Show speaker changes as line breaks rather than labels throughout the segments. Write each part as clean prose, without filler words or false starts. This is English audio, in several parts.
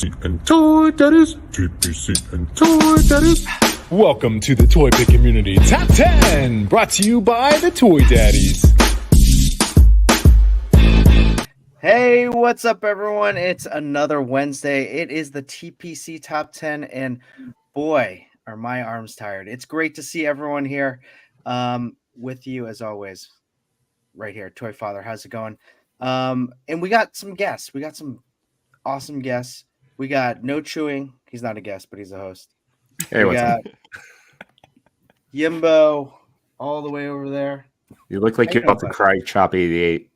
and toy daddies, TPC and toy daddies.
Welcome to the Toy Pick Community Top 10, brought to you by the Toy Daddies.
Hey, what's up, everyone? It's another Wednesday. It is the TPC Top 10, and boy, are my arms tired. It's great to see everyone here with you, as always, right here. Toy Father, how's it going? And we got some guests. We got some awesome guests. We got No Chewing. He's not a guest, but he's a host.
Hey, what's up?
Yimbo all the way over there.
You look like you're about to cry Chop 88.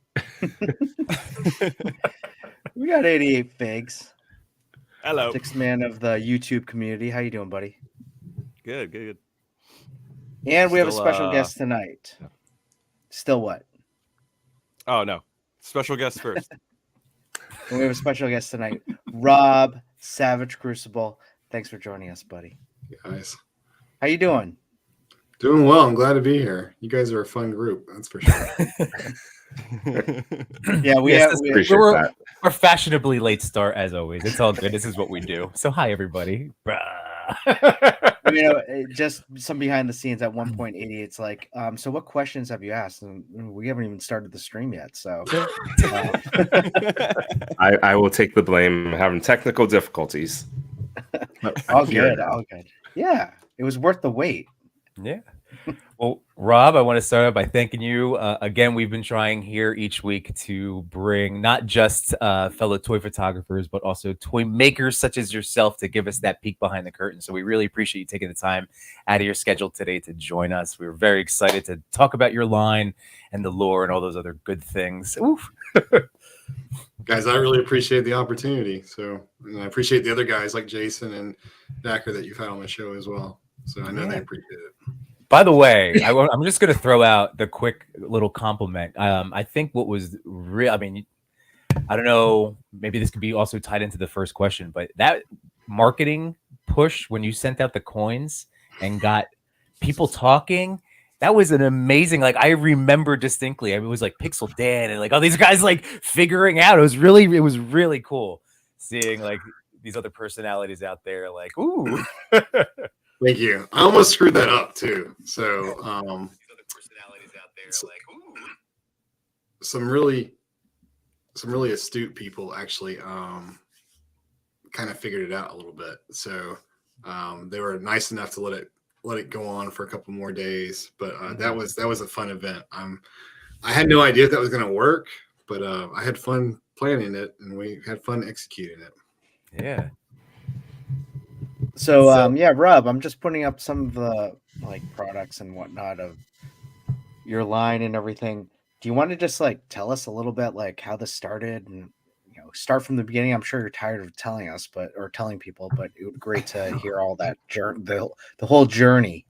We got 88 Figs.
Hello.
Sixth man of the YouTube community. How you doing, buddy?
Good.
And we have a special guest tonight. Still what?
Oh, no. Special guest first.
And we have a special guest tonight, Rob, Savage Crucible. Thanks for joining us, buddy.
Guys,
how you doing?
Doing well. I'm glad to be here. You guys are a fun group, that's for sure.
Yeah,
we're fashionably late start as always. It's all good. This is what we do. So hi everybody.
Just some behind the scenes at 1.80. It's like, so what questions have you asked? And we haven't even started the stream yet. So
I will take the blame. I'm having technical difficulties.
All good. Yeah, it was worth the wait.
Yeah. Well, Rob, I want to start out by thanking you. Again, we've been trying here each week to bring not just fellow toy photographers, but also toy makers such as yourself to give us that peek behind the curtain. So we really appreciate you taking the time out of your schedule today to join us. We were very excited to talk about your line and the lore and all those other good things. Oof.
Guys, I really appreciate the opportunity. So, and I appreciate the other guys like Jason and Dacker that you've had on the show as well. So I know they appreciate it.
By the way, I'm just going to throw out the quick little compliment. I think what was real, I mean, I don't know, maybe this could be also tied into the first question, but that marketing push when you sent out the coins and got people talking, that was an amazing, like, I remember distinctly. I mean, it was like Pixel Dan and like all these guys like figuring out. It was really cool seeing like these other personalities out there like, ooh.
Thank you. I almost screwed that up too. So some really astute people actually kind of figured it out a little bit. So they were nice enough to let it go on for a couple more days. But that was a fun event. I had no idea if that was going to work, but I had fun planning it and we had fun executing it.
Yeah.
So Rob, I'm just putting up some of the like products and whatnot of your line and everything. Do you want to just like tell us a little bit like how this started and start from the beginning? I'm sure you're tired of telling us, or telling people, but it would be great to hear all that the whole journey.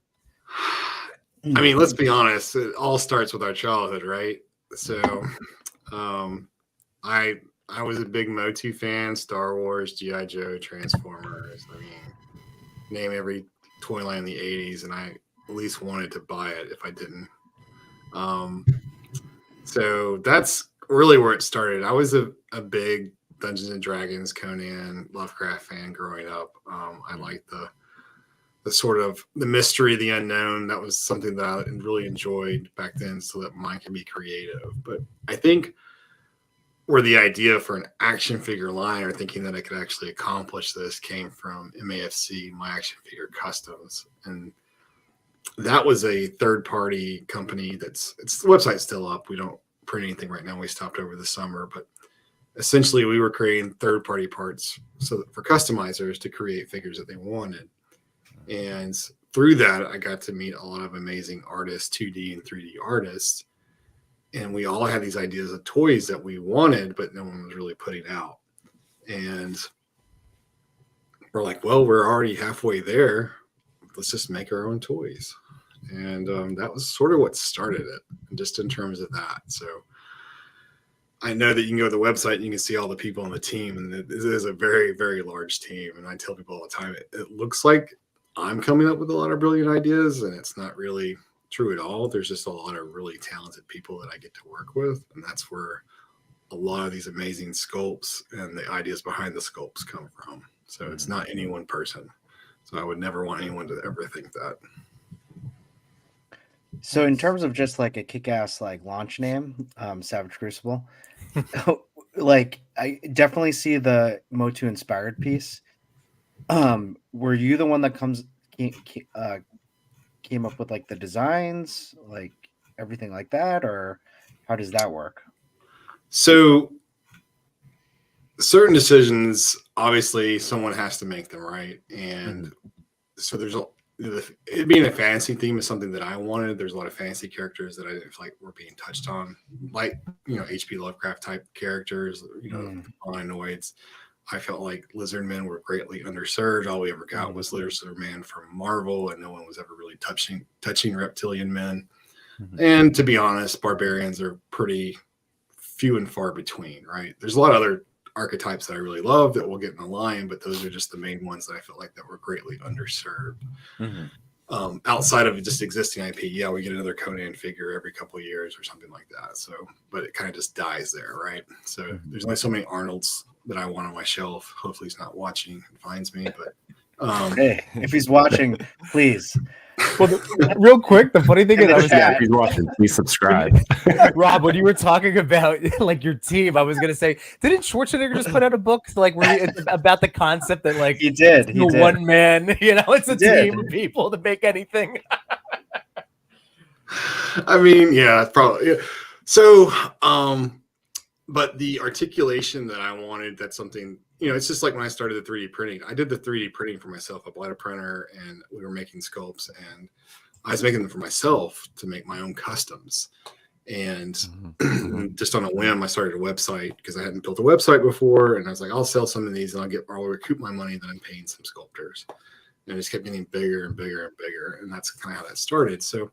I mean, let's be honest. It all starts with our childhood, right? So, I was a big Motu fan, Star Wars, G.I. Joe, Transformers. I mean, name every toy line in the 80s, and I at least wanted to buy it if I didn't. So that's really where it started. I was a big Dungeons and Dragons, Conan, Lovecraft fan growing up. I liked the sort of the mystery, the unknown. That was something that I really enjoyed back then, so that mine can be creative. But I think where the idea for an action figure line or thinking that I could actually accomplish this came from MAFC, My Action Figure Customs. And that was a third-party company the website's still up. We don't print anything right now. We stopped over the summer. But essentially, we were creating third-party parts for customizers to create figures that they wanted. And through that, I got to meet a lot of amazing artists, 2D and 3D artists. And we all had these ideas of toys that we wanted, but no one was really putting out. And we're like, well, we're already halfway there. Let's just make our own toys. And that was sort of what started it, just in terms of that. So I know that you can go to the website and you can see all the people on the team. And it is a very, very large team. And I tell people all the time, it looks like I'm coming up with a lot of brilliant ideas, and it's not really true at all. There's just a lot of really talented people that I get to work with, and that's where a lot of these amazing sculpts and the ideas behind the sculpts come from. So it's not any one person. So I would never want anyone to ever think that.
So in terms of just like a kick-ass like launch name, Savage Crucible, like I definitely see the Motu inspired piece. Were you the one that came up with like the designs, like everything like that, or how does that work?
So certain decisions, obviously someone has to make them, right? And so there's it being a fantasy theme is something that I wanted. There's a lot of fantasy characters that I didn't feel like were being touched on, like, H.P. Lovecraft type characters, Anoids. I felt like Lizardmen were greatly underserved. All we ever got was Lizardman from Marvel, and no one was ever really touching reptilian men. And to be honest, barbarians are pretty few and far between, right? There's a lot of other archetypes that I really love that we'll get in the line, but those are just the main ones that I felt like that were greatly underserved. Outside of just existing IP, we get another Conan figure every couple of years or something like that. So, but it kind of just dies there, right? So there's only so many Arnolds that I want on my shelf. Hopefully he's not watching and finds me, but
hey, if he's watching, please.
Well, real quick, the funny thing is,
If he's watching, please subscribe.
Rob, when you were talking about like your team, I was gonna say, didn't Schwarzenegger just put out a book like about the concept that like
he did
one man, it's a team of people to make anything.
I mean, yeah, probably. Yeah. So, but the articulation that I wanted, that's something, it's just like when I started the 3D printing. I did the 3D printing for myself. I bought a printer and we were making sculpts, and I was making them for myself to make my own customs. And just on a whim, I started a website because I hadn't built a website before. And I was like, I'll sell some of these and I'll recoup my money that I'm paying some sculptors. And it just kept getting bigger and bigger and bigger. And that's kind of how that started. So,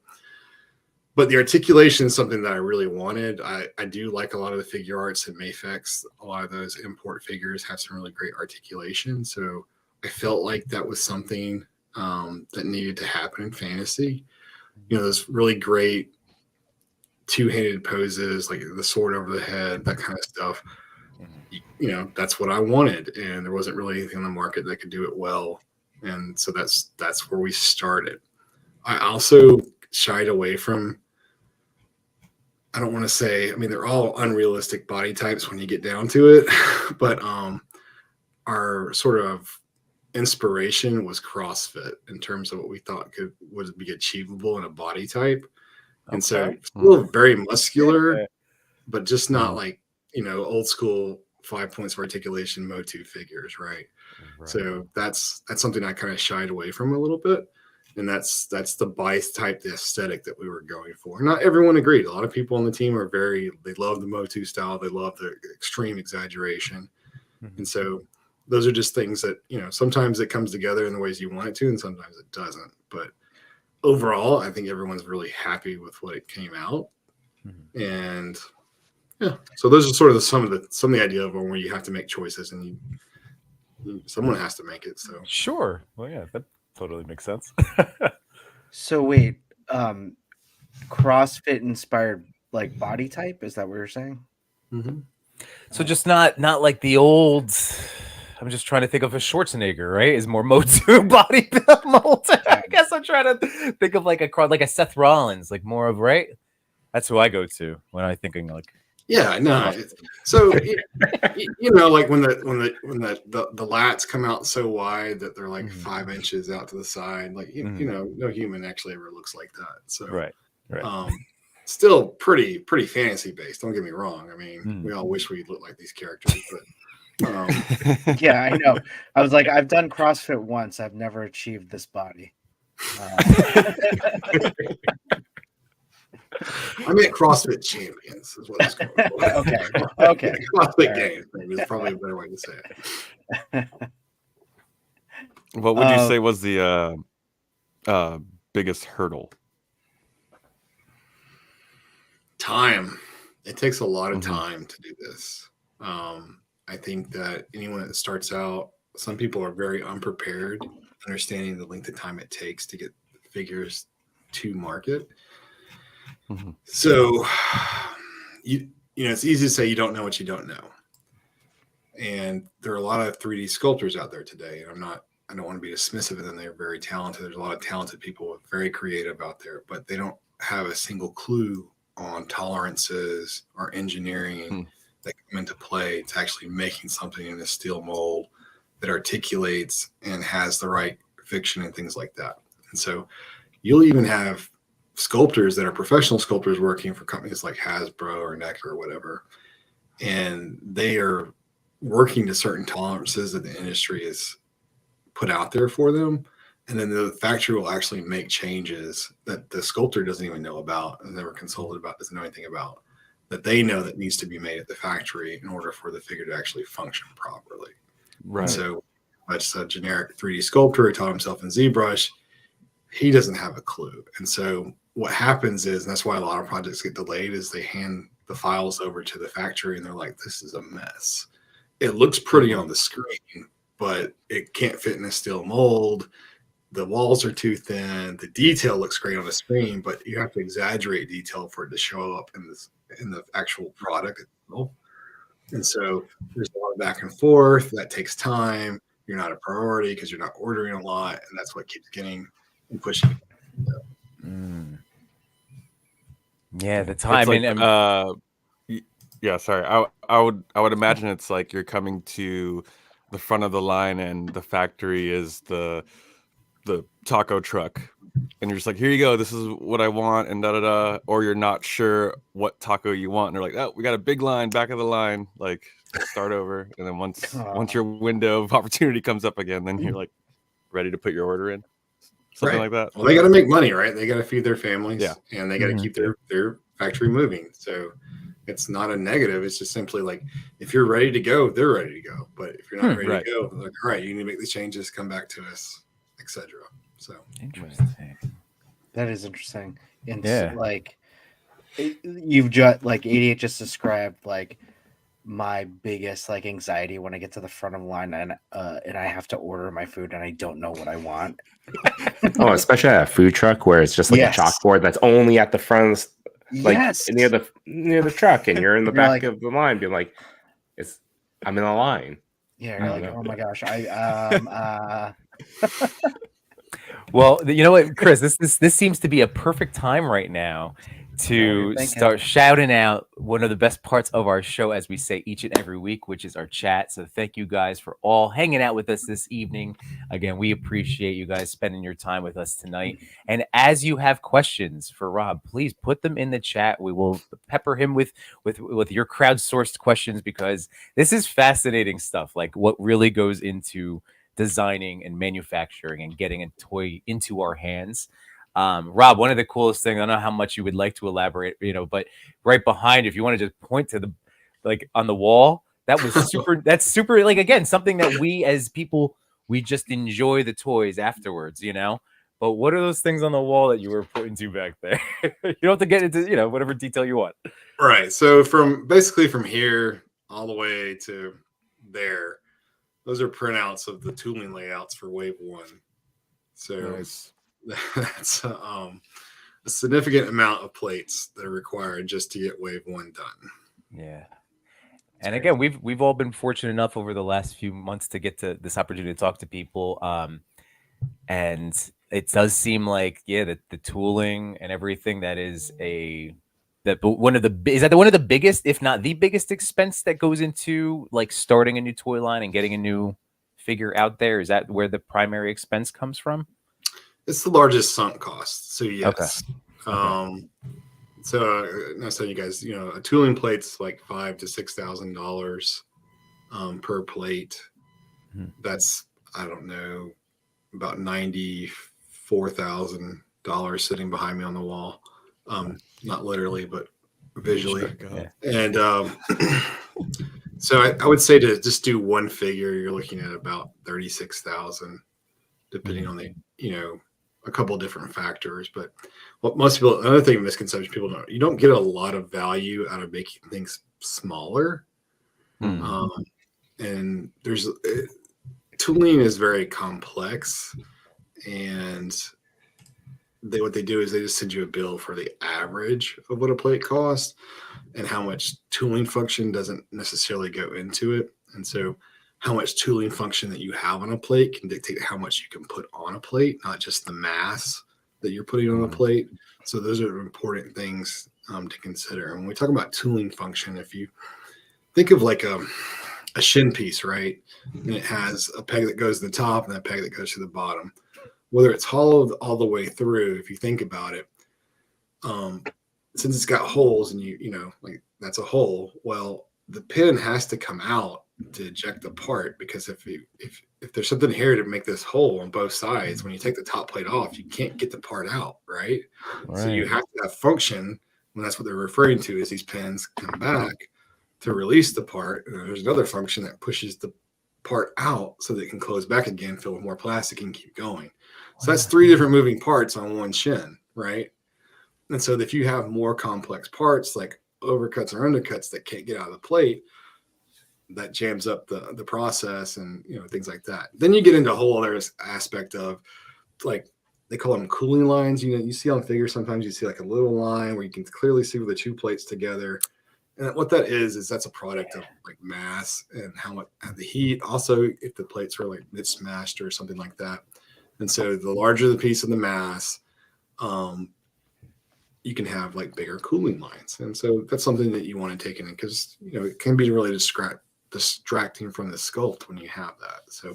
but the articulation is something that I really wanted. I do like a lot of the figure arts and Mafex. A lot of those import figures have some really great articulation. So I felt like that was something that needed to happen in fantasy. Those really great two-handed poses, like the sword over the head, that kind of stuff. That's what I wanted. And there wasn't really anything on the market that could do it well. And so that's where we started. I also shied away from, I don't want to say, they're all unrealistic body types when you get down to it, but our sort of inspiration was CrossFit in terms of what we thought would be achievable in a body type. And so still very muscular, but just not like, old school 5 points of articulation Motu figures, right? So that's something I kind of shied away from a little bit. And that's the body type, the aesthetic that we were going for. Not everyone agreed. A lot of people on the team are they love the Motu style. They love the extreme exaggeration. And so those are just things that, sometimes it comes together in the ways you want it to, and sometimes it doesn't. But overall, I think everyone's really happy with what it came out. And so those are sort of some of the idea of where you have to make choices, and someone has to make it. So
sure. Well, yeah, that totally makes sense.
So wait, CrossFit inspired like body type, is that what you're saying?
So just not like the old, I'm just trying to think of a Schwarzenegger, right? Is more Motu body mold. I guess I'm trying to think of like a Seth Rollins, like more of, right? That's who I go to when I'm thinking like.
Yeah, no. So like when the lats come out so wide that they're like 5 inches out to the side, like no human actually ever looks like that. So
right.
Still pretty fantasy based. Don't get me wrong. We all wish we looked like these characters, but
yeah, I know. I was like, I've done CrossFit once. I've never achieved this body.
I mean, CrossFit champions is what it's called.
Okay.
CrossFit games maybe is probably a better way to say it.
What would you say was the biggest hurdle?
Time. It takes a lot of time to do this. I think that anyone that starts out, some people are very unprepared, understanding the length of time it takes to get figures to market. So it's easy to say you don't know what you don't know. And there are a lot of 3D sculptors out there today. And I don't want to be dismissive of them. They're very talented. There's a lot of talented people, very creative out there, but they don't have a single clue on tolerances or engineering that come into play to actually making something in a steel mold that articulates and has the right fiction and things like that. And so you'll even have sculptors that are professional sculptors working for companies like Hasbro or NEC or whatever, and they are working to certain tolerances that the industry is put out there for them, and then the factory will actually make changes that the sculptor doesn't even know about and never consulted about, doesn't know anything about, that they know that needs to be made at the factory in order for the figure to actually function properly.
Right.
And so that's a generic 3D sculptor who taught himself in ZBrush. He doesn't have a clue. And so what happens is, and that's why a lot of projects get delayed, is they hand the files over to the factory and they're like, this is a mess. It looks pretty on the screen, but it can't fit in a steel mold. The walls are too thin. The detail looks great on the screen, but you have to exaggerate detail for it to show up in the actual product itself. And so there's a lot of back and forth. That takes time. You're not a priority because you're not ordering a lot, and that's what keeps getting and pushing.
Yeah, the time.
Yeah, sorry. I would imagine it's like you're coming to the front of the line and the factory is the taco truck, and you're just like, here you go, this is what I want, and da. Or you're not sure what taco you want, and they're like, oh, we got a big line, back of the line, like start over. And then once your window of opportunity comes up again, then you're like ready to put your order in, something like that.
Well, they got to make money, right? They got to feed their families, and they got to keep their factory moving. So it's not a negative. It's just simply like, if you're ready to go, they're ready to go. But if you're not ready to go, like, all right, you need to make these changes, come back to us, etc. So
interesting.
That is interesting. And like, you've just like 88 just described like my biggest like anxiety when I get to the front of the line and I have to order my food and I don't know what I want.
Oh, especially at a food truck where it's just like a chalkboard that's only at the front, like near the truck, and you're in the back
like,
of the line, being like, I'm in a line.
Yeah, you're like, oh my gosh, I
Well, you know what, Chris, this seems to be a perfect time right now to start shouting out one of the best parts of our show, as we say each and every week, which is our chat. So thank you guys for all hanging out with us this evening. Again, we appreciate you guys spending your time with us tonight. And as you have questions for Rob, please put them in the chat. We will pepper him with your crowdsourced questions, because this is fascinating stuff, like what really goes into designing and manufacturing and getting a toy into our hands. Rob, one of the coolest things, I don't know how much you would like to elaborate, but right behind, if you want to just point to the, like on the wall, that was super, that's super, like, again, something that we as people, we just enjoy the toys afterwards, but what are those things on the wall that you were pointing to back there? You don't have to get into, whatever detail you want.
Right. So from here all the way to there, those are printouts of the tooling layouts for Wave 1. So that's a significant amount of plates that are required just to get Wave 1 done.
Yeah. And again, we've all been fortunate enough over the last few months to get to this opportunity to talk to people. And it does seem like, that the tooling and everything is one of the biggest, if not the biggest expense that goes into like starting a new toy line and getting a new figure out there? Is that where the primary expense comes from?
It's the largest sunk cost. So yes.
Okay.
So I said, you guys, a tooling plate's like $5,000 to $6,000 per plate. That's, I don't know, about $94,000 sitting behind me on the wall. Not literally, but visually. And so I would say to just do one figure, you're looking at about $36,000, depending on the, a couple of different factors. But what most people, another thing, misconception people know, you don't get a lot of value out of making things smaller. And tooling is very complex, and what they do is they just send you a bill for the average of what a plate costs, and how much tooling function doesn't necessarily go into it. And so how much tooling function that you have on a plate can dictate how much you can put on a plate, not just the mass that you're putting on a plate. So those are important things to consider. And when we talk about tooling function, if you think of like a shin piece, right? And it has a peg that goes to the top and a peg that goes to the bottom. Whether it's hollowed all the way through, if you think about it, since it's got holes and you know, like that's a hole, well, the pin has to come out to eject the part, because if there's something here to make this hole on both sides, when you take the top plate off, you can't get the part out, right? So you have to have function, and that's what they're referring to, is these pins come back to release the part. And there's another function that pushes the part out so that it can close back again, fill with more plastic, and keep going. So that's 3 different moving parts on one shin, right? And so if you have more complex parts like overcuts or undercuts that can't get out of the plate, that jams up the process, and you know, things like that. Then you get into a whole other aspect of, like, they call them cooling lines. You know, you see on figures sometimes you see like a little line where you can clearly see the 2 plates together. And what that is that's a product of like mass and how much the heat. Also, if the plates were like smashed or something like that. And so the larger the piece of the mass, you can have like bigger cooling lines. And so that's something that you want to take in, because, you know, it can be really distracting from the sculpt when you have that. So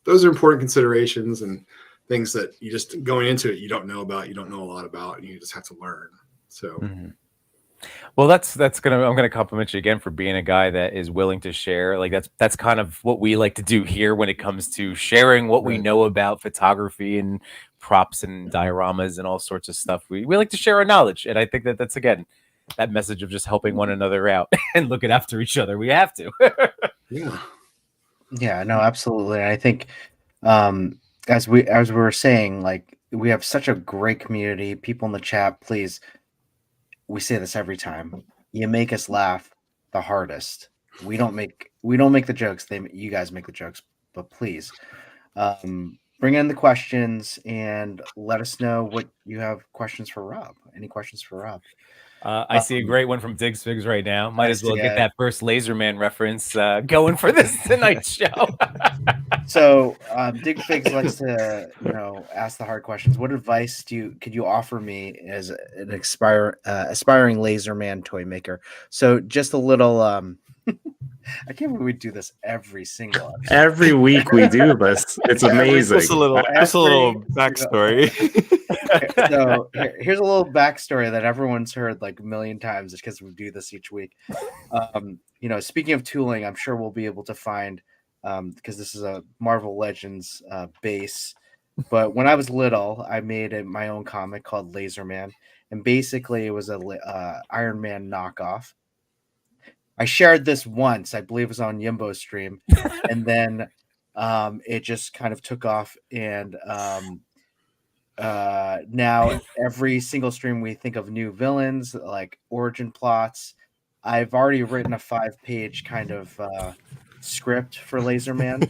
those are important considerations and things that you just going into it, you don't know about, you don't know a lot about, and you just have to learn. So
well, I'm gonna compliment you again for being a guy that is willing to share. Like that's kind of what we like to do here when it comes to sharing what we know about photography and props and dioramas and all sorts of stuff. We like to share our knowledge, and I think that's, again, that message of just helping one another out and looking after each other. We have to.
Yeah, no, absolutely. I think as we were saying, like, we have such a great community. People in the chat, please, we say this every time. You make us laugh the hardest. We don't make the jokes. You guys make the jokes, but please bring in the questions and let us know what you have questions for Rob. Any questions for Rob?
I see a great one from Diggs Figs right now. Might as well get that first Laserman reference going for this tonight's show.
So Dig Figs likes to, ask the hard questions. What advice could you offer me as an aspiring Laserman toy maker? So just a little. I can't believe we do this every single episode.
Every week we do this. It's amazing.
Just a little backstory.
So here's a little backstory that everyone's heard like a million times, because we do this each week. Speaking of tooling, I'm sure we'll be able to find, because this is a Marvel Legends base. But when I was little, I made my own comic called Laserman, and basically it was a Iron Man knockoff. I shared this once, I believe it was on Yimbo's stream, and then it just kind of took off, and now every single stream we think of new villains, like origin plots. I've already written a 5-page kind of script for Laserman,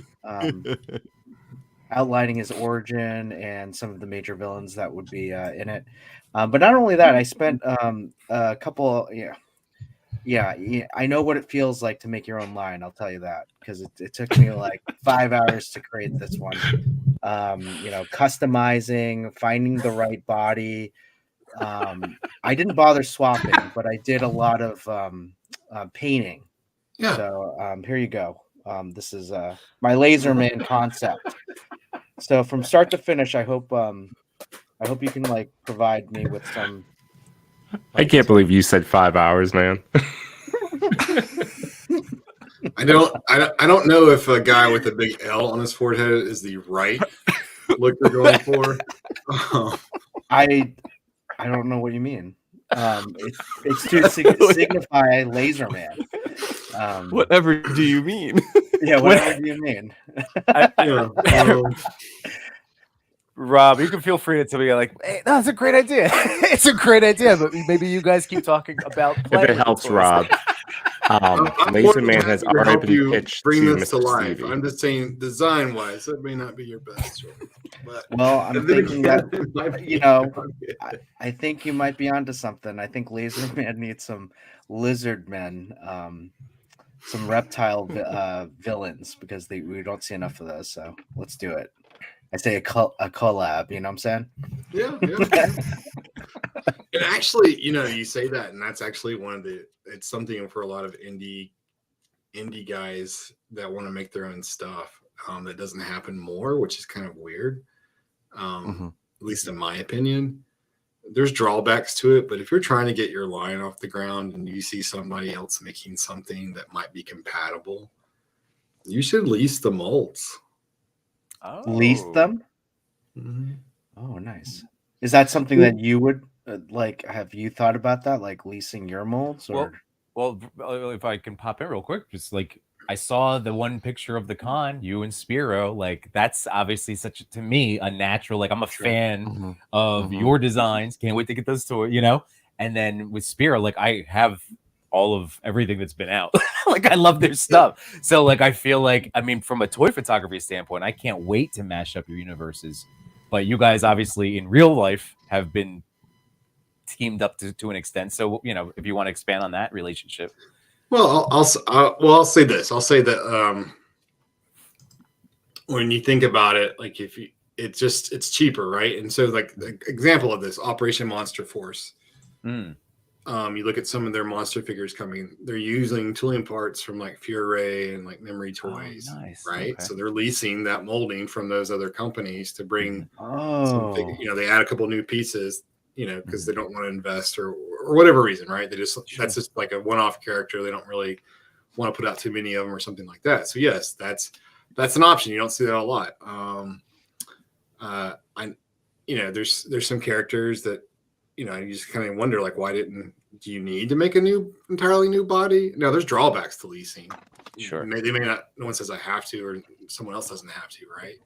outlining his origin and some of the major villains that would be in it. But not only that, I spent a couple, I know what it feels like to make your own line. I'll tell you that, because it took me like 5 hours to create this one. Customizing, finding the right body. I didn't bother swapping, but I did a lot of painting. Yeah. So here you go. This is my Laserman concept. So from start to finish, I hope you can like provide me with some.
I can't believe you said 5 hours, man.
I don't know if a guy with a big L on his forehead is the right look you're going for.
I don't know what you mean. It's to signify Laserman.
Whatever do you mean?
Yeah, whatever do you mean?
Rob, you can feel free to tell me, like, hey, that's a great idea. It's a great idea, but maybe you guys keep talking about
if it helps Rob. Laser Man has already been pitched
bring
to
this to
Mr.
life.
Stevie.
I'm just saying, design wise, it may not be your best choice. But
Well, I'm thinking that I think you might be onto something. I think Laser Man needs some lizard men, some reptile villains because we don't see enough of those. So let's do it. I say a collab. You know what I'm saying?
Yeah. And actually, you say that, and that's actually it's something for a lot of indie guys that want to make their own stuff. That doesn't happen more, which is kind of weird. At least in my opinion. There's drawbacks to it, but if you're trying to get your line off the ground and you see somebody else making something that might be compatible, you should lease the molds.
Lease them?
Mm-hmm.
Oh, nice. Is that something that you would like? Have you thought about that, like leasing your molds? Or
well, if I can pop in real quick, just like I saw the one picture of the con, you and Spiro, like that's obviously to me a natural. Like I'm a fan of your designs. Can't wait to get those toys, And then with Spiro, like I have all of everything that's been out. Like I love their stuff. So like I feel like, I mean, from a toy photography standpoint, I can't wait to mash up your universes. But you guys obviously in real life have been teamed up to an extent. So if you want to expand on that relationship.
Well, I'll say this. I'll say that when you think about it, like it's cheaper, right? And so like the example of this, Operation Monster Force. You look at some of their monster figures coming. They're using tooling parts from like Furay and like Memory Toys, right? Okay. So they're leasing that molding from those other companies to bring. They add a couple new pieces. Because they don't want to invest or whatever reason, right? That's just like a one-off character. They don't really want to put out too many of them or something like that. So yes, that's an option. You don't see that a lot. There's some characters that, you just kind of wonder, like, do you need to make entirely new body? No, there's drawbacks to leasing.
Sure.
They may not, no one says I have to, or someone else doesn't have to, right?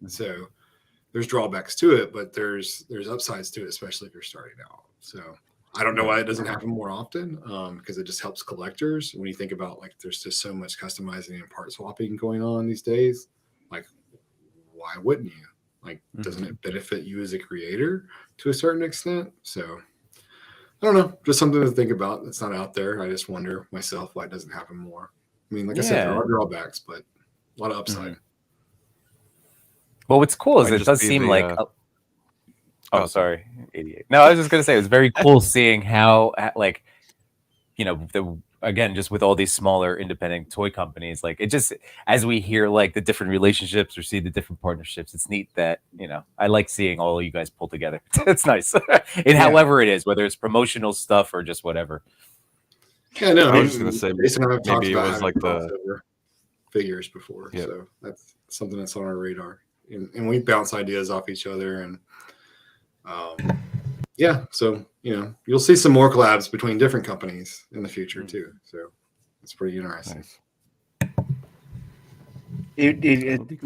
So there's drawbacks to it, but there's upsides to it, especially if you're starting out. So I don't know why it doesn't happen more often, because it just helps collectors. When you think about, like, there's just so much customizing and part swapping going on these days, like, why wouldn't you? Like, doesn't it benefit you as a creator to a certain extent? So I don't know, just something to think about. That's not out there. I just wonder myself why it doesn't happen more. I mean, like I said, there are drawbacks, but a lot of upside.
Well, what's cool is it does seem like. Sorry, 88. No, I was just gonna say it was very cool seeing how, like, again, just with all these smaller independent toy companies, like it just, as we hear like the different relationships or see the different partnerships, it's neat that I like seeing all of you guys pull together. It's nice, however it is, whether it's promotional stuff or just whatever.
Yeah, no,
I was just gonna say maybe it was like the
figures before, so that's something that's on our radar. And we bounce ideas off each other, and so you'll see some more collabs between different companies in the future too. So it's pretty interesting.
It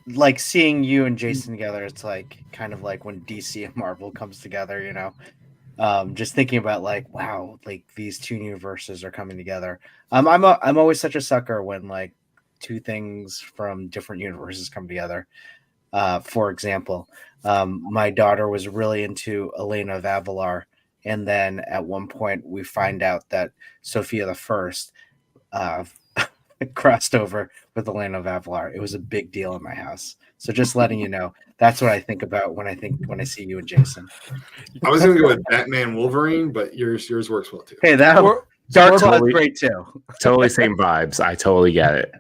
like seeing you and Jason together. It's like kind of like when DC and Marvel comes together. Just thinking about like, wow, like these two universes are coming together. I'm always such a sucker when like two things from different universes come together. For example, my daughter was really into Elena of Avalar, and then at one point we find out that Sophia the First crossed over with Elena of Avalar. It was a big deal in my house. So just letting you know, that's what I think about when I see you and Jason.
I was going to go with Batman Wolverine, but yours works well too.
Hey, Dark Claw is great too.
Totally same vibes. I totally get it.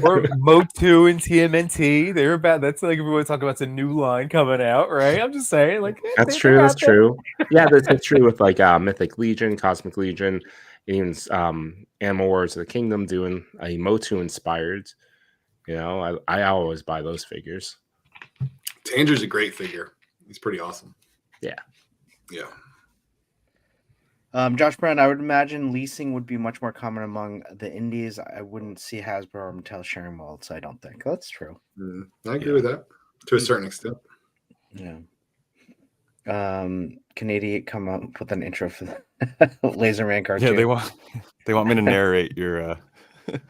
Or Motu and TMNT. They're about. That's like everyone talking about. It's a new line coming out, right? I'm just saying, like
that's true. That's true. Yeah, that's true with like Mythic Legion, Cosmic Legion, even Animal Wars of the Kingdom doing a Motu inspired. I always buy those figures.
Tanger's a great figure. He's pretty awesome.
Yeah.
Josh Brown, I would imagine leasing would be much more common among the indies. I wouldn't see Hasbro or Mattel sharing molds. I don't think that's true.
I agree with that to a certain extent.
Yeah. Canadian come up with an intro for the Laserman cartoon.
Yeah, they want me to narrate your.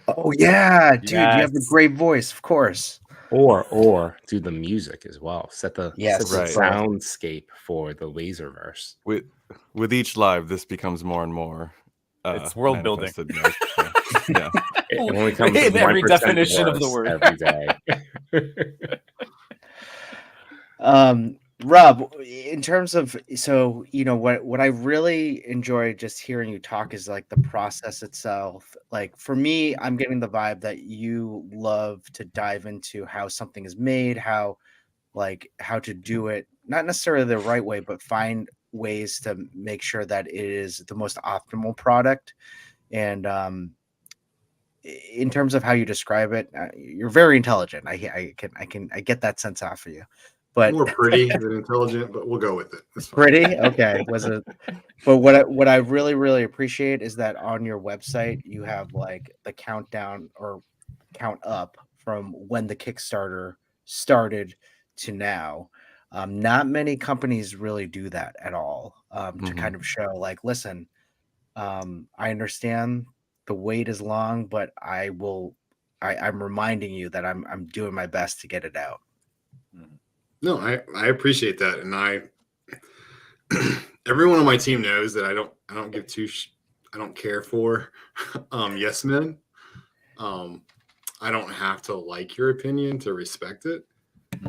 Oh yeah, dude, you have a
Yes.
great voice, of course.
Or do the music as well. Set the
Yes,
Right.
soundscape for the Laserverse.
With each live, this becomes more and more.
It's world building.
manifested, right? Yeah.
It only comes
In every
1%
definition of the
worse
word.
every day.
Rob, in terms of what I really enjoy just hearing you talk is like the process itself. Like for me, I'm getting the vibe that you love to dive into how something is made, how to do it, not necessarily the right way, but find ways to make sure that it is the most optimal product. And in terms of how you describe it, you're very intelligent. I get that sense off of you. But
More pretty than intelligent, but we'll go with it. That's fine.
pretty okay. Was it? But what I really appreciate is that on your website you have like the countdown or count up from when the Kickstarter started to now. Not many companies really do that at all. To kind of show like, listen, I understand the wait is long, but I'm reminding you that I'm doing my best to get it out.
No, I appreciate that, and everyone on my team knows that I don't give I don't care for yes men. I don't have to like your opinion to respect it.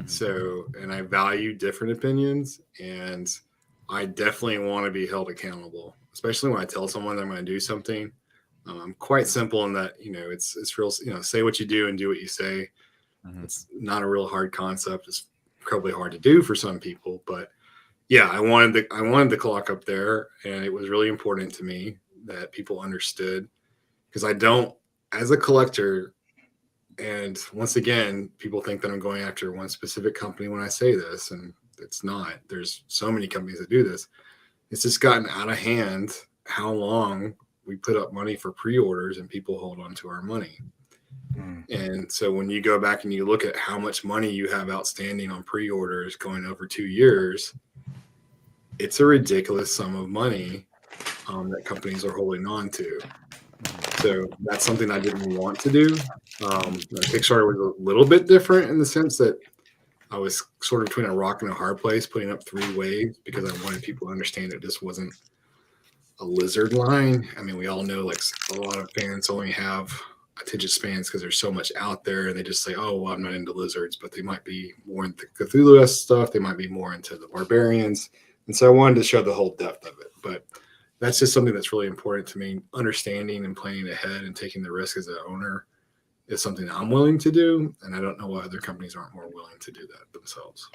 So, and I value different opinions, and I definitely want to be held accountable, especially when I tell someone I'm going to do something. I'm quite simple in that, it's real, say what you do and do what you say. It's not a real hard concept. It's probably hard to do for some people, but yeah, I wanted the clock up there, and it was really important to me that people understood, because I don't, as a collector, and once again, people think that I'm going after one specific company when I say this, and it's not. There's so many companies that do this. It's just gotten out of hand how long we put up money for pre-orders and people hold on to our money. And so when you go back and you look at how much money you have outstanding on pre-orders going over 2 years, it's a ridiculous sum of money that companies are holding on to. So that's something I didn't want to do. Kickstarter was a little bit different in the sense that I was sort of between a rock and a hard place, putting up 3 waves, because I wanted people to understand it just wasn't a lizard line. I mean, we all know like a lot of fans only have attention spans because there's so much out there, and they just say, oh, well, I'm not into lizards, but they might be more into Cthulhu stuff. They might be more into the barbarians. And so I wanted to show the whole depth of it. But that's just something that's really important to me. Understanding and planning ahead and taking the risk as an owner is something I'm willing to do. And I don't know why other companies aren't more willing to do that themselves.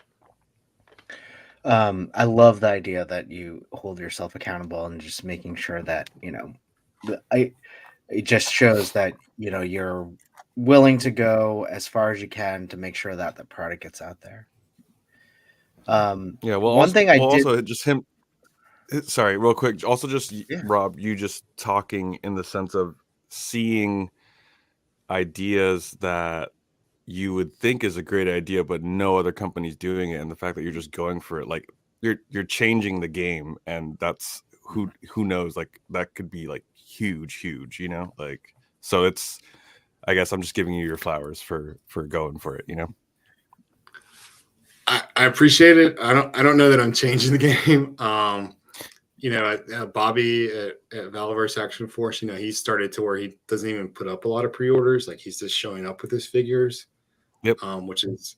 I love the idea that you hold yourself accountable and just making sure that, it just shows that, you're willing to go as far as you can to make sure that the product gets out there.
Yeah. Well,
one
also,
thing I did.
also just him. Sorry, real quick. Also, just Rob, you just talking in the sense of seeing ideas that you would think is a great idea, but no other company's doing it, and the fact that you're just going for it, like you're changing the game, and that's who knows, like that could be like huge, like, so it's, I guess I'm just giving you your flowers for going for it,
I appreciate it. I don't know that I'm changing the game. Bobby at Valverse Action Force, he started to where he doesn't even put up a lot of pre-orders. Like he's just showing up with his figures.
Yep.
Which is,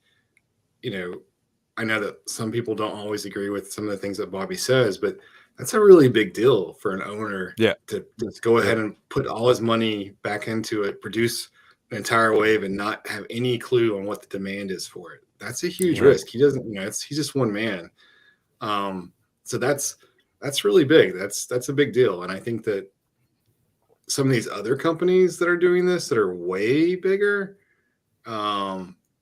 I know that some people don't always agree with some of the things that Bobby says, but that's a really big deal for an owner.
Yeah.
To go ahead and put all his money back into it, produce an entire wave, and not have any clue on what the demand is for it. That's a huge risk. He doesn't, he's just one man. So that's really big. That's a big deal. And I think that some of these other companies that are doing this that are way bigger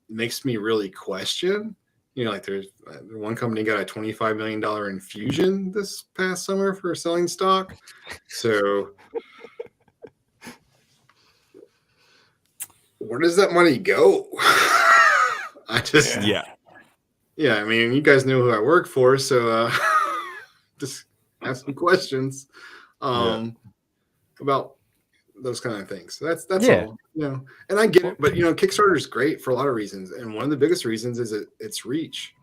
makes me really question. Like there's one company got a $25 million infusion this past summer for selling stock. So where does that money go? I just, Yeah, I mean, you guys know who I work for, so just ask some questions about those kind of things. So that's all, and I get it, but Kickstarter is great for a lot of reasons, and one of the biggest reasons is its reach.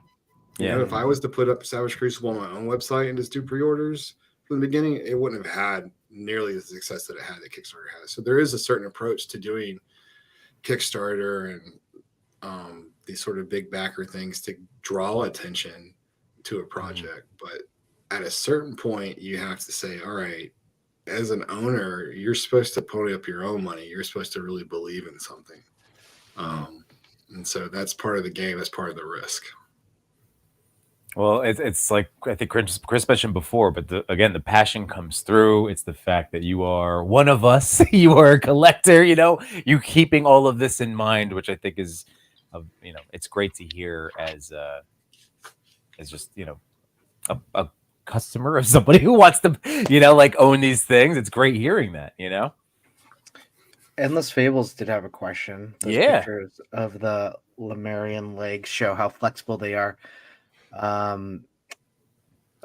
If I was to put up Savage Crucible on my own website and just do pre-orders from the beginning, it wouldn't have had nearly the success that it had that Kickstarter has. So there is a certain approach to doing Kickstarter and these sort of big backer things to draw attention to a project. But at a certain point, you have to say, all right, as an owner, you're supposed to pony up your own money. You're supposed to really believe in something. And so that's part of the game. That's part of the risk.
Well, it's like I think Chris mentioned before, but again, the passion comes through. It's the fact that you are one of us. You are a collector. You keeping all of this in mind, which I think is, it's great to hear as just a customer of somebody who wants to own these things. It's great hearing that.
Endless Fables did have a question. Those pictures of the Lemurian legs show how flexible they are. I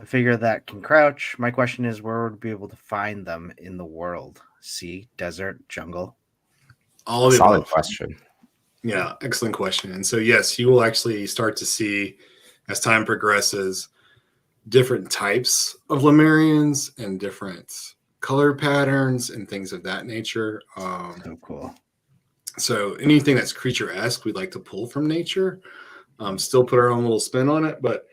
figure that can crouch. My question is, where would we be able to find them in the world? Sea, desert, jungle?
All of the
Solid
above.
question.
Yeah, excellent question. And so, yes, you will actually start to see, as time progresses, different types of Lemurians and different color patterns and things of that nature.
So cool.
So anything that's creature-esque, we'd like to pull from nature. Still put our own little spin on it, but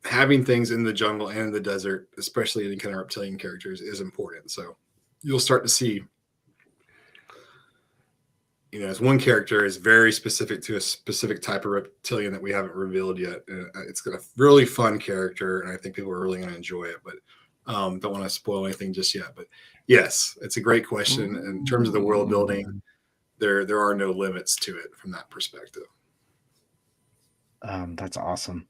having things in the jungle and in the desert, especially any kind of reptilian characters, is important. So you'll start to see, as one character is very specific to a specific type of reptilian that we haven't revealed yet. It's got a really fun character, and I think people are really going to enjoy it, but don't want to spoil anything just yet. But yes, it's a great question. In terms of the world building, there are no limits to it from that perspective.
That's awesome.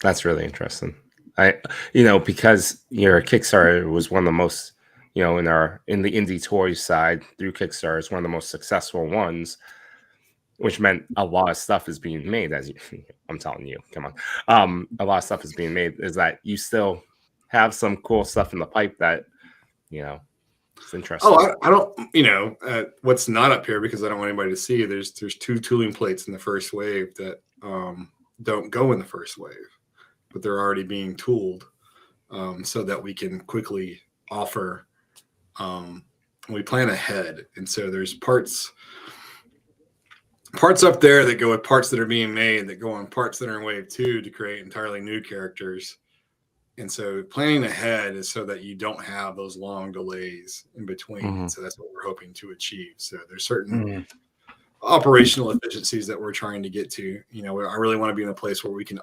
That's really interesting. Because your Kickstarter was one of the most, in the indie toy side through Kickstarter, is one of the most successful ones, which meant a lot of stuff is being made. I'm telling you, come on, a lot of stuff is being made. Is that you still have some cool stuff in the pipe that, it's interesting.
Oh, I don't, what's not up here because I don't want anybody to see. There's 2 tooling plates in the first wave that don't go in the first wave, but they're already being tooled so that we can quickly offer. We plan ahead, and so there's parts up there that go with parts that are being made that go on parts that are in wave 2 to create entirely new characters. And so planning ahead is so that you don't have those long delays in between. And so that's what we're hoping to achieve. So there's certain operational efficiencies that we're trying to get to. I really want to be in a place where we can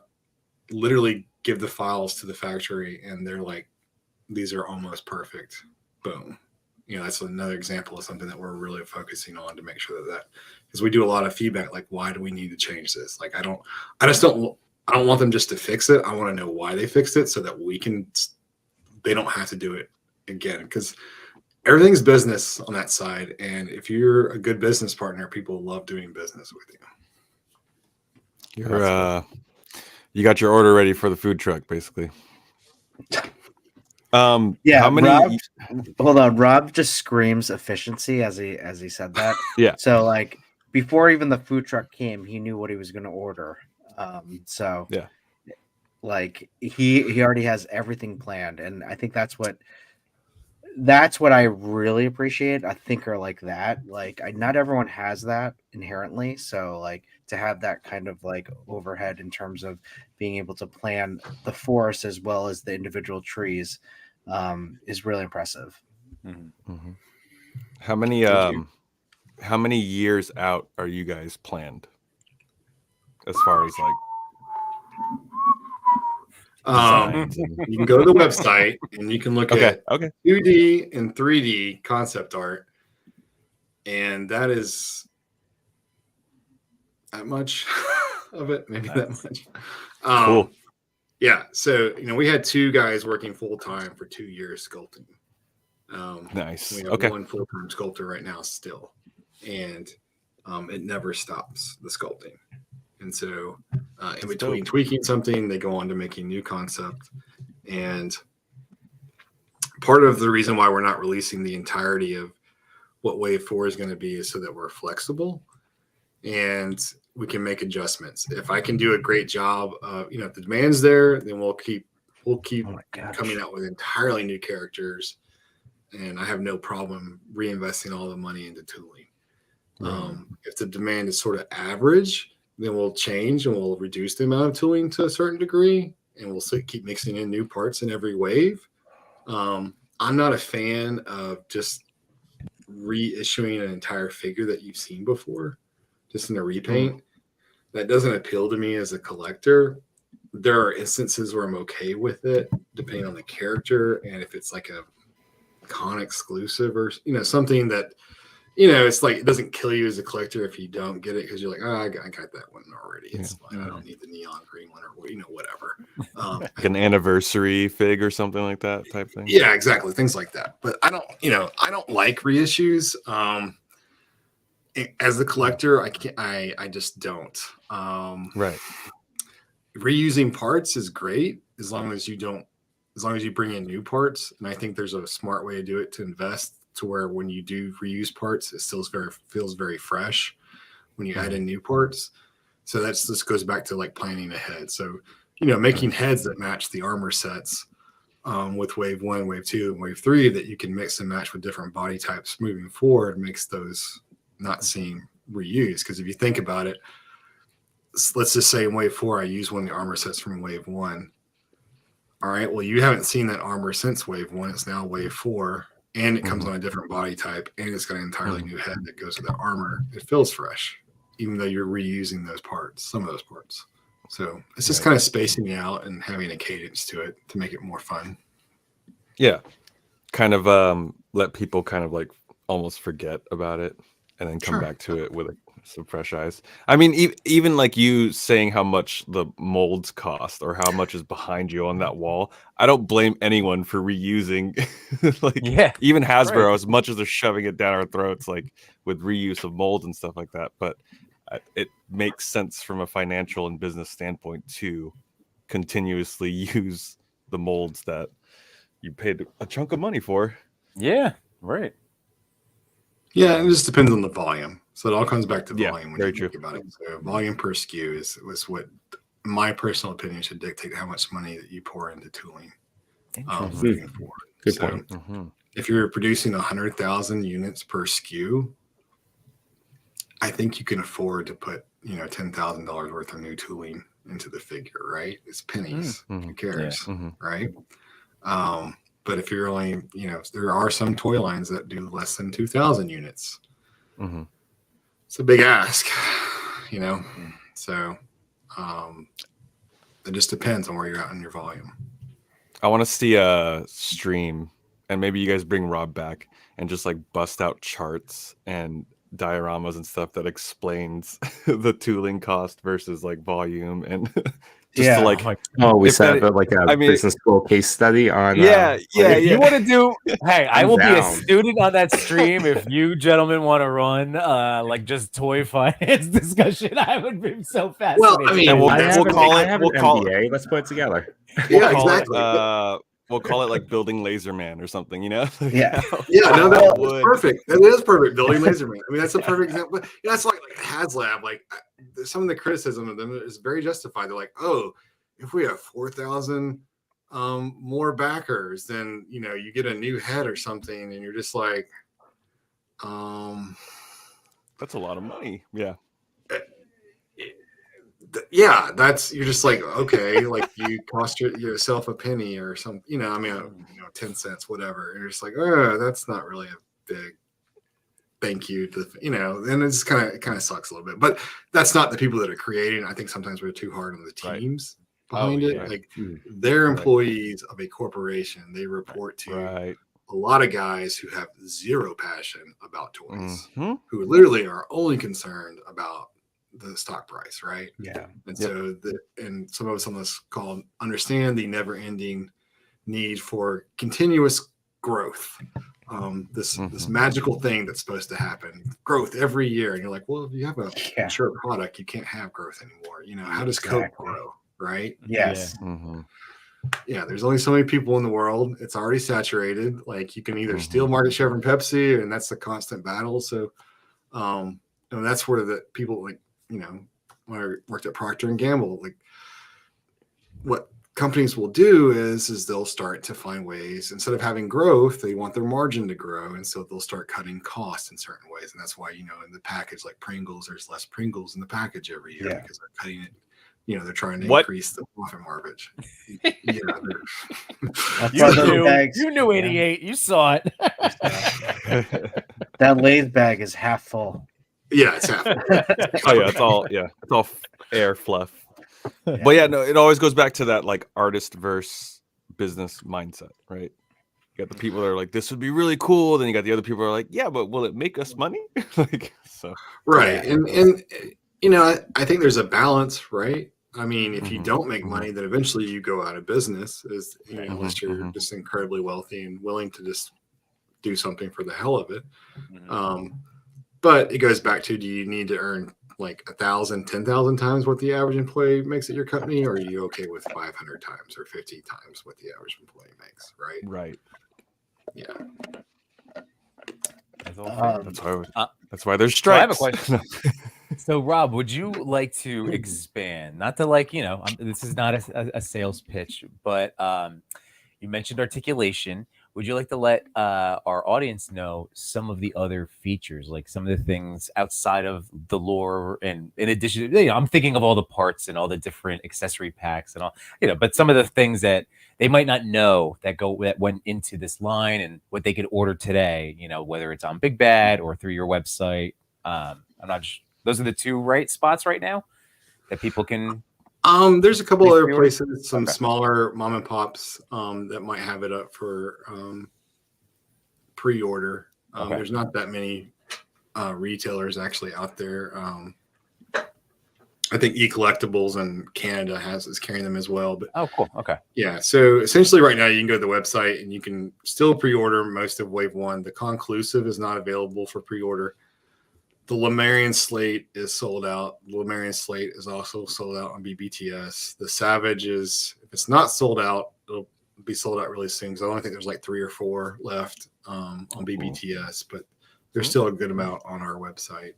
literally give the files to the factory and they're like, these are almost perfect. Boom. That's another example of something that we're really focusing on to make sure that because we do a lot of feedback, like, why do we need to change this? Like, I don't want them just to fix it. I want to know why they fixed it so that they don't have to do it again, because everything's business on that side. And if you're a good business partner, people love doing business with you.
You got your order ready for the food truck, basically.
Yeah.
How many?
Hold on. Rob just screams efficiency as he said that.
Yeah.
So before even the food truck came, he knew what he was going to order.
Yeah.
He already has everything planned, and I think that's what I really appreciate. A thinker like that, not everyone has that inherently. So to have that kind of overhead in terms of being able to plan the forest as well as the individual trees is really impressive.
Mm-hmm. How many years out are you guys planned as far as
you can go to the website and you can look at 2D and 3D concept art, and that is that much of it, maybe that much.
Cool.
Yeah, so we had 2 guys working full time for 2 years sculpting.
Nice.
We have 1 full-time sculptor right now still, and it never stops, the sculpting. And so In between tweaking something, they go on to making new concept. And part of the reason why we're not releasing the entirety of what Wave 4 is going to be is so that we're flexible and we can make adjustments. If I can do a great job of, if the demand's there, then we'll keep coming out with entirely new characters, and I have no problem reinvesting all the money into tooling. If the demand is sort of average, then we'll change and we'll reduce the amount of tooling to a certain degree, and we'll keep mixing in new parts in every wave. I'm not a fan of just reissuing an entire figure that you've seen before, just in a repaint. That doesn't appeal to me as a collector. There are instances where I'm okay with it, depending on the character, and if it's like a con exclusive or something that it's like it doesn't kill you as a collector if you don't get it because you're like, oh, I got that one already. It's fine. I don't need the neon green one or whatever.
Like an anniversary fig or something like that type thing.
Yeah, exactly, things like that. But I don't like reissues. As a collector, I just don't.
Right.
Reusing parts is great as long as you bring in new parts. And I think there's a smart way to do it, to invest to where when you do reuse parts, it still feels very fresh when you add in new parts. So this goes back to like planning ahead. So, making heads that match the armor sets with Wave 1, Wave 2, and Wave 3 that you can mix and match with different body types moving forward makes those not seem reused. Because if you think about it, let's just say in Wave 4, I use one of the armor sets from Wave 1. All right, well, you haven't seen that armor since Wave 1. It's now Wave 4, and it comes on a different body type, and it's got an entirely new head that goes with that armor. It feels fresh, even though you're reusing those parts, some of those parts. So it's just kind of spacing it out and having a cadence to it to make it more fun.
Yeah. Kind of let people kind of like almost forget about it and then come back to it with some fresh eyes. I mean, even like you saying how much the molds cost or how much is behind you on that wall, I don't blame anyone for reusing. Even Hasbro, as much as they're shoving it down our throats, like with reuse of molds and stuff like that. But it makes sense from a financial and business standpoint to continuously use the molds that you paid a chunk of money for.
Yeah, right.
Yeah, it just depends on the volume. So it all comes back to volume when
very
you think about it. So volume per SKU was what my personal opinion should dictate how much money that you pour into tooling. Moving forward.
Good point.
If you're producing 100,000 units per SKU, I think you can afford to put $10,000 worth of new tooling into the figure, right? It's pennies. Who cares, right? But if you're only, there are some toy lines that do less than 2,000 units. It's a big ask, So it just depends on where you're at in your volume.
I want to see a stream, and maybe you guys bring Rob back and just like bust out charts and dioramas and stuff that explains the tooling cost versus like volume and just to like
we set up like a business school case study on
if you want to do I will be a student on that stream if you gentlemen want to run like just toy finance discussion. I would be so fascinated.
Well, I mean,
we'll call it. Let's put it together.
We'll call it like building Laserman or something,
No, that's perfect. That is perfect. Building Laserman. I mean, that's a perfect example. That's like HasLab. Like some of the criticism of them is very justified. They're like, oh, if we have 4,000 more backers, then you get a new head or something, and you're just like,
that's a lot of money. Yeah.
Yeah, you're just like, okay, like you cost yourself a penny or something, 10 cents, whatever. And you're just like, oh, that's not really a big thank you to, and it's kind of sucks a little bit. But that's not the people that are creating. I think sometimes we're too hard on the teams behind it. Right. Like they're employees of a corporation. They report to a lot of guys who have zero passion about toys, who literally are only concerned about the stock price, right?
Yeah.
And so and some of us on this call understand the never-ending need for continuous growth. This magical thing that's supposed to happen, growth every year, and you're like, well, if you have a mature product, you can't have growth anymore. You know, how does Coke grow, right?
Yes.
Yeah, there's only so many people in the world. It's already saturated. Like you can either steal market share from Pepsi, and that's a constant battle. So, and that's where the people like, you know, when I worked at Procter and Gamble, like what companies will do is they'll start to find ways, instead of having growth, they want their margin to grow. And so they'll start cutting costs in certain ways. And that's why, you know, in the package, like Pringles, there's less Pringles in the package every year because they're cutting it. You know, they're trying to increase the profit margin.
You knew 88. You saw it.
That Lay's bag is half full.
Yeah, it's half full.
It's all air fluff. But yeah, no, it always goes back to that like artist versus business mindset, right? You got the people that are like, this would be really cool. Then you got the other people who are like, yeah, but will it make us money? Like, so
right. And you know, I think there's a balance, right? I mean, if you don't make money, then eventually you go out of business, you know, unless you're just incredibly wealthy and willing to just do something for the hell of it. But it goes back to, do you need to earn like 1,000, 10,000 times what the average employee makes at your company? Or are you okay with 500 times or 50 times what the average employee makes? Right.
Right.
Yeah.
That's why there's strikes.
I have a question. So, Rob, would you like to expand? Not to like, you know, this is not a sales pitch, but you mentioned articulation. Would you like to let our audience know some of the other features, like some of the things outside of the lore, and in addition, you know, I'm thinking of all the parts and all the different accessory packs and all, you know, but some of the things that they might not know that went into this line and what they could order today, you know, whether it's on Big Bad or through your website. Those are the two spots right now that people can.
There's a couple other places, some smaller mom and pops that might have it up for pre-order. There's not that many retailers actually out there. I think eCollectibles in Canada is carrying them as well. But
cool. Okay.
Yeah. So essentially, right now you can go to the website and you can still pre-order most of Wave 1. The Conclusive is not available for pre-order. The Lemurian Slate is sold out. The Lemurian Slate is also sold out on BBTS. The Savage is, if it's not sold out, it'll be sold out really soon. So I only think there's like 3 or 4 left on BBTS, but there's still a good amount on our website.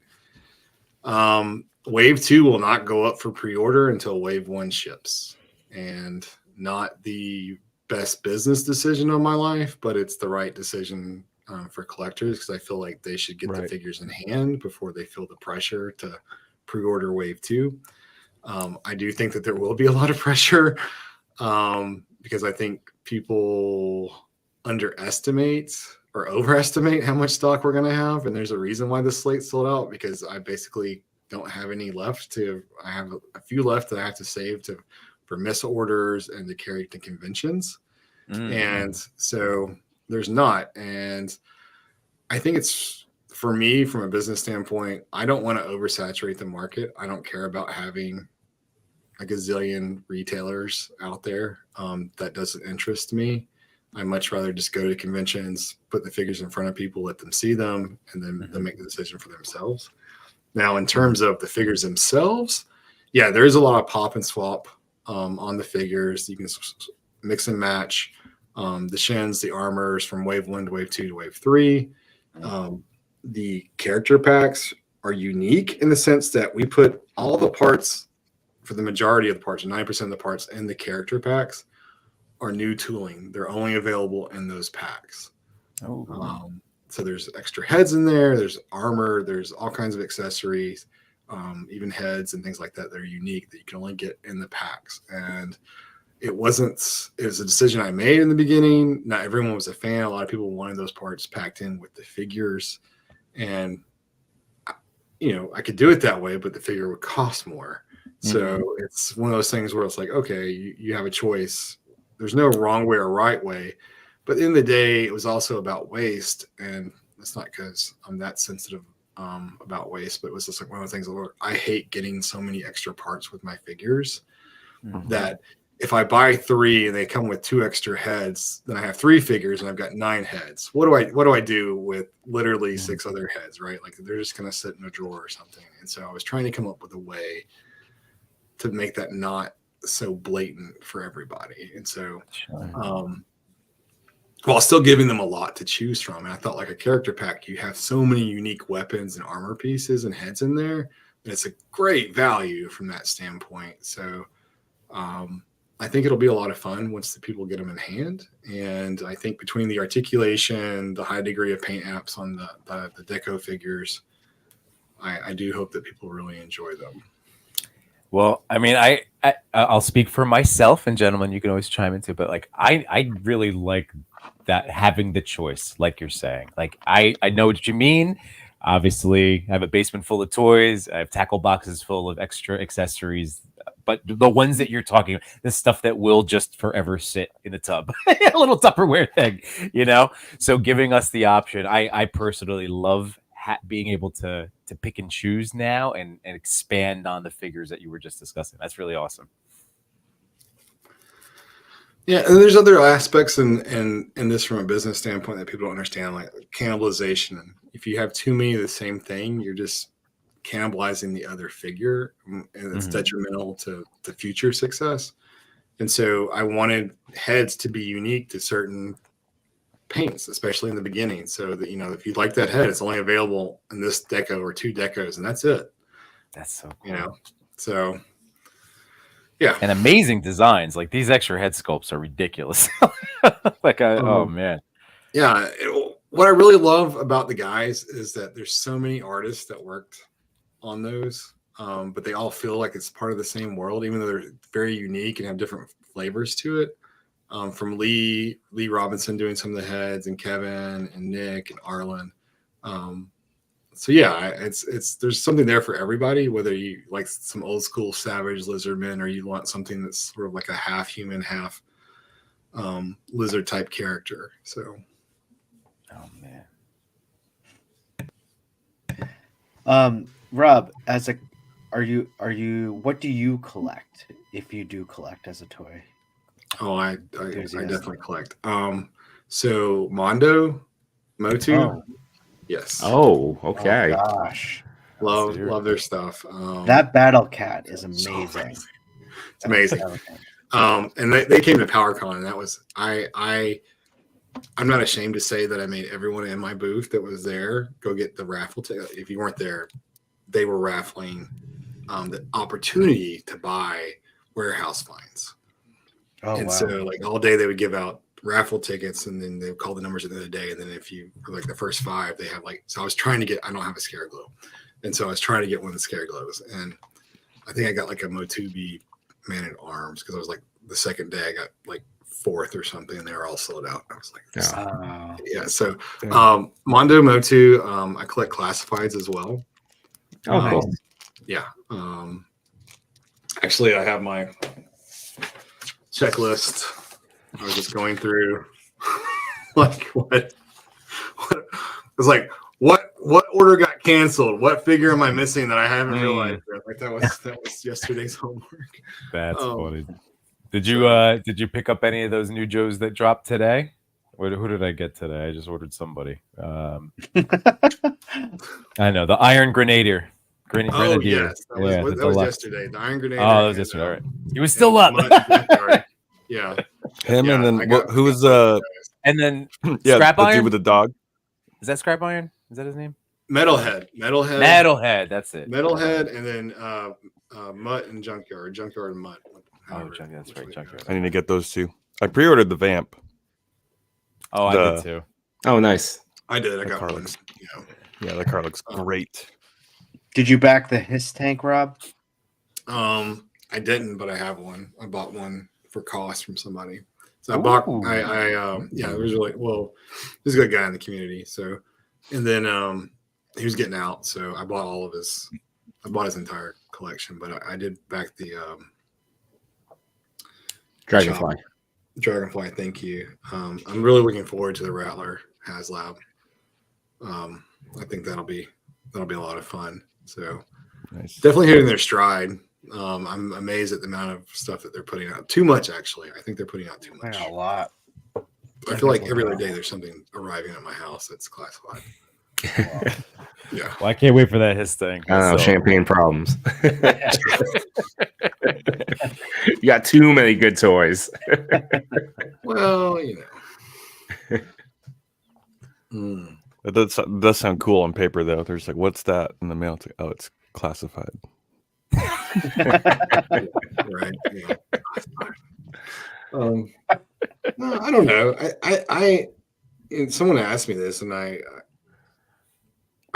Wave 2 will not go up for pre-order until Wave 1 ships. And not the best business decision of my life, but it's the right decision for collectors, because I feel like they should get the figures in hand before they feel the pressure to pre-order Wave 2. I do think that there will be a lot of pressure because I think people underestimate or overestimate how much stock we're going to have. And there's a reason why the slate sold out, because I basically don't have any left. I have a few left that I have to save for miss orders and to carry to conventions. And so there's not. And I think it's, for me, from a business standpoint, I don't want to oversaturate the market. I don't care about having a gazillion retailers out there. That doesn't interest me. I much rather just go to conventions, put the figures in front of people, let them see them, and then they'll make the decision for themselves. Now, in terms of the figures themselves, yeah, there is a lot of pop and swap on the figures. You can mix and match the shins, the armors from Wave 1 to Wave 2 to Wave 3. The character packs are unique in the sense that we put all the parts, for the majority of the parts, 9% of the parts in the character packs are new tooling. They're only available in those packs. So there's extra heads in there, there's armor, there's all kinds of accessories, even heads and things like that that are unique that you can only get in the packs. And it was a decision I made in the beginning. Not everyone was a fan. A lot of people wanted those parts packed in with the figures. And, you know, I could do it that way, but the figure would cost more. So it's one of those things where it's like, okay, you have a choice. There's no wrong way or right way. But at the end of the day, it was also about waste. And it's not because I'm that sensitive about waste, but it was just like one of the things where I hate getting so many extra parts with my figures that if I buy 3 and they come with 2 extra heads, then I have 3 figures and I've got 9 heads. What do I do with literally 6 other heads, right? Like they're just gonna sit in a drawer or something. And so I was trying to come up with a way to make that not so blatant for everybody. And so while still giving them a lot to choose from. And I thought like a character pack, you have so many unique weapons and armor pieces and heads in there. And it's a great value from that standpoint. So I think it'll be a lot of fun once the people get them in hand. And I think between the articulation, the high degree of paint apps on the deco figures, I do hope that people really enjoy them.
Well, I mean, I'll speak for myself, and gentlemen, you can always chime in too. But like, I really like that, having the choice, like you're saying. Like, I know what you mean. Obviously, I have a basement full of toys. I have tackle boxes full of extra accessories. But the ones that you're talking about, the stuff that will just forever sit in a tub, a little Tupperware thing, you know? So giving us the option, I personally love being able to pick and choose now and expand on the figures that you were just discussing. That's really awesome.
Yeah, and there's other aspects in this from a business standpoint that people don't understand, like cannibalization. If you have too many of the same thing, you're just cannibalizing the other figure, and it's detrimental to the future success. And so I wanted heads to be unique to certain paints, especially in the beginning, so that, you know, if you like that head, it's only available in this deco or 2 decos, and that's it.
That's so cool.
You know, so yeah,
and amazing designs. Like these extra head sculpts are ridiculous. Like, oh man,
yeah. What I really love about the guys is that there's so many artists that worked on those, but they all feel like it's part of the same world, even though they're very unique and have different flavors to it. From Lee Robinson doing some of the heads, and Kevin and Nick and Arlen. So yeah, it's there's something there for everybody, whether you like some old school Savage Lizardmen or you want something that's sort of like a half human, half lizard type character. So,
oh man.
Rob, what do you collect, if you do collect as a toy?
Oh, I definitely collect. So Mondo, Motu, yes.
Oh, okay.
Oh, gosh,
Love their stuff.
That Battle Cat is amazing.
So it's amazing. And they came to PowerCon, and that was I'm not ashamed to say that I made everyone in my booth that was there go get the raffle ticket. If you weren't there, they were raffling the opportunity to buy warehouse finds. Oh, and wow. So like all day they would give out raffle tickets, and then they would call the numbers at the end of the day. And then if you were like the first 5, they have like, so I was trying to get, I don't have a Scare Glow. And so I was trying to get one of the Scare Glows. And I think I got like a Motubi Man at Arms, because I was like the second day I got like 4th or something, and they were all sold out. I was like, yeah. So Mondo, Motu, I collect classifieds as well.
Oh, cool.
Yeah. Actually, I have my checklist. I was just going through like what was like what order got canceled, what figure am I missing that I haven't realized yet? Like that was yesterday's homework.
That's funny. Did you pick up any of those new Joes that dropped today? Who did I get today? I just ordered somebody. I know, the Iron Grenadier.
Oh yes, that was yesterday. The Iron Grenadier.
Oh, that was yesterday. All right, he was still up.
Yeah,
him,
yeah,
and then who was
and then
Scrap
Iron?
Dude with the dog.
Is that Scrap Iron? Is that his name?
Metalhead.
That's it.
Metalhead, and then Mutt and Junkyard and Mutt.
Oh, that's right, Junkyard.
I need to get those 2. I pre-ordered the Vamp.
Oh, I did too.
Oh, nice.
I did. I got
car
one.
looks, yeah, that car looks great.
Did you back the Hiss tank, Rob?
I didn't, but I have one. I bought one for cost from somebody. So I it was really well. He's a good guy in the community. So, and then he was getting out, so I bought his entire collection. But I did back the Dragonfly. Thank you. I'm really looking forward to the Rattler HasLab. I think that'll be a lot of fun. So nice. Definitely hitting their stride. I'm amazed at the amount of stuff that they're putting out. Too much, actually. I think they're putting out too much.
A lot.
I feel like every other day there's something arriving at my house that's classified. Yeah.
Well, I can't wait for that Hiss thing.
I don't know,
So-
champagne problems. You got too many good toys.
Well, you know. Mm.
It does sound cool on paper, though. There's like, what's that in the mail? It's like, oh, it's classified.
Right. Yeah. No, I don't know. I and someone asked me this, and I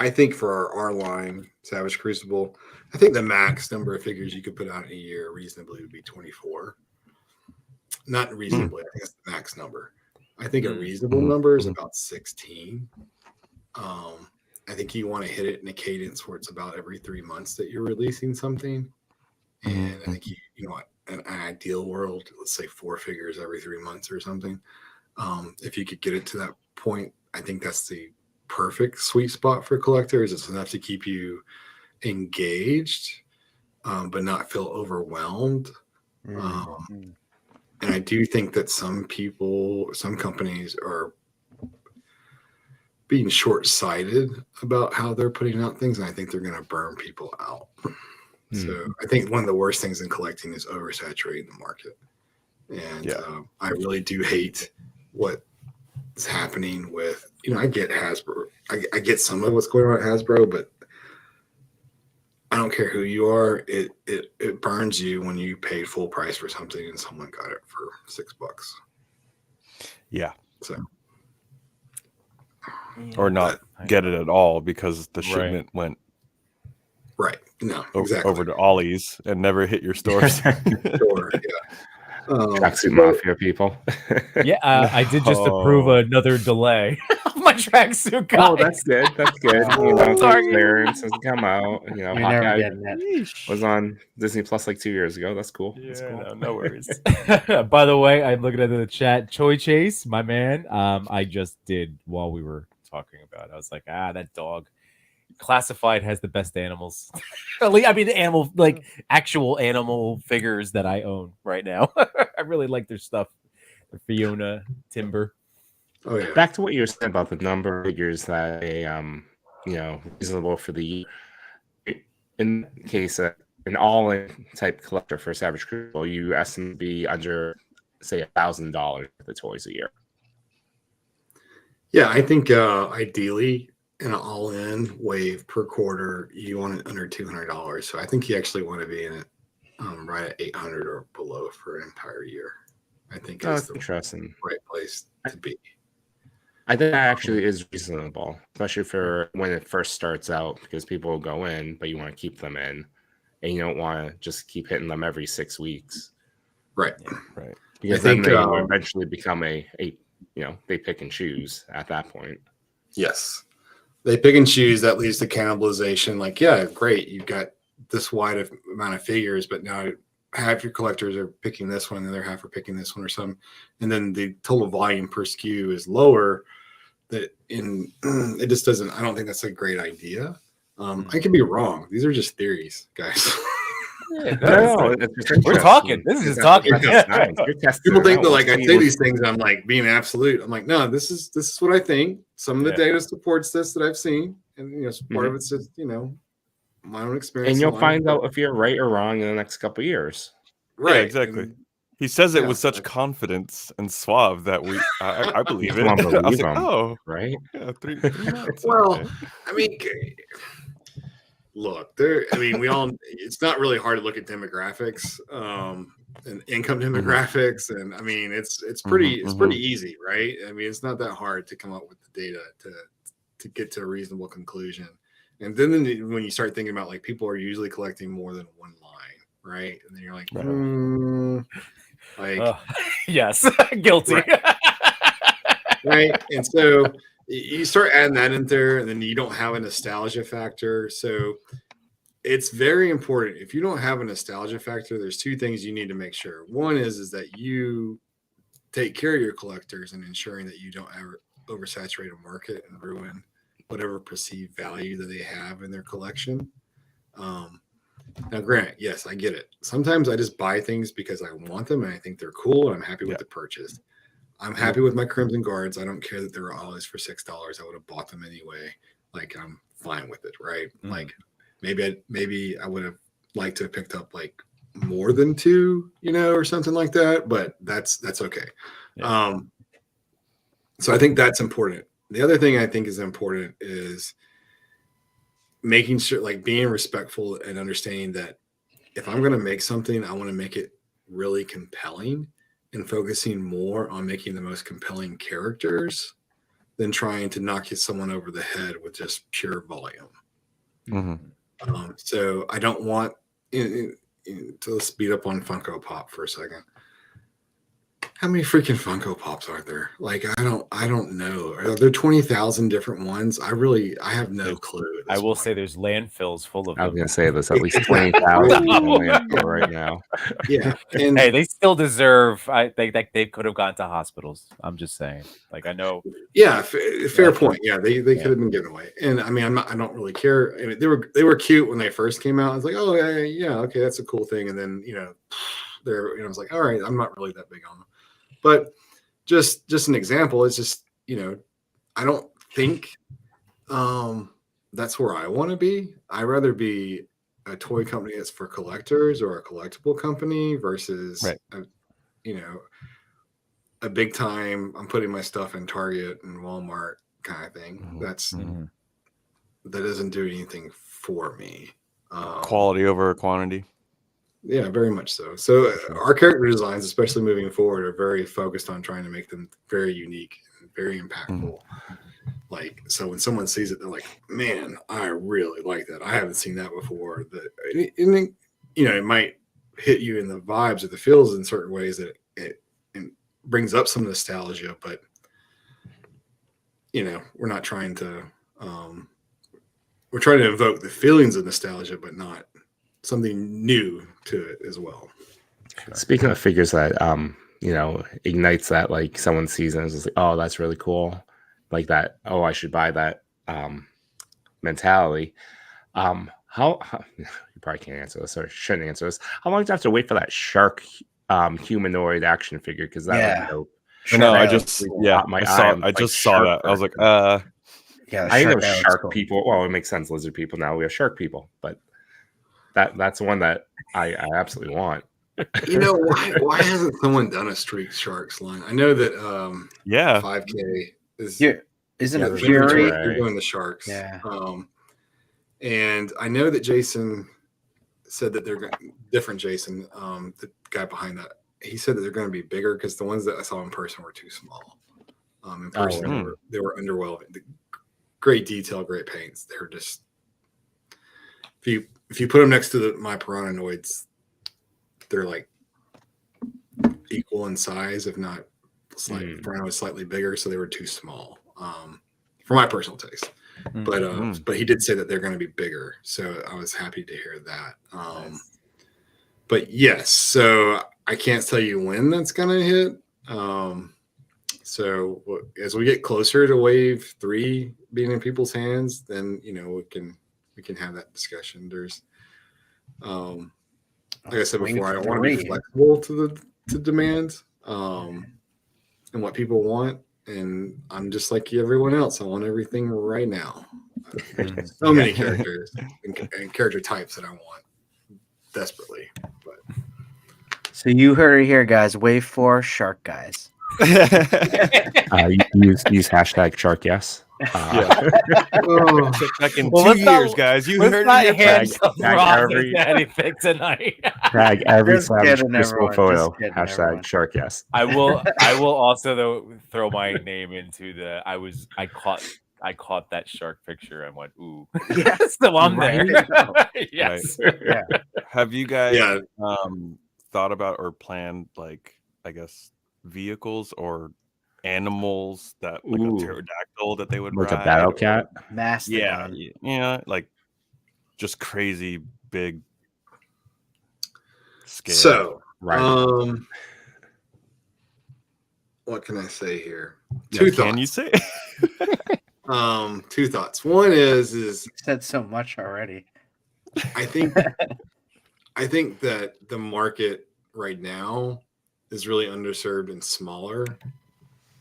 think for our line, Savage Crucible, I think the max number of figures you could put out in a year reasonably would be 24. Not reasonably, I think that's the max number. I think a reasonable number is about 16. I think you want to hit it in a cadence where it's about every 3 months that you're releasing something. And I think you know, an ideal world, let's say 4 figures every 3 months or something. If you could get it to that point, I think that's the perfect sweet spot for collectors. It's enough to keep you engaged, but not feel overwhelmed. And I do think that some companies are being short-sighted about how they're putting out things, and I think they're going to burn people out. So I think one of the worst things in collecting is oversaturating the market. And I really do hate what is happening with, you know, I get Hasbro. I get some of what's going on at Hasbro, but I don't care who you are. It burns you when you paid full price for something and someone got it for $6.
Yeah.
So.
Or not get it at all because the shipment went
right. No, exactly.
over to Ollie's and never hit your stores.
Sure, yeah.
Tracksuit Mafia people.
Yeah, I did just approve another delay of my tracksuit. Guys.
Oh, that's good. That's good. You know, clearance has come out. You know, Hawkeye was on Disney Plus like 2 years ago. That's cool.
Yeah,
That's cool.
no worries.
By the way, I'm looking at the chat. Choi Chase, my man. I just did while we were talking about it. I was like, that dog. Classified has the best animals. I mean, animal, like actual animal figures that I own right now. I really like their stuff. The Fiona, Timber.
Oh yeah.
Back to what you were saying about the number of figures that you know, reasonable for the year. In case an all-in type collector for Savage Crucible, you estimate to be under, say, $1,000 for the toys a year.
Yeah, I think ideally in an all-in wave per quarter, you want it under $200. So I think you actually want to be in it right at 800 or below for an entire year. I think
That's
the
interesting.
right place to be.
I think that actually is reasonable, especially for when it first starts out, because people will go in, but you want to keep them in, and you don't want to just keep hitting them every 6 weeks.
Right.
Right.
Because then they will eventually become a you know, they pick and choose at that point.
Yes. They pick and choose. That leads to cannibalization. Like, yeah, great. You've got this wide amount of figures, but now half your collectors are picking this one, and the other half are picking this one or something. And then the total volume per SKU is lower. It just doesn't, I don't think that's a great idea. I could be wrong. These are just theories, guys.
No,
We're talking. This is just talking.
People think that like I say these things, I'm like being absolute. I'm like, no, this is what I think. Some of the data supports this that I've seen, and you know, part of it's just, you know, my own experience.
And you'll find out if you're right or wrong in the next couple of years.
Right,
Yeah, exactly. And he says it with such confidence and suave that I believe it. I was like, oh,
right?
Yeah, 3 months.
Well,
okay.
I mean, look, we all, it's not really hard to look at demographics and income demographics. And I mean, it's pretty easy, right? I mean, it's not that hard to come up with the data to get to a reasonable conclusion. And then when you start thinking about like people are usually collecting more than one line, right? And then you're like,
yes, guilty.
Right. And so you start adding that in there, and then you don't have a nostalgia factor. So it's very important. If you don't have a nostalgia factor, there's 2 things you need to make sure. One is that you take care of your collectors and ensuring that you don't ever oversaturate a market and ruin whatever perceived value that they have in their collection. Now, granted, yes, I get it. Sometimes I just buy things because I want them and I think they're cool and I'm happy with the purchase. I'm happy with my Crimson Guards. I don't care that they were always for $6. I would have bought them anyway. Like, I'm fine with it, right? Like, maybe I would have liked to have picked up like more than 2, or something like that. But that's okay. Yeah. So I think that's important. The other thing I think is important is making sure, like, being respectful and understanding that if I'm going to make something, I want to make it really compelling, and focusing more on making the most compelling characters than trying to knock someone over the head with just pure volume. So I don't want to speed up on Funko Pop for a second. How many freaking Funko Pops are there? Like, I don't know. Are there 20,000 different ones? I have no clue.
I will say there's landfills full of them.
I was going to say there's at least 20,000 in landfill right now.
Yeah. And
hey, they still deserve. They could have gone to hospitals. I'm just saying. Like, I know.
Yeah, fair point. Yeah, they could have been given away. And I mean, I don't really care. I mean, they were cute when they first came out. I was like, oh yeah, okay, that's a cool thing. And then I was like, all right, I'm not really that big on them. But just an example is just, I don't think that's where I want to be. I'd rather be a toy company that's for collectors or a collectible company versus, a big time, I'm putting my stuff in Target and Walmart kind of thing. That doesn't do anything for me.
Quality over quantity.
Yeah, very much so. So our character designs, especially moving forward, are very focused on trying to make them very unique and very impactful. Like, so when someone sees it, they're like, man, I really like that. I haven't seen that before. It might hit you in the vibes or the feels in certain ways that it brings up some nostalgia, but we're not trying to we're trying to evoke the feelings of nostalgia, but not something new to it as well.
Speaking of figures that ignites that, like, someone sees and is like, oh, that's really cool, like that, oh, I should buy that mentality. How you probably can't answer this or shouldn't answer this. How long do you have to wait for that shark humanoid action figure? Because that would be dope.
No, I just saw that. I was like,
yeah,
I know shark people. Well, it makes sense. Lizard people. Now we have shark people, but that's one that I absolutely want.
Why hasn't someone done a Street Sharks line? I know that 5K is
isn't it Fury?
They're doing the Sharks.
Yeah.
And I know that Jason said that they're different. Jason, the guy behind that, he said that they're going to be bigger because the ones that I saw in person were too small. In person, they were underwhelming. Great detail, great paints. They're just if you put them next to my Piranhanoids, they're like equal in size, if not slightly. Piranha was slightly bigger, so they were too small for my personal taste. But he did say that they're going to be bigger, so I was happy to hear that. But yes, so I can't tell you when that's going to hit. So as we get closer to Wave 3 being in people's hands, then we can have that discussion. There's like I said before, I want to be flexible to demands and what people want. And I'm just like everyone else. I want everything right now. There's so many characters and character types that I want desperately. But
So you heard it here, guys. Wave 4 shark guys.
Use hashtag shark yes.
Back in 2 years, guys. You heard it here.
Anything tonight.
Tag every Savage Crucible photo. Hashtag shark yes.
I will also though throw my name into the. I caught that shark picture and went, ooh. Yes, so I'm there. Yes.
Right. Yeah. Have you guys thought about or planned, like, I guess, vehicles or animals that, like, a pterodactyl that they would
like
ride,
a battle cat?
Mastodon.
Yeah, like just crazy big scale.
So,
right.
What can I say here? Two thoughts.
Can you say?
Two thoughts. One is
You said so much already.
I think that the market right now is really underserved in smaller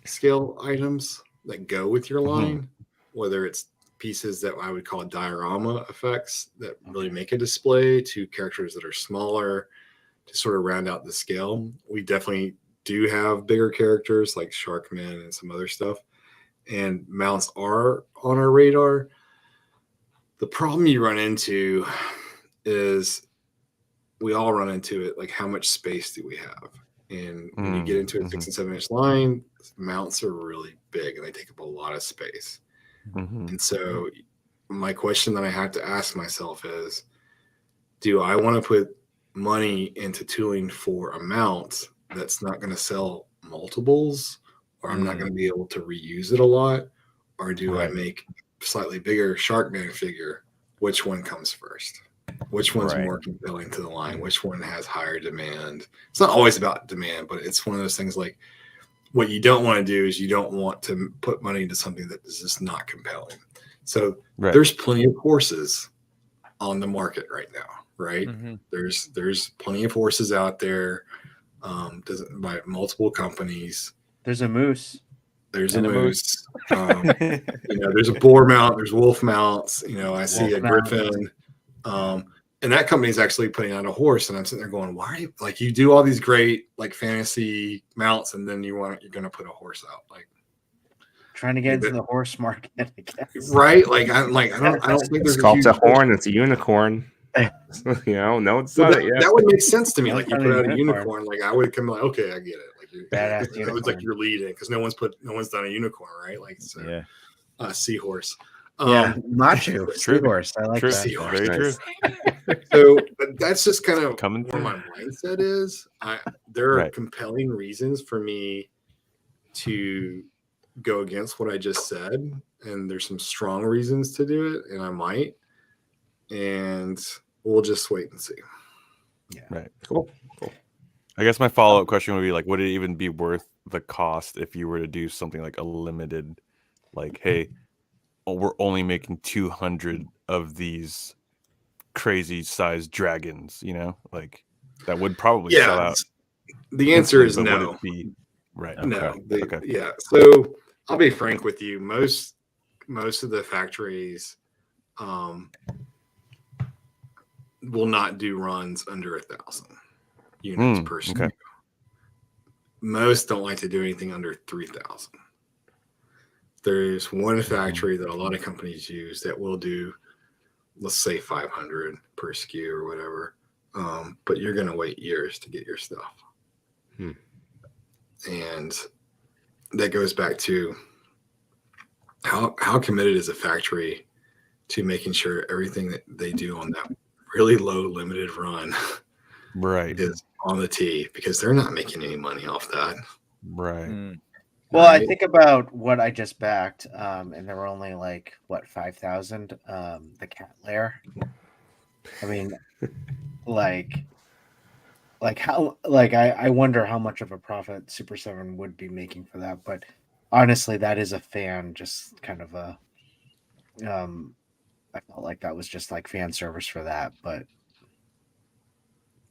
scale items that go with your line, whether it's pieces that I would call diorama effects that really make a display to characters that are smaller to sort of round out the scale. We definitely do have bigger characters like Sharkman and some other stuff, and mounts are on our radar. The problem you run into is we all run into it, like how much space do we have? And when you get into a 6 and 7 inch line, mounts are really big and they take up a lot of space. And so my question that I have to ask myself is, do I want to put money into tooling for a mount that's not going to sell multiples, or I'm not going to be able to reuse it a lot? Or do I make a slightly bigger Sharkman figure? Which one comes first? Which one's more compelling to the line? Which one has higher demand? It's not always about demand, but it's one of those things like what you don't want to do is you don't want to put money into something that is just not compelling. So there's plenty of horses on the market right now, right? There's plenty of horses out there by multiple companies.
There's a moose.
There's a moose. There's a boar mount. There's wolf mounts. I see a griffin. And that company is actually putting out a horse, and I'm sitting there going, "Why are you like you do all these great like fantasy mounts, and then you're going to put a horse out?" Like
trying to get into the horse market, I guess.
Right? Like I don't think there's
it's called a horn. It's a unicorn. No, it's not
that would make sense to me. Like you put out a unicorn, like I would come like, okay, I get it. Like
badass unicorn.
It's like you're leading because no one's done a unicorn, right? Like so, seahorse.
Macho seahorse. I like that.
Seahorse.
Very true.
So that's just kind of
Coming
where
through.
my mindset is. There are compelling reasons for me to go against what I just said, and there's some strong reasons to do it, and I might. And we'll just wait and see.
Yeah.
Right. Cool. I guess my follow-up question would be like, would it even be worth the cost if you were to do something like a limited, like, hey, we're only making 200 of these crazy sized dragons, like that would probably sell out.
The answer is
but
no.
Would it be right?
No.
Okay.
Yeah. So I'll be frank with you. Most of the factories will not do runs under 1,000 units per SKU.
Okay.
Most don't like to do anything under 3,000. There's one factory that a lot of companies use that will do, let's say 500 per SKU or whatever. But you're going to wait years to get your stuff. And that goes back to how committed is a factory to making sure everything that they do on that really low limited run is on the tee, because they're not making any money off that.
Right.
Well, I think about what I just backed, and there were only 5,000. The cat lair. I mean, I wonder how much of a profit Super 7 would be making for that. But honestly, that is a fan, just kind of a. I felt like that was just like fan service for that, but.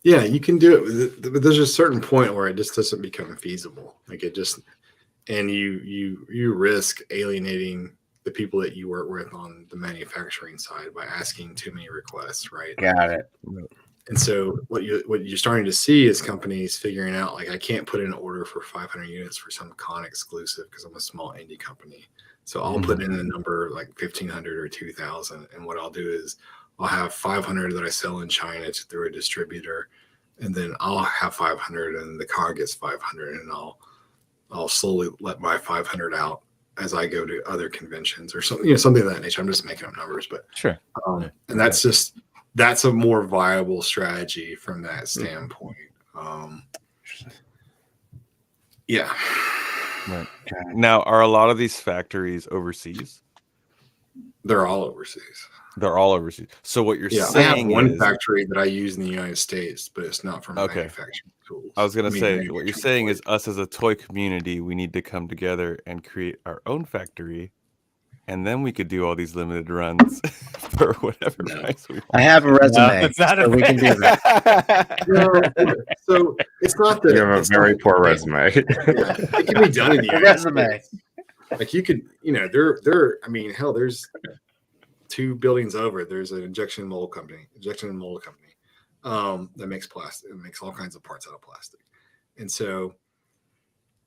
Yeah, you can do it, but there's a certain point where it just doesn't become feasible. Like it just. And you risk alienating the people that you work with on the manufacturing side by asking too many requests, right?
Got it.
And so what you're starting to see is companies figuring out, like, I can't put in an order for 500 units for some con exclusive because I'm a small indie company. So I'll put in a number like 1,500 or 2,000, and what I'll do is I'll have 500 that I sell in China through a distributor, and then I'll have 500, and the car gets 500, and I'll slowly let my 500 out as I go to other conventions or something, something of that nature. I'm just making up numbers, but
sure.
And that's a more viable strategy from that standpoint. Yeah.
Right. Now, are a lot of these factories overseas?
They're all overseas.
They're all overseas. So what you're saying
I have one
is
factory that I use in the United States, but it's not from manufacturing tools.
I was going to say, what you're saying is us as a toy community, we need to come together and create our own factory and then we could do all these limited runs for whatever price we want.
I have a resume,
it's not
so we can do that.
No, so it's not that
You have a
it's
very
not-
poor resume.
Yeah, it can be done in the
A
United
resume.
States. Like you could, there. I mean, hell, there's 2 buildings over. There's an injection mold company that makes plastic. It makes all kinds of parts out of plastic, and so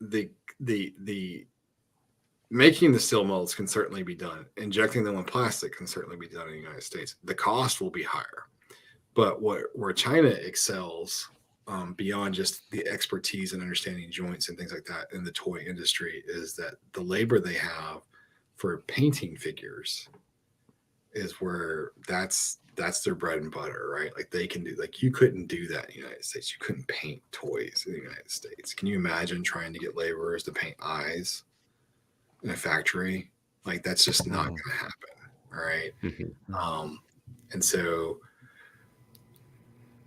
the making the steel molds can certainly be done. Injecting them in plastic can certainly be done in the United States. The cost will be higher, but where China excels beyond just the expertise and understanding joints and things like that in the toy industry is that the labor they have for painting figures is where that's their bread and butter, right? Like they can do, like you couldn't do that in the United States. You couldn't paint toys in the United States. Can you imagine trying to get laborers to paint eyes in a factory? Like that's just not going to happen, right? And so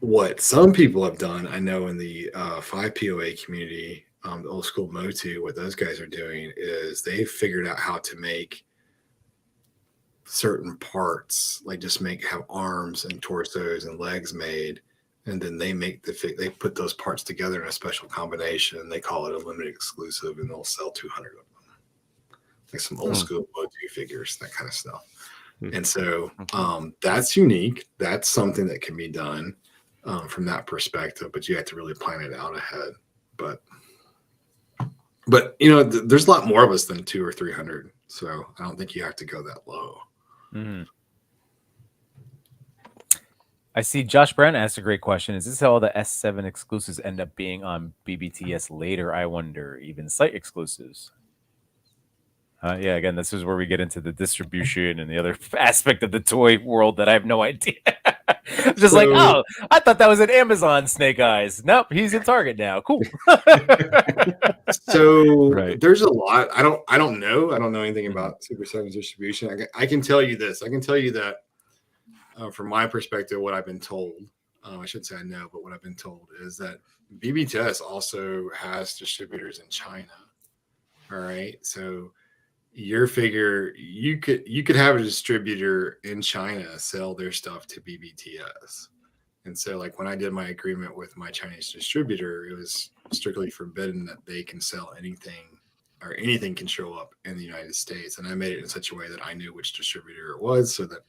what some people have done, I know in the 5POA community, the old school Motu, what those guys are doing is they've figured out how to make certain parts, like just have arms and torsos and legs made, and then they they put those parts together in a special combination. They call it a limited exclusive, and they'll sell 200 of them, like some old school Motu figures, that kind of stuff. And so that's unique. That's something that can be done from that perspective, but you have to really plan it out ahead. But there's a lot more of us than 200 or 300, so I don't think you have to go that low.
I see Josh Brown asked a great question. Is this how all the S7 exclusives end up being on BBTS later? I wonder, even site exclusives. Yeah, again, this is where we get into the distribution and the other aspect of the toy world that I have no idea. Just like, oh, I thought that was an Amazon Snake Eyes. Nope, he's in Target now. Cool.
So
Right.
there's a lot. I don't know anything about Super 7's distribution. I can tell you this. I can tell you that from my perspective, what I've been told, I shouldn't say I know, but what I've been told is that BBTS also has distributors in China. All right. So your figure, you could have a distributor in China sell their stuff to BBTS. And so like when I did my agreement with my Chinese distributor, it was strictly forbidden that they can sell anything or anything can show up in the United States. And I made it in such a way that I knew which distributor it was so that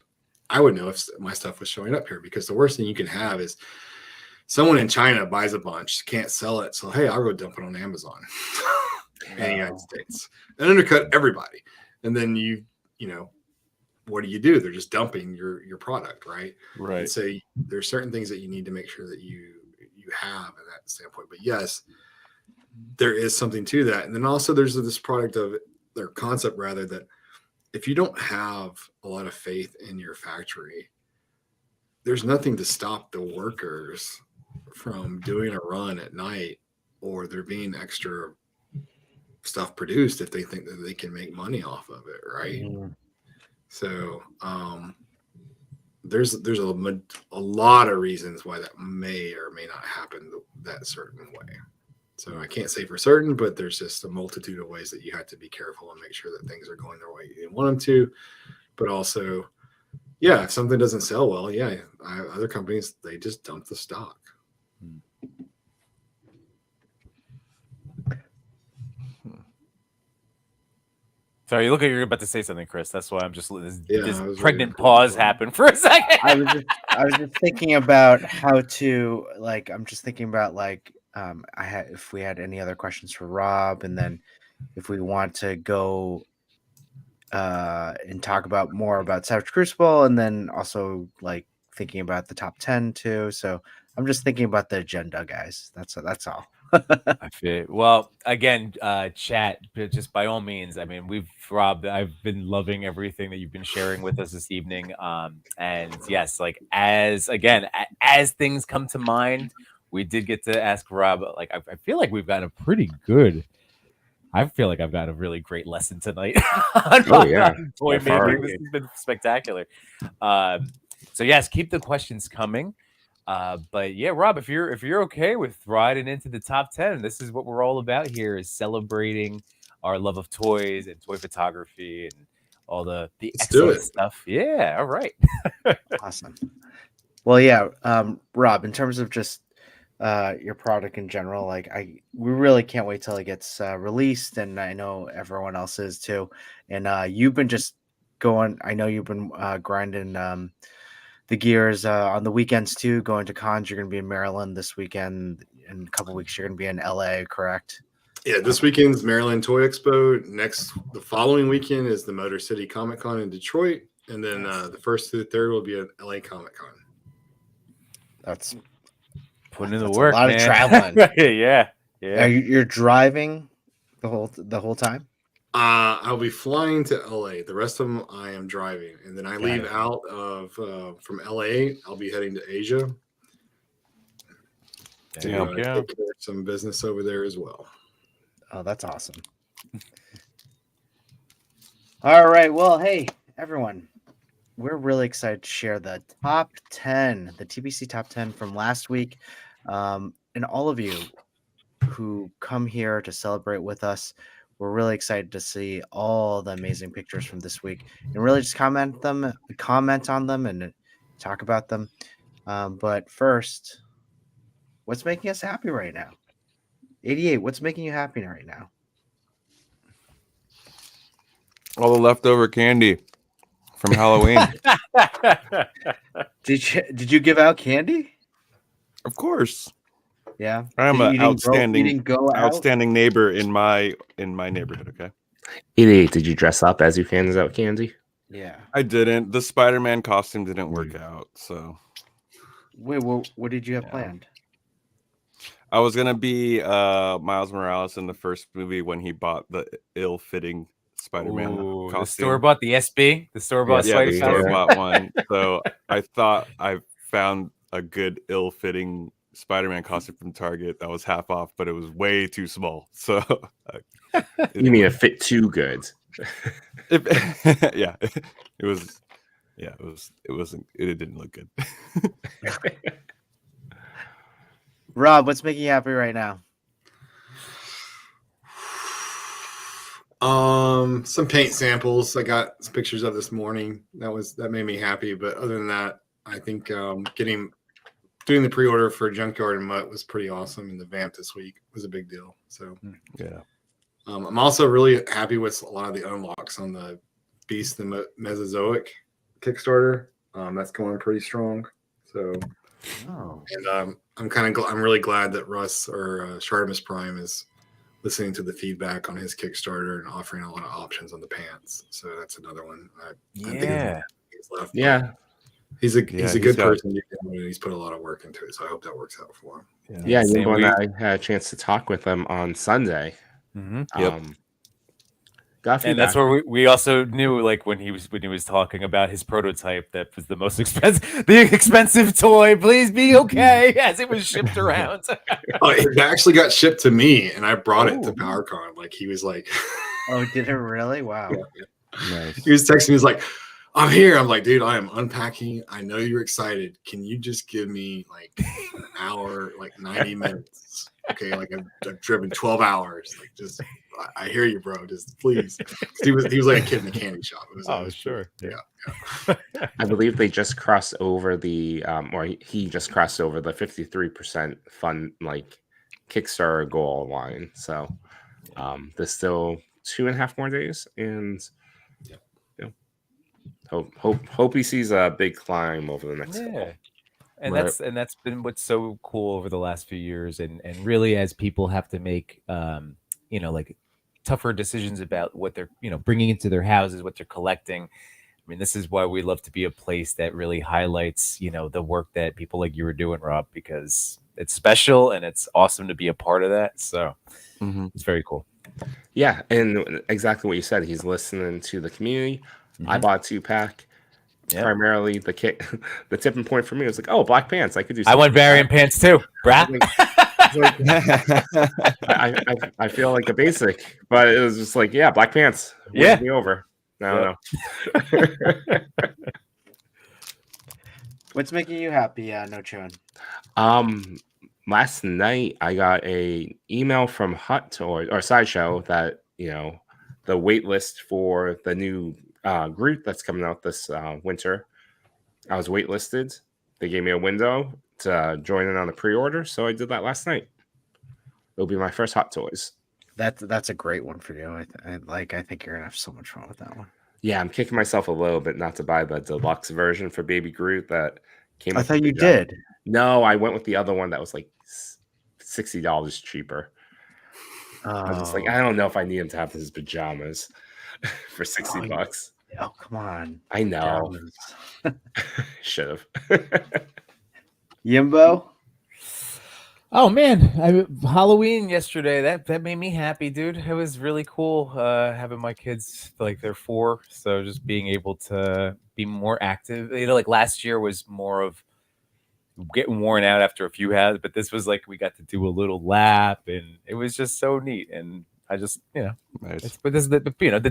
I would know if my stuff was showing up here, because the worst thing you can have is someone in China buys a bunch, can't sell it. So, hey, I'll go dump it on Amazon in the United States and undercut everybody. And then what do? They're just dumping your product, right?
Right.
And so there's certain things that you need to make sure that you have in that standpoint. But yes, there is something to that. And then also there's this concept rather, that if you don't have a lot of faith in your factory, there's nothing to stop the workers from doing a run at night, or there being extra stuff produced if they think that they can make money off of it, right? So there's a lot of reasons why that may or may not happen that certain way. So I can't say for certain, but there's just a multitude of ways that you have to be careful and make sure that things are going the way you want them to. But also, yeah, if something doesn't sell well, other companies, they just dump the stock.
Sorry, you look like you're about to say something, Chris. That's why I'm just this
I was
pregnant
waiting for
pause
you.
happened for a second.
I was just thinking about how to if we had any other questions for Rob, and then if we want to go and talk about more about Savage Crucible, and then also like thinking about the top 10 too. So I'm just thinking about the agenda, guys. That's all.
I feel well. Again, chat. Just by all means. I mean, Rob. I've been loving everything that you've been sharing with us this evening. And yes, like as things come to mind, we did get to ask Rob. Like, I feel like we've got a pretty good. I feel like I've got a really great lesson tonight. on toy making. This has been spectacular. So yes, keep the questions coming. But yeah, Rob, if you're okay with riding into the top 10, this is what we're all about here, is celebrating our love of toys and toy photography and all the
Let's do
excellent
it.
stuff. Yeah, all right.
Awesome. Well, yeah, Rob, in terms of just your product in general, like we really can't wait till it gets released, and I know everyone else is too. And you've been just going. I know you've been grinding the gears on the weekends too, going to cons. You're going to be in Maryland this weekend. In a couple weeks, you're going to be in LA, correct?
Yeah, this weekend's Maryland Toy Expo. The following weekend is the Motor City Comic Con in Detroit, and then the 1st through the 3rd will be at LA Comic Con.
That's
Putting in the
that's
work,
a lot
man.
of traveling.
Yeah.
You're driving the whole time.
I'll be flying to LA. The rest of them I am driving, and then I leave
it.
out of from LA. I'll be heading to Asia to
There you go.
take care of some business over there as well.
Oh, that's awesome. All right. Well, hey, everyone. We're really excited to share the top 10, the TPC top 10 from last week. And all of you who come here to celebrate with us, we're really excited to see all the amazing pictures from this week and really just comment on them and talk about them. But first, what's making us happy right now? 88, what's making you happy right now?
All the leftover candy from Halloween.
Did you give out candy?
Of course.
Yeah.
I'm an outstanding
go out?
outstanding neighbor in my neighborhood, okay?
Idiot, did you dress up as you handed out candy?
Yeah.
I didn't. The Spider-Man costume didn't work out, so
Wait, what did you have planned?
I was gonna be Miles Morales in the first movie when he bought the ill-fitting Spider-Man
Ooh,
costume.
the store bought the SB, the store bought
Yeah, the
Spidey
store
costume.
bought one. So I thought I found a good ill-fitting Spider-Man costume from Target that was half off, but it was way too small. So
You mean it fit too good?
yeah, it didn't look good.
Rob, what's making you happy right now?
Some paint samples I got some pictures of this morning. That made me happy. But other than that, I think doing the pre-order for Junkyard and Mutt was pretty awesome, and the Vamp this week was a big deal. So
Yeah.
I'm also really happy with a lot of the unlocks on the Beast the Mesozoic Kickstarter. That's going pretty strong. So, and I'm really glad that Russ or Shartimus Prime is listening to the feedback on his Kickstarter and offering a lot of options on the pants. So that's another one. I think he's left.
Yeah.
He's a good person. He's put a lot of work into it. So I hope that works out for him.
Yeah, Nimbo and I had a chance to talk with him on Sunday.
Mm-hmm.
Yep.
And that's where we also knew, like, when he was talking about his prototype that was the most expensive toy. Please be okay, as it was shipped around.
It actually got shipped to me, and I brought it to PowerCon. Like, he was like,
"Oh, did it really? Wow!"
Nice.
He was texting me. He's like, "I'm here." I'm like, "Dude, I am unpacking. I know you're excited. Can you just give me like an hour, like 90 minutes? Okay, like I've driven 12 hours. Like, just." I hear you, bro. Just please. He was like a kid in a candy shop. It was,
sure.
Yeah.
I believe they just crossed over the or he just crossed over the 53% fund like Kickstarter goal line. So there's still 2.5 more days, and hope he sees a big climb over the next couple.
And that's been what's so cool over the last few years, and really as people have to make like tougher decisions about what they're bringing into their houses, what they're collecting. I mean, this is why we love to be a place that really highlights the work that people like you were doing, Rob, because it's special and it's awesome to be a part of that. So it's very cool.
Yeah, and exactly what you said. He's listening to the community. I bought a 2-pack. Yep. Primarily the tipping point for me was like, oh, black pants. I could do something.
I want variant pants too, brah.
I feel like a basic, but it was just like, yeah, black pants.
Yeah,
me over. No.
What's making you happy? No chewing.
Last night I got a email from Hut or Sideshow that the wait list for the new Groot that's coming out this winter. I was waitlisted. They gave me a window to join in on the pre-order, so I did that last night. It'll be my first Hot Toys.
That's a great one for you. I think you're gonna have so much fun with that one.
Yeah, I'm kicking myself a little bit not to buy the deluxe version for Baby Groot that came.
I
with
thought
the
you
pajama.
did.
No, I went with the other one that was like $60 cheaper. I was just like, I don't know if I need him to have his pajamas for $60.
Oh, come on.
I know. Should have.
Yimbo?
Oh man, Halloween yesterday. That made me happy, dude. It was really cool having my kids, like they're 4, so just being able to be more active. You know, like last year was more of getting worn out after a few has, but this was like we got to do a little lap, and it was just so neat. And I just,
Nice.
but this is the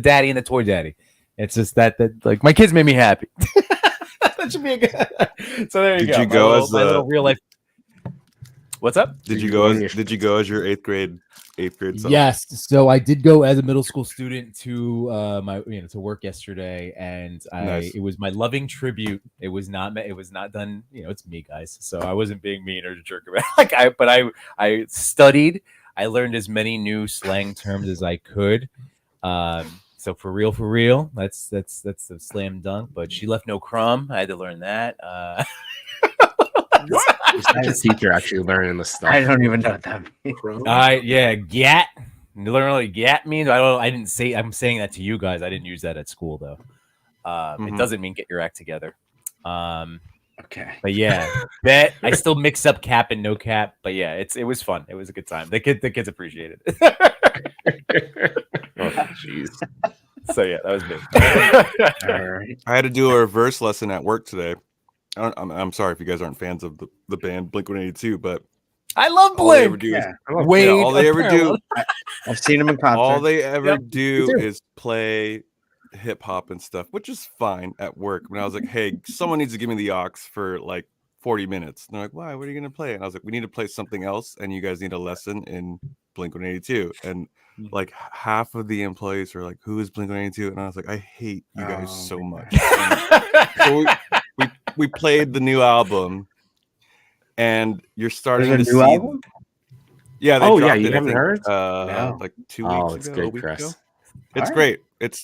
daddy and the toy daddy. It's just that like my kids made me happy. That should be a good. So there you
Did
go.
you go as
my little real life? What's up?
Did you go as your eighth grade self?
Yes. So I did go as a middle school student to to work yesterday, and
Nice.
it was my loving tribute. It was not done. It's me, guys.
So I wasn't being mean or a jerk about it. But I studied. I learned as many new slang terms as I could. So for real, that's a slam dunk. But she left no crumb. I had to learn that.
The teacher actually learning the stuff.
I don't even know what that means.
Gat. Literally, gat means I didn't say. I'm saying that to you guys. I didn't use that at school though. It doesn't mean get your act together.
Okay.
But yeah, bet I still mix up cap and no cap. But yeah, it was fun. It was a good time. The kids appreciated it.
Oh, jeez.
So yeah, that was me.
All right.
I had to do a reverse lesson at work today. I'm sorry if you guys aren't fans of the band Blink-182, but
I love
all they ever
Blink.
do is
Wade,
all they ever do,
I've seen him in concert.
all they ever do
me too.
is play hip hop and stuff, which is fine at work. When I was like, hey, someone needs to give me the aux for like 40 minutes. And they're like, why? What are you gonna play? And I was like, we need to play something else, and you guys need a lesson in Blink-182. And like half of the employees were like, who is Blink-182? And I was like, I hate you guys so much. So we played the new album, and you're starting
There's
to
a new
see.
album?
Yeah. They
Oh, yeah,
dropped
you
it, I
haven't
think,
heard?
No.
like 2
Oh,
weeks
it's
ago,
good,
a week
Chris.
ago. It's
Alright.
great. It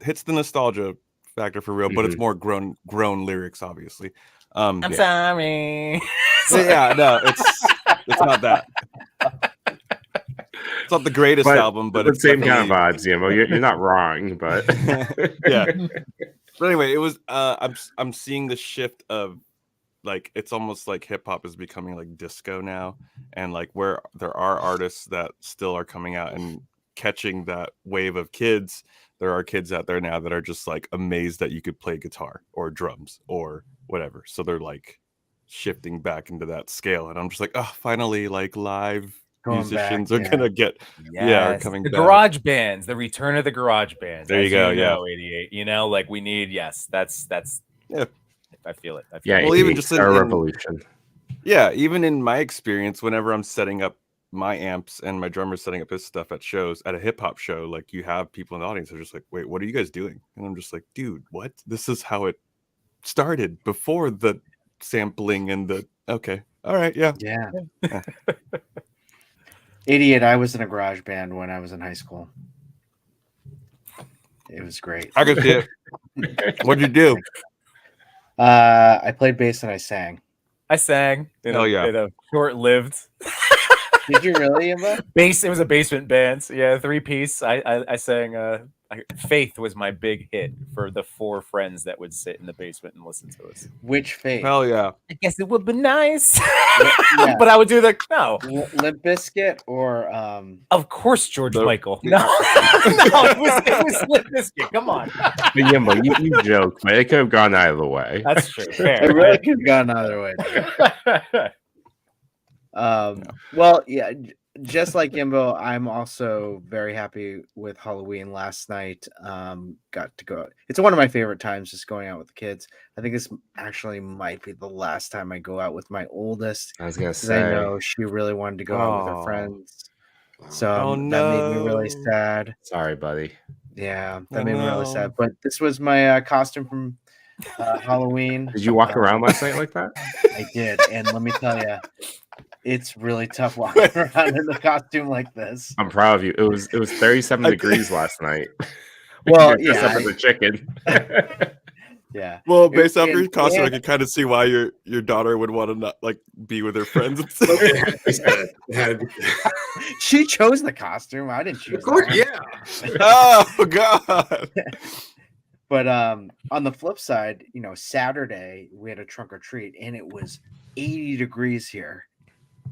hits the nostalgia factor for real, but it's more grown lyrics, obviously.
I'm sorry.
Yeah, no, it's not that. It's not the greatest album, but
the
it's
same kind of
definitely-
vibes, You're not wrong, but
Yeah. But anyway, it was I'm seeing the shift of like it's almost like hip hop is becoming like disco now, and like where there are artists that still are coming out and catching that wave of kids, there are kids out there now that are just like amazed that you could play guitar or drums or whatever. So they're like shifting back into that scale, and I'm just like, oh, finally, like live
Going
musicians
back,
are
yeah.
gonna get are coming
the
back.
garage bands, the return of the garage bands.
There you
as
go,
know, 88. Like we need, that's
Yeah.
I feel it.
yeah,
Well, even just
a
in-
revolution.
Yeah, even in my experience, whenever I'm setting up my amps and my drummer's setting up his stuff at shows, at a hip hop show, like you have people in the audience that are just like, wait, what are you guys doing? And I'm just like, dude, what? This is how it started before the sampling and the okay. All right, yeah.
Yeah. Idiot, I was in a garage band when I was in high school. It was great.
I could see it. What'd you do?
I played bass and I sang.
I sang. In a short-lived
Did you really, Imba?
bass. It was a basement band. So yeah, 3-piece. I sang. Faith was my big hit for the 4 friends that would sit in the basement and listen to us.
Which Faith?
Hell yeah.
I guess it would be nice,
Yeah.
but I would do the no.
Limp Bizkit or
Of course, George
The-
Michael. No, no, it was Limp Bizkit. Come on,
But Yimbo, you joke, but it could have gone either way.
that's true.
it
Fair.
really could have gone either way. Well, yeah, just like Yimbo, I'm also very happy with Halloween last night. Got to go. It's one of my favorite times, just going out with the kids. I think this actually might be the last time I go out with my oldest,
I was gonna
because I
say,
know she really wanted to go out with her
Aw.
friends. So
Oh,
that made me really
no.
sad.
sorry, buddy.
Yeah,
I
that made me really sad.
know.
But this was my costume from Halloween.
Did you walk around last night like that?
I did, and let me tell you, it's really tough walking around in a costume like this.
I'm proud of you. It was 37
I-
degrees last night.
Well,
You're dressed
yeah,
up as a chicken.
yeah.
Well, based off your
and-
costume, I
and-
can kind of see why your daughter would want to not like be with her friends. And stuff.
It had to be said. It had to be said.
She chose the costume. I didn't choose.
Of course,
that one.
yeah.
Oh God!
But on the flip side, Saturday we had a trunk or treat, and it was 80 degrees here,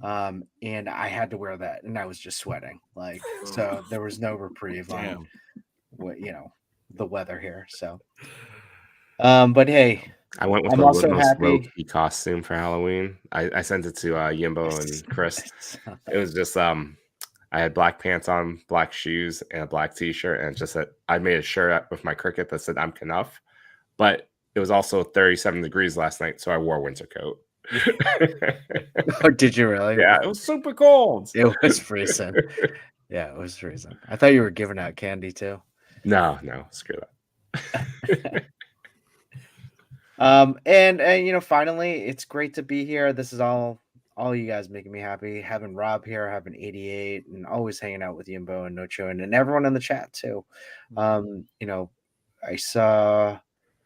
and I had to wear that, and I was just sweating. Like, so there was no reprieve on
Damn.
what the weather here. So, but hey,
I went with
I'm
the
also
most
happy-
low-key costume for Halloween. I sent it to Yimbo and Chris. It was just I had black pants on, black shoes, and a black t-shirt, and just that I made a shirt with my cricket that said I'm Knuff. But it was also 37 degrees last night, so I wore a winter coat.
Oh, did you really?
Yeah, it was super cold.
It was freezing. Yeah, it was freezing. I thought you were giving out candy too.
No, screw that.
And finally, it's great to be here. This is all you guys making me happy. Having Rob here, having 88, and always hanging out with Yimbo and Nocho and everyone in the chat too. I saw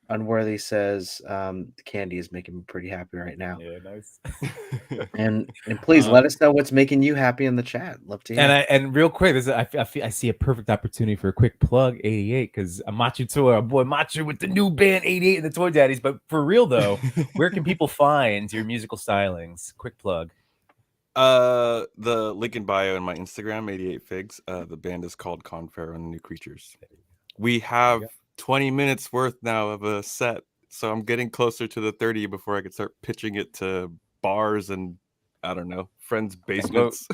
Unworthy says the candy is making me pretty happy right now.
Yeah, nice.
And please let us know what's making you happy in the chat. Love to hear.
And real quick, I see a perfect opportunity for a quick plug. 88, because Machu Tour, our boy Machu with the new band 88 and the Toy Daddies. But for real though, where can people find your musical stylings? Quick plug.
The link in bio in my Instagram, 88 Figs. The band is called Confer and the New Creatures. We have 20 minutes worth now of a set, so I'm getting closer to the 30 before I can start pitching it to bars and I don't know, friends' basements.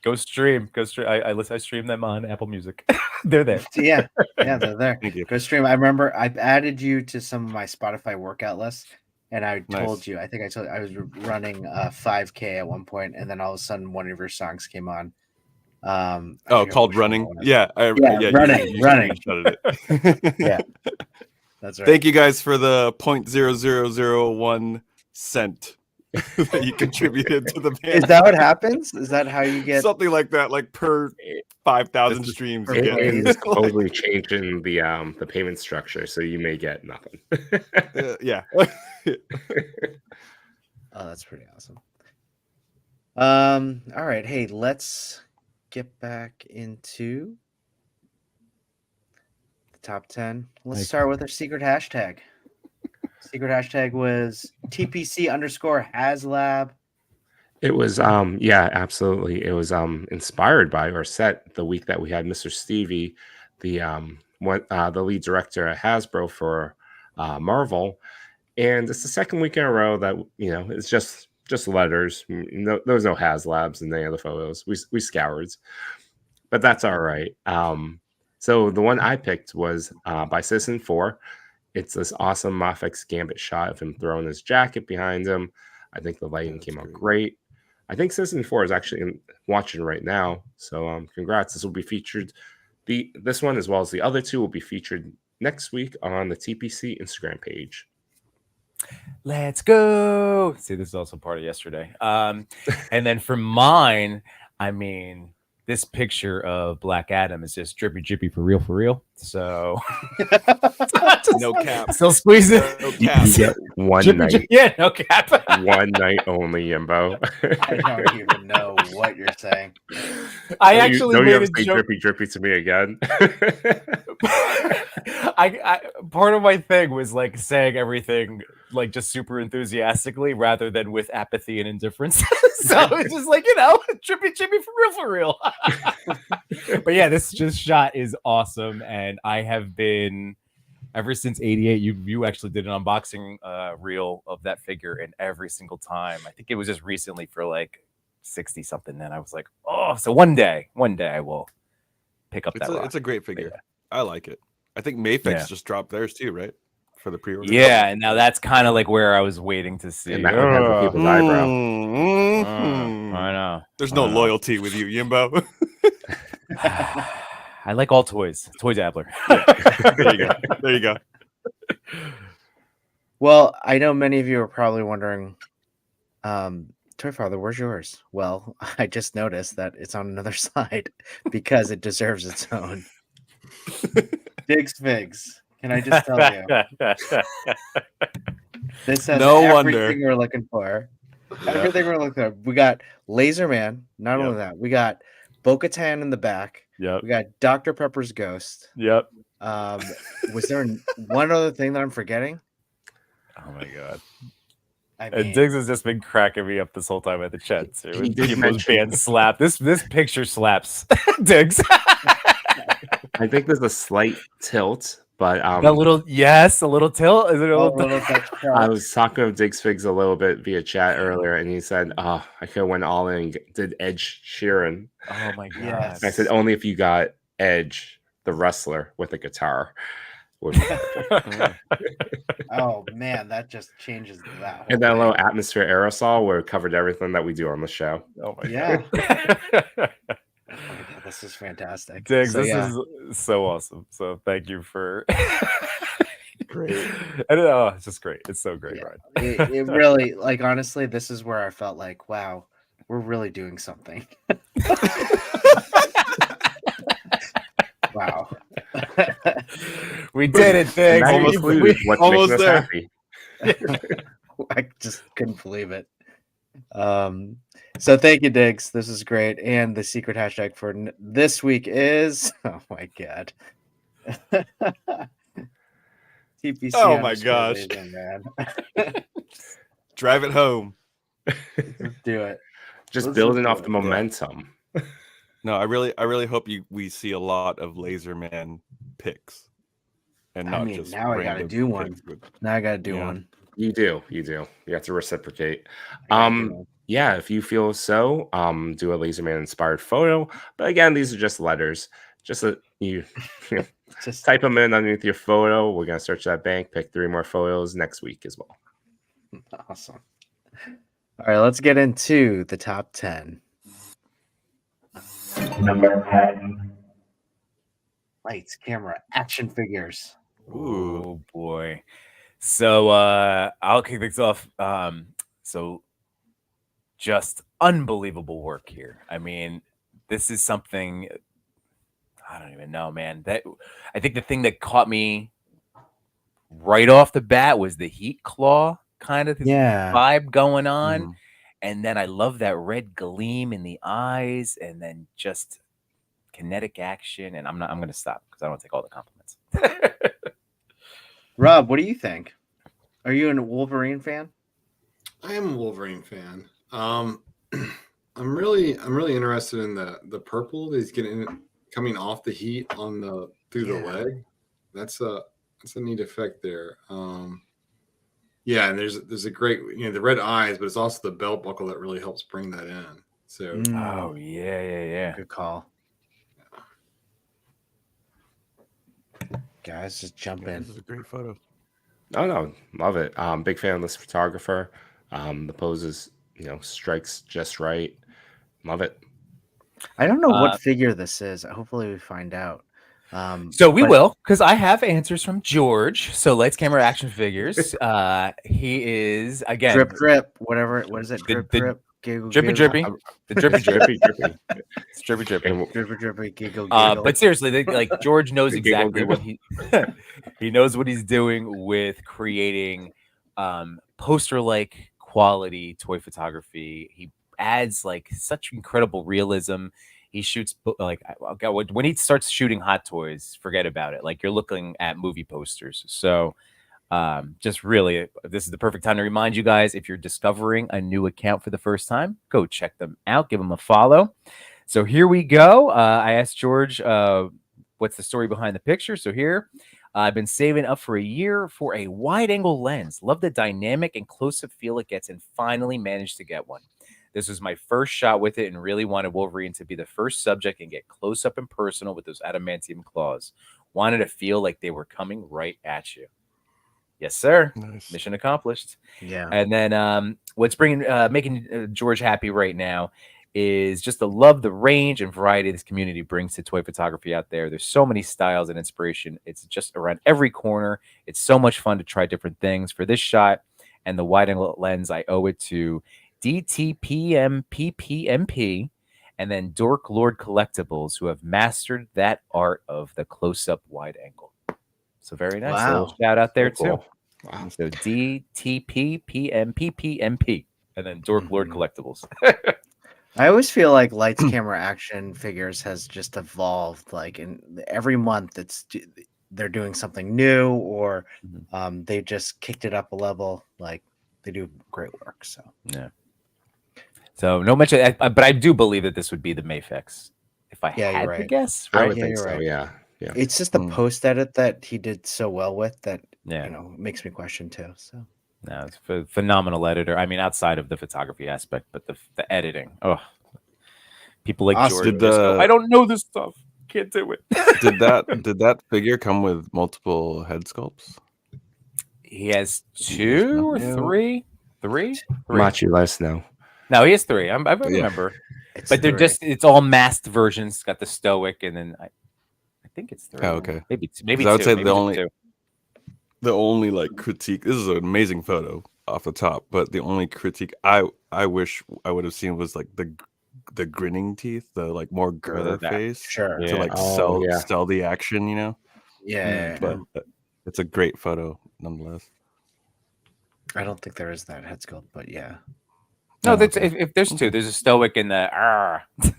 Go stream. I stream them on Apple Music. They're there.
Yeah, they're there.
Thank you.
Go stream. I remember I added you to some of my Spotify workout lists, and I told
Nice.
you. I think I told you I was running 5K at one point, and then all of a sudden one of your songs came on. I forget
Called
which one
Running.
it was.
Yeah,
Running.
screenshotted it.
Yeah, that's right.
Thank you guys for the 0.0001 cent that you contributed to the band.
Is that what happens? Is that how you get?
Something like that, like per 5,000 streams? you get.
It is totally changing the payment structure, so you may get nothing.
Yeah.
Oh, that's pretty awesome. All right. Hey, let's get back into the top 10. Let's start with our secret hashtag. Secret hashtag was TPC_HasLab.
It was yeah, absolutely. It was inspired by or set the week that we had Mr. Stevie, the lead director at Hasbro for Marvel, and it's the second week in a row that it's just letters. No, there was no HasLabs in any of the photos. We scoured, but that's all right. So the one I picked was by Citizen 4. It's this awesome Mafex Gambit shot of him throwing his jacket behind him. I think the lighting came out great. I think Citizen 4 is actually watching right now. So congrats. This will be featured. This one, as well as the other two, will be featured next week on the TPC Instagram page.
Let's go. See, this is also part of yesterday. And then for mine, I mean, this picture of Black Adam is just drippy for real. So
No cap.
still squeezing.
No cap.
You get one
Drippy,
night.
yeah, no cap.
One night only, Yimbo.
I don't even know what you're saying.
I actually
don't you
made
ever
a
say
joke.
drippy to me again?
I part of my thing was like saying everything like just super enthusiastically rather than with apathy and indifference. So it's just like, drippy for real. But yeah, this shot is awesome, and I have been ever since 88. You actually did an unboxing reel of that figure, and every single time, I think it was just recently for like 60 something. Then I was like, oh, so one day I will pick up that.
It's a great figure.
Yeah.
I like it. I think Mafex
Yeah.
just dropped theirs too, right? For the pre-order.
Yeah, and now that's kind of like where I was waiting to see.
And that one has a people's eyebrow.
Mhm.
I know.
There's no loyalty with you, Yimbo.
I like all toys. Toy dabbler.
There you go. There you go.
Well, I know many of you are probably wondering, Toy Father, where's yours? Well, I just noticed that it's on another side because it deserves its own. Diggs Figs. Can I just tell you? This has
No
everything
wonder.
we're looking for.
Yeah.
Everything we're looking for. We got Laser Man. Not
Yep.
only that, we got Bo-Katan in the back.
Yep.
We got Dr. Pepper's ghost.
Yep.
Was there one other thing that I'm forgetting?
Oh my god.
I
And
mean,
Diggs has just been cracking me up this whole time at the chat too.
He did
People's
mention-
band slap. This picture slaps. Diggs.
I think there's a slight tilt, but
a little tilt. Is it a
oh,
little?
little touch
I
shot.
was talking with Diggs Figs a little bit via chat earlier, and he said, "Oh, I could have went all in and did Edge Sheeran."
Oh my god!
Yes.
And I said, "Only if you got Edge, the wrestler, with a guitar."
Oh man, that just changes that. Whole
And that
thing.
little atmosphere aerosol where it covered everything that we do on the show.
Oh my
Yeah.
god.
Oh my God, this is fantastic.
Diggs,
So,
this
yeah.
is so awesome. So thank you for great. I don't know. It's just great. It's so great,
Yeah.
Ryan.
It really, like, honestly, this is where I felt like, wow, we're really doing something. Wow.
We did it,
And
Diggs.
that
Almost-
included what's
almost
making us
there.
happy.
I just couldn't believe it. So thank you, Diggs. This is great. And the secret hashtag for this week is, oh my God. TPC.
Oh my
underscore
gosh.
laser, man.
Drive it home.
Let's do it.
Just
Let's
building
do
off
it.
the momentum.
No, I really hope we see a lot of Laser Man picks. And
I
not
mean,
just
now I gotta
random
do one.
picks with-
Now I got to do
Yeah.
one.
You do. You have to reciprocate.
I gotta do one.
Yeah, if you feel so, do a Laserman inspired photo. But again, these are just letters. Just you
Just
type them in underneath your photo. We're gonna search that bank, pick 3 more photos next week as well.
awesome. All right, let's get into the top 10. Number 10. Lights, camera, action figures.
Ooh.
Oh boy. So I'll kick things off. So just unbelievable work here. I mean, this is something I don't even know, man. That I think the thing that caught me right off the bat was the heat claw kind of
Yeah.
vibe going on.
Mhm.
And then I love that red gleam in the eyes, and then just kinetic action. And I'm gonna stop because I don't take all the compliments.
Rob, what do you think? Are you a Wolverine fan?
I am a Wolverine fan. I'm really interested in the purple that he's getting coming off the heat on through the leg. That's a neat effect there. Yeah, and there's a great the red eyes, but it's also the belt buckle that really helps bring that in. So
Oh yeah.
Good call. Guys, just jump
Yeah,
in.
this is a great photo.
Oh no, love it. Big fan of this photographer. The poses, strikes just right. Love it.
I don't know what figure this is. Hopefully we find out.
So we
but-
will, because I have answers from George. So Lights, Camera, Action Figures. He is again
Drip, drip, whatever. What is it?
The-
Drip,
the
drip, giggle,
drippy,
giggle.
drippy, the drippy, drippy,
Drippy.
it's drippy, drippy.
And
Drippy, drippy, giggle, giggle.
But seriously, like George knows
The giggle,
exactly what he knows what he's doing with creating poster-like quality toy photography. He adds like such incredible realism. He shoots when he starts shooting hot toys, forget about it. Like you're looking at movie posters. So just really, this is the perfect time to remind you guys, if you're discovering a new account for the first time, go check them out, give them a follow. So here we go. I asked George, what's the story behind the picture? So here, I've been saving up for a year for a wide angle lens. Love the dynamic and close-up feel it gets, and finally managed to get one. This was my first shot with it and really wanted Wolverine to be the first subject and get close up and personal with those adamantium claws. Wanted to feel like they were coming right at you. Yes, sir.
Nice.
Mission accomplished.
Yeah.
And then what's making George happy right now is just to love the range and variety this community brings to toy photography out there. There's so many styles and inspiration. It's just around every corner. It's so much fun to try different things. For this shot and the wide angle lens, I owe it to DTPMPPMP and then Dork Lord Collectibles, who have mastered that art of the close-up wide angle. So very nice.
Wow.
A little shout out there
Cool.
too.
Wow.
So DTPPMPPMP and then Dork Lord Collectibles.
I always feel like Lights Camera Action Figures has just evolved. Like in every month, they're doing something new, or they just kicked it up a level. Like they do great work. So
yeah. So no mention, but I do believe that this would be the Mafex if I had to guess.
I
Right?
would think
you're
so.
right.
Yeah.
It's just the post edit that he did so well with that
Yeah.
makes me question too. So
No, it's a phenomenal editor. I mean, outside of the photography aspect, but the editing. Oh, people like
Awesome.
George. Just go, I don't know this stuff. Can't do it.
Did that figure come with multiple head sculpts?
He has two or three.
Machi, let us know.
No, he has three. I remember. But they're it's all masked versions. It's got the stoic, and then I think it's three.
Oh, okay.
Maybe two.
I would say
maybe
the only like critique. This is an amazing photo off the top, but the only critique I wish I would have seen was like the grinning teeth, the like more grr face,
Sure.
to like sell the action, you know.
Yeah.
But it's a great photo nonetheless.
I don't think there is that head sculpt, but yeah.
No, if there's two, there's a stoic and the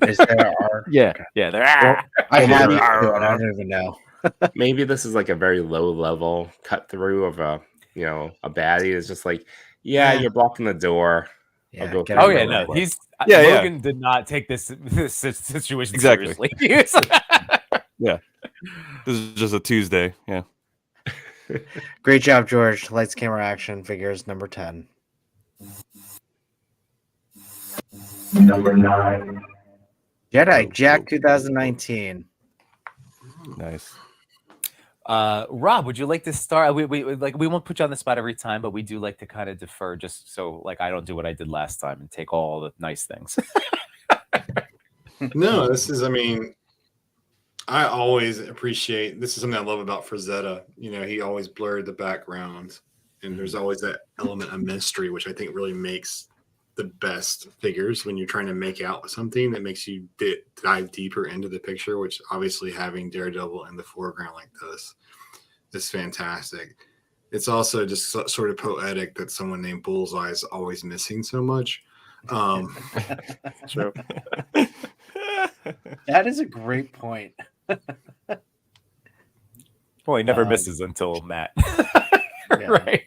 Is there R?
Yeah, there.
I have it, but I don't even know.
Maybe this is like a very low level cut through of a baddie. It's just like, you're blocking the door.
Yeah,
I'll go
get
through
Oh
it
it
yeah,
real
no,
quick.
he's
Yeah,
Logan did not take this situation
Exactly.
seriously.
Yeah, this is just a Tuesday. Yeah.
Great job, George. Lights, Camera, Action Figures number 10.
Number 9.
Jedi Jack 2019.
Nice.
Rob, would you like to start? We won't put you on the spot every time, but we do like to kind of defer, just so like I don't do what I did last time and take all the nice things.
No, I always appreciate, this is something I love about Frazetta. He always blurred the background, and there's always that element of mystery, which I think really makes the best figures when you're trying to make out something that makes you dive deeper into the picture, which obviously having Daredevil in the foreground like this is fantastic. It's also just sort of poetic that someone named Bullseye is always missing so much.
True.
That is a great point.
Well, he never misses until Matt.
Yeah.
Right.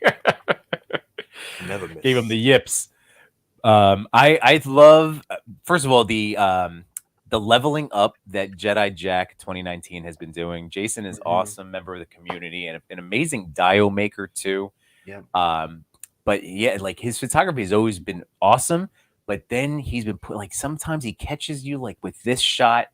Never miss.
Gave him the yips. I love, first of all, the leveling up that Jedi Jack 2019 has been doing. Jason is awesome, member of the community, and an amazing dio maker too.
Yeah.
But yeah, like his photography has always been awesome. But then he's been sometimes he catches you like with this shot.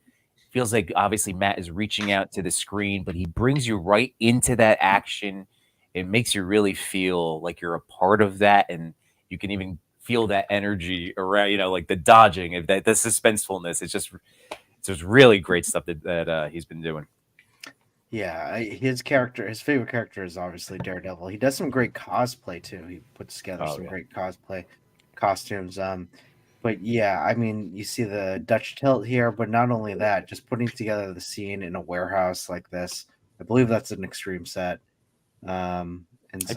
Feels like obviously Matt is reaching out to the screen, but he brings you right into that action. It makes you really feel like you're a part of that, and you can even feel that energy around, like the dodging, the suspensefulness. It's just really great stuff that he's been doing.
Yeah, his favorite character is obviously Daredevil. He does some great cosplay too. He puts together great cosplay costumes. But yeah, you see the Dutch tilt here, but not only that, just putting together the scene in a warehouse like this. I believe that's an extreme set.
I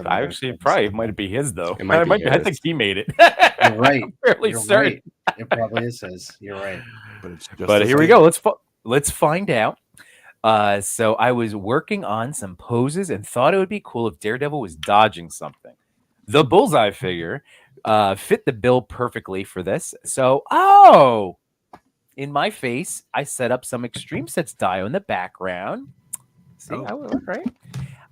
actually probably might be his though. I think he made it.
You're right.
I'm fairly certain.
Right. It probably is his. You're right.
But here we go. Let's find out. So I was working on some poses and thought it would be cool if Daredevil was dodging something. The Bullseye figure fit the bill perfectly for this. So, in my face, I set up some Extreme Sets dio in the background. See, I would right.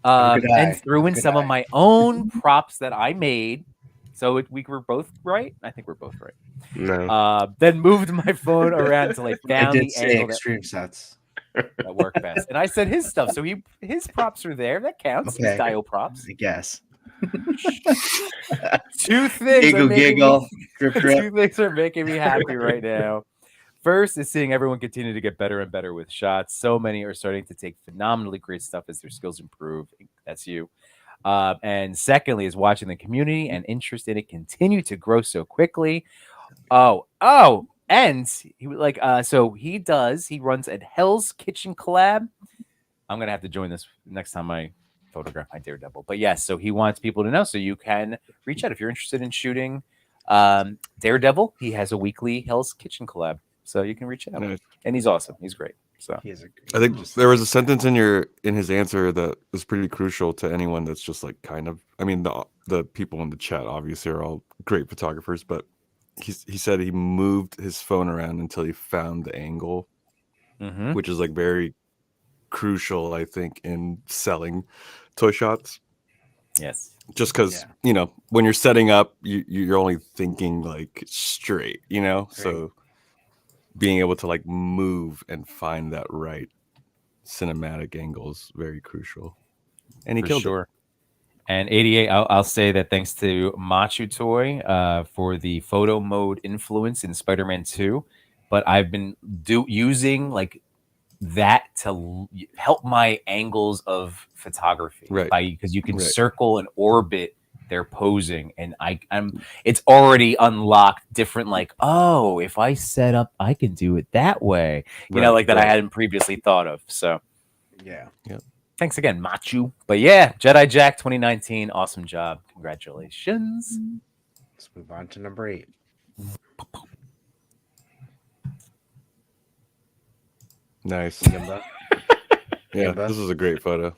And threw in some of my own props that I made. So we were both right. I think we're both right.
No.
Then moved my phone around until I found the angle
Extreme Sets
that worked best. And I said his stuff. So his props are there. That counts.
Okay.
His dio props.
I guess.
Two things.
Giggle. Drip.
Two things are making me happy right now. First is seeing everyone continue to get better and better with shots. So many are starting to take phenomenally great stuff as their skills improve. That's you. And secondly is watching the community and interest in it continue to grow so quickly. And he like so he runs a Hell's Kitchen collab. I'm gonna have to join this next time I photograph my Daredevil. But yes, so he wants people to know, so you can reach out if you're interested in shooting Daredevil. He has a weekly Hell's Kitchen collab, so you can reach out.
Nice.
And he's awesome. He's great. So
I think there was a sentence in his answer that was pretty crucial to anyone that's just like kind of. I mean, the people in the chat obviously are all great photographers, but he said he moved his phone around until he found the angle, which is like very crucial, I think, in selling toy shots.
Yes.
Just because when you're setting up, you're only thinking like straight, so being able to like move and find that right cinematic angle is very crucial. And he killed it.
And 88, I'll say that thanks to Machu Toy for the photo mode influence in Spider-Man 2, but I've been using like that to help my angles of photography,
right?
Because you can circle and orbit their posing, and it's already unlocked different, like, oh, if I set up, I can do it that way, that I hadn't previously thought of. So
yeah.
Thanks again, Machu. But yeah, Jedi Jack 2019, awesome job. Congratulations.
Let's move on to number 8.
Nice. Yeah, this is a great photo.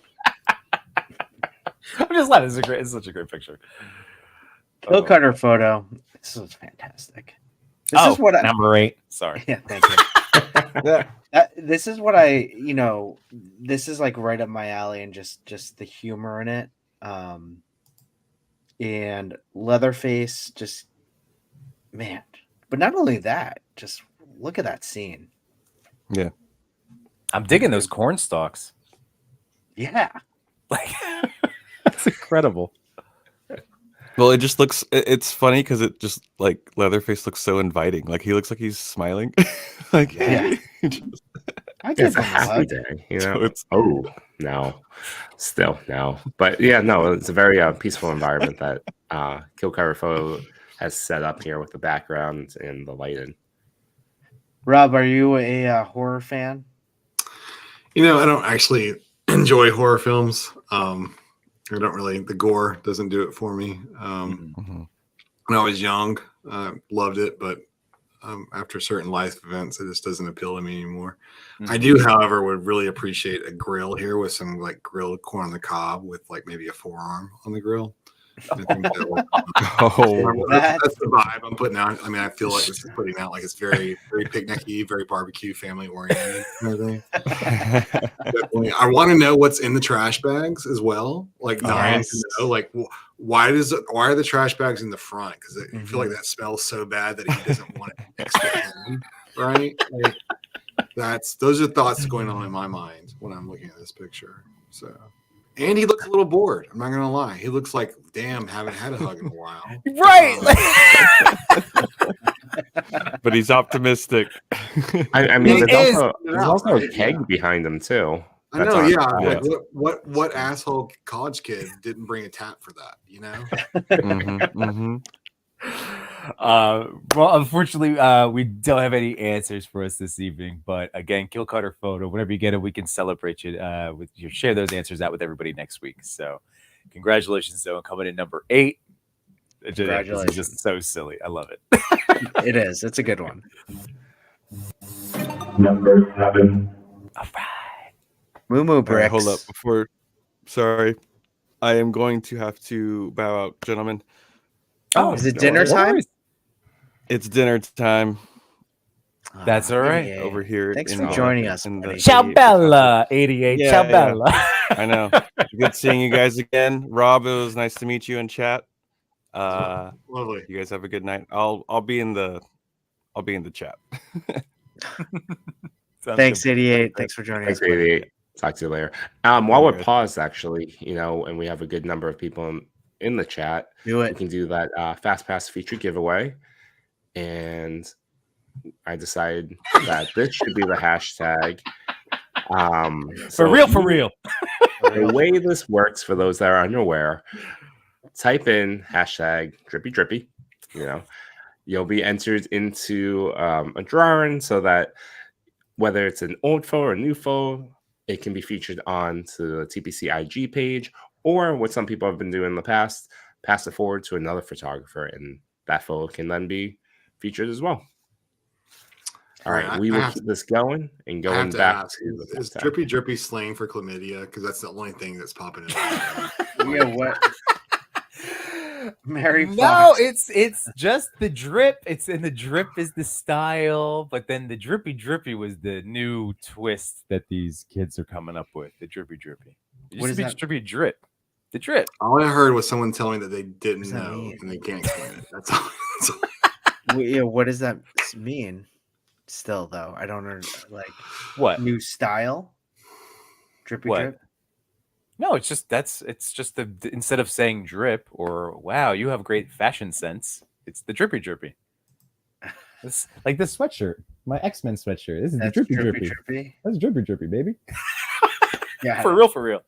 I'm just laughing. It's such a great picture.
Kill Cutter photo. This is fantastic. This is what
number 8. Sorry.
Yeah, thank you. This is what this is like right up my alley, and just the humor in it. And Leatherface, just man. But not only that, just look at that scene.
Yeah.
I'm digging those corn stalks.
Yeah.
Like it's incredible.
Well, it just looks, it's funny because it just like Leatherface looks so inviting. Like he looks like he's smiling. Like,
yeah. I
It's a happy day, It's no. But yeah, no, it's a very peaceful environment that Kill Cover Photo has set up here with the background and the lighting.
Rob, are you a horror fan?
I don't actually enjoy horror films. I don't really, the gore doesn't do it for me. When I was young, loved it, but after certain life events, it just doesn't appeal to me anymore. I do, however, would really appreciate a grill here with some like grilled corn on the cob with like maybe a forearm on the grill. I think that's the vibe I'm putting out. I mean, I feel like this is putting out like it's very, very picnicky, very barbecue, family oriented kind of thing. Definitely. I want to know what's in the trash bags as well. Like, why are the trash bags in the front? Because I feel like that smells so bad that he doesn't want it next to him, right? Like, those are thoughts going on in my mind when I'm looking at this picture. So. And he looks a little bored. I'm not gonna lie. He looks like, damn, haven't had a hug in a while.
Right.
But he's optimistic.
I mean, there's also a keg behind him too.
I know, yeah. Like, what asshole college kid didn't bring a tap for that?
Well, unfortunately, we don't have any answers for us this evening. But again, Kill Cutter Photo, whenever you get it, we can celebrate you. You share those answers out with everybody next week. So, congratulations, though, coming in number 8.
Congratulations!
It's just so silly. I love it.
It is. It's a good one.
Number 7.
All right.
Moo Bricks.
Hold up. Sorry. I am going to have to bow out, gentlemen.
Oh, is it dinner time?
It's dinner time.
That's all right.
Over here.
Thanks for joining us.
Ciao Bella, 88.
Yeah,
Ciao
yeah.
Bella.
I know. Good seeing you guys again. Rob, it was nice to meet you in chat.
Lovely.
You guys have a good night. I'll be in the chat.
Thanks, 88. Thanks for joining us.
88. Talk to you later. While we're paused, actually, and we have a good number of people in the chat,
do it.
We can do that Fast Pass feature giveaway, and I decided that this should be the hashtag.
For real.
The way this works, for those that are unaware, type in hashtag drippy drippy. You'll be entered into a drawing so that whether it's an old photo or a new photo, it can be featured on to the TPC IG page, or what some people have been doing in the past, pass it forward to another photographer, and that photo can then be featured as well. All right, we will keep this going and going back to the
is drippy drippy slang for chlamydia? Because that's the only thing that's popping in.
Yeah, what? Mary
No,
Fox.
it's just the drip. The drip is the style, but then the drippy drippy was the new twist that these kids are coming up with. The drippy drippy. It used to be just drippy drip. The drip.
All I heard was someone telling me that they didn't
that
know
mean?
and they can't explain it. That's all.
Yeah, what does that mean? Still, though, I don't know. Like,
What?
New style? Drippy
What?
drip?
No, it's just the instead of saying drip or wow, you have great fashion sense, it's the drippy drippy.
It's like this sweatshirt, my X-Men sweatshirt. This is
That's
the drippy drippy. That's drippy drippy, baby.
Yeah.
For real.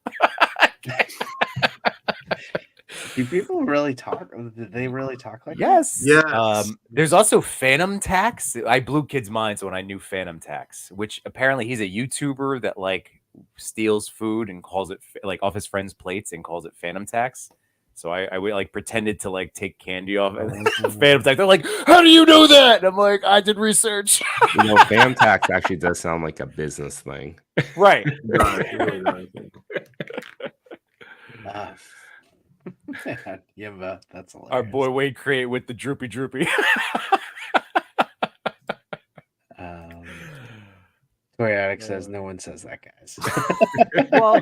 Do people really talk? Did they really talk like
Yes.
Yes.
There's also Phantom Tax. I blew kids' minds when I knew Phantom Tax, which apparently he's a YouTuber that like steals food and calls it like off his friends' plates and calls it Phantom Tax. So I like pretended to like take candy off Phantom Tax. They're like, how do you know that? And I'm like, I did research.
Phantom Tax actually does sound like a business thing.
Right.
Yeah, but that's hilarious.
Our boy Wade create with the droopy droopy.
Toy Addict says no one says that, guys.
Well,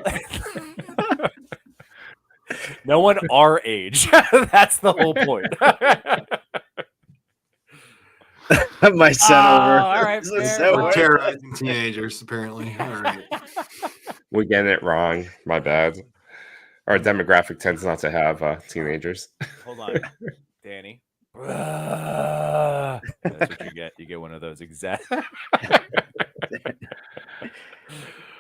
no one our age. That's the whole point.
My son over.
All right,
We're terrorizing teenagers, apparently. All right.
We're getting it wrong. My bad. Our demographic tends not to have teenagers.
Hold on, Danny. That's what you get. You get one of those exact.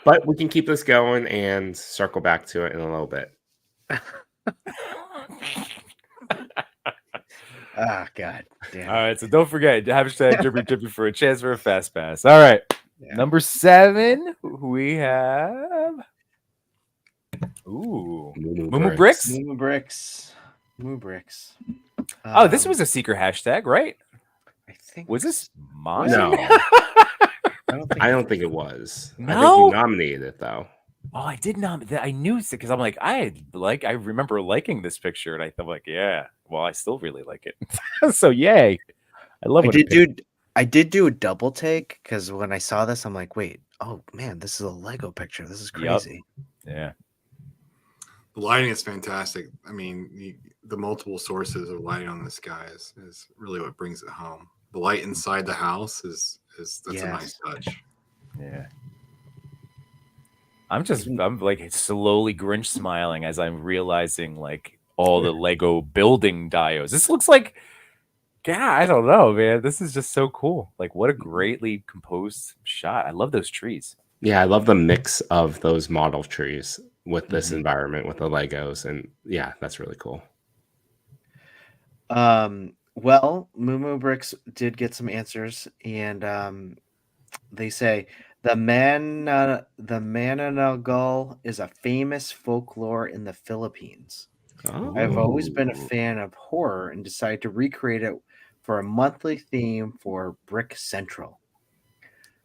But we can keep this going and circle back to it in a little bit.
Ah, God damn.
All right, so don't forget hashtag drippy drippy for a chance for a fast pass. All right, number 7, we have Moo Bricks.
Moo Bricks.
Oh, this was a secret hashtag, right?
I think
Was this mine?
No,
I
don't think it was. I think
No?
you nominated it though.
Oh, I did not. I knew it because I'm like, I remember liking this picture, and I thought like, yeah. Well, I still really like it. So yay! I love.
I did do a double take because when I saw this, I'm like, wait, oh man, this is a Lego picture. This is crazy.
Yeah.
The lighting is fantastic. I mean, the multiple sources of lighting on this guy is really what brings it home. The light inside the house is a nice touch.
Yeah. I'm like slowly Grinch smiling as I'm realizing like all the Lego building dios. This looks like, yeah, I don't know, man. This is just so cool. Like, what a greatly composed shot. I love those trees.
Yeah, I love the mix of those model trees with this environment with the Legos, and yeah, that's really cool.
Well, Moo Bricks did get some answers, and they say the Mananagal is a famous folklore in the Philippines.
Oh.
I've always been a fan of horror and decided to recreate it for a monthly theme for Brick Central.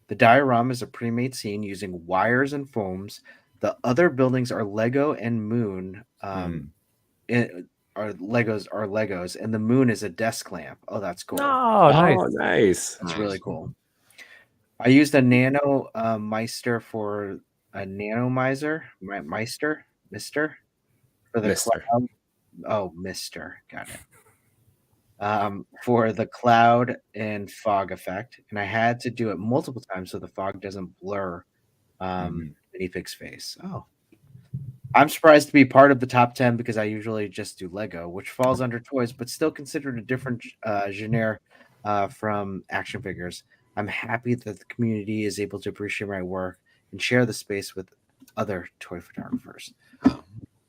The diorama is a pre-made scene using wires and foams. The other buildings are Lego and Moon. Legos, and the moon is a desk lamp. Oh, that's cool.
Oh, nice.
Oh, nice.
That's really cool. I used a nano Meister for a nanomizer. Mister for the
Mister.
cloud. Oh, Mister, got it. For the cloud and fog effect, and I had to do it multiple times so the fog doesn't blur Minifig's face. Oh, I'm surprised to be part of the top 10 because I usually just do Lego, which falls under toys, but still considered a different genre from action figures. I'm happy that the community is able to appreciate my work and share the space with other toy photographers.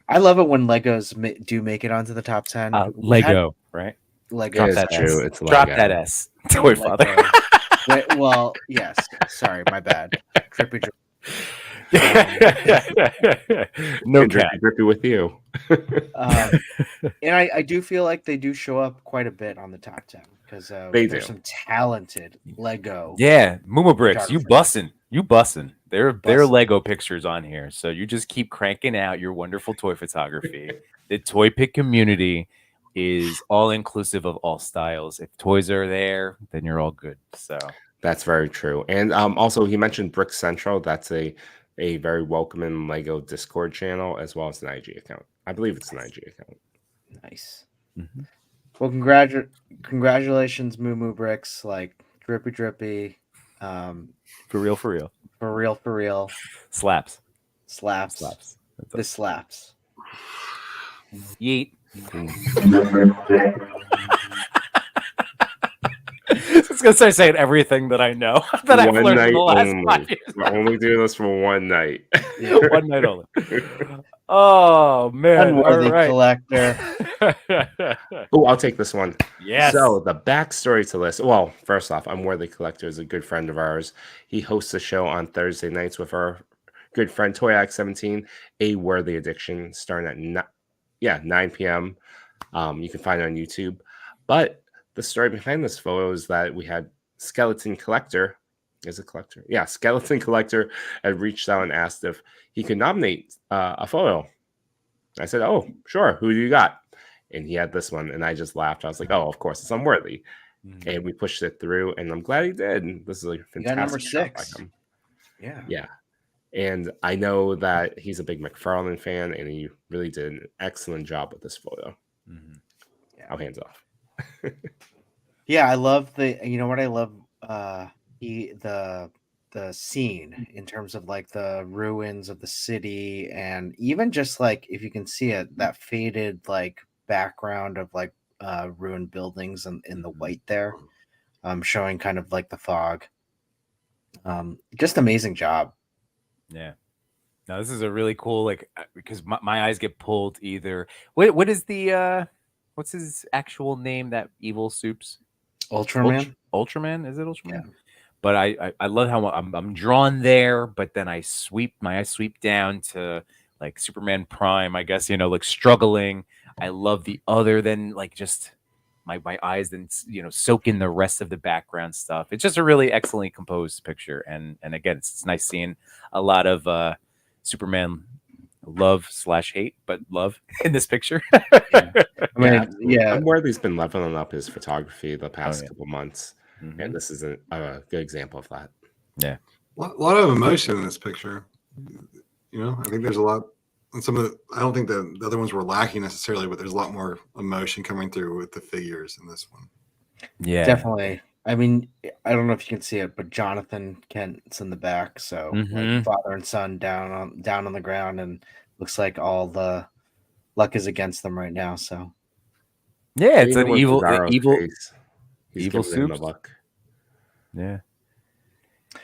I love it when Legos do make it onto the top 10.
Lego, right?
Lego.
It is
that
true.
S.
It's
Drop
Lego.
that S. Toy father.
Lego. Well, yes. Sorry, my bad. Trippy.
No
And
cap.
drippy with you.
And I do feel like they do show up quite a bit on the top 10 because
They
there's
do.
some talented Lego.
Yeah, Moomoo Bricks, you
Photographer.
bussin'. There are
Bussin'.
Lego pictures on here, so you just keep cranking out your wonderful toy photography. The Toy Pick community is all inclusive of all styles. If toys are there, then you're all good. So
That's very true. And also, he mentioned Brick Central. That's a very welcoming Lego Discord channel as well as an IG account. I believe it's an IG account.
Nice.
Mhm.
Well, congratulations, Moo Moo Bricks. Like drippy.
for real,
For real.
slaps.
Slaps.
That's
This slaps.
Yeet.
Number 6.
I was gonna start saying everything that I know that I've
One
learned in
night
the last
only.
5 years.
We're only doing this for one night.
One night only. Oh man!
Unworthy
All right.
collector.
Oh, I'll take this one.
Yes.
So the backstory to this. Well, first off, Unworthy Collector is a good friend of ours. He hosts a show on Thursday nights with our good friend Toyac17, A Worthy Addiction, starting at 9 p.m. You can find it on YouTube. But the story behind this photo is that we had Skeleton Collector. Is a collector? Yeah, Skeleton Collector had reached out and asked if he could nominate a photo. I said, "Oh, sure. Who do you got?" And he had this one, and I just laughed. I was like, "Oh, of course, it's Unworthy." And we pushed it through, and I'm glad he did. This is a
You got number
fantastic job by
6.
him.
Yeah.
Yeah. And I know that he's a big McFarlane fan, and he really did an excellent job with this photo. I'll hands off.
Yeah, I love you know what I love the scene in terms of like the ruins of the city, and even just like if you can see it, that faded like background of like ruined buildings and in the white there, showing kind of like the fog. Just amazing job.
Yeah. No, this is a really cool, like, because my eyes get pulled either. What is the what's his actual name? That evil soups?
Ultraman.
Ultraman? Is it Ultraman?
Yeah.
But I love how I'm drawn there, but then my eyes sweep down to like Superman Prime, I guess, like struggling. I love the other than like just my eyes then soak in the rest of the background stuff. It's just a really excellently composed picture, and again, it's nice seeing a lot of Superman love/hate, but love in this picture.
I mean, yeah.
Unworthy's been leveling up his photography the past
yeah.
couple months,
Mhm.
and this is a good example of that.
Yeah.
A lot of emotion in this picture. I think there's a lot. And I don't think the other ones were lacking necessarily, but there's a lot more emotion coming through with the figures in this one.
Yeah,
Definitely. I mean, I don't know if you can see it, but Jonathan Kent's in the back, so like father and son down on the ground, and looks like all the luck is against them right now. So
yeah, it's
Even
an
with
evil
Cesaro's he's
evil
giving him the
soups.
luck.
Yeah.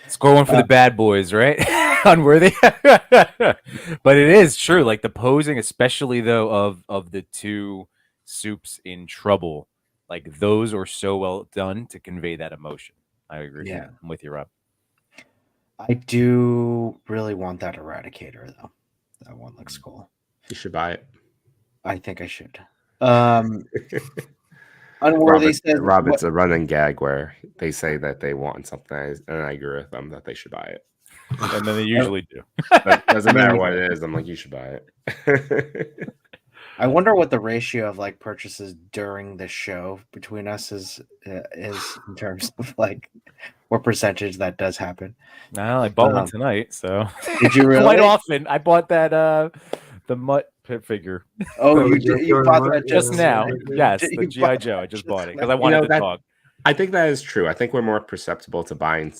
It's going for the bad boys, right? Unworthy. But it is true. Like the posing, especially though, of the two soups in trouble, like those are so well done to convey that emotion. I agree.
Yeah.
I'm with you, Rob.
I do really want that Eradicator though. That one looks cool.
You should buy it.
I think I should. Unworthy says
Rob, it's a running gag where they say that they want something, and I agree with them that they should buy it.
And then they usually do.
But it doesn't matter what it is. I'm like, you should buy it.
I wonder what the ratio of like purchases during the show between us is in terms of like what percentage that does happen.
No, I bought one tonight, so
Did you really?
quite often. I bought that the Mutt pit figure.
Oh, you bought that
just now. Yes,
You
the GI Joe. I just bought it because I wanted the dog.
I think that is true. I think we're more susceptible to buying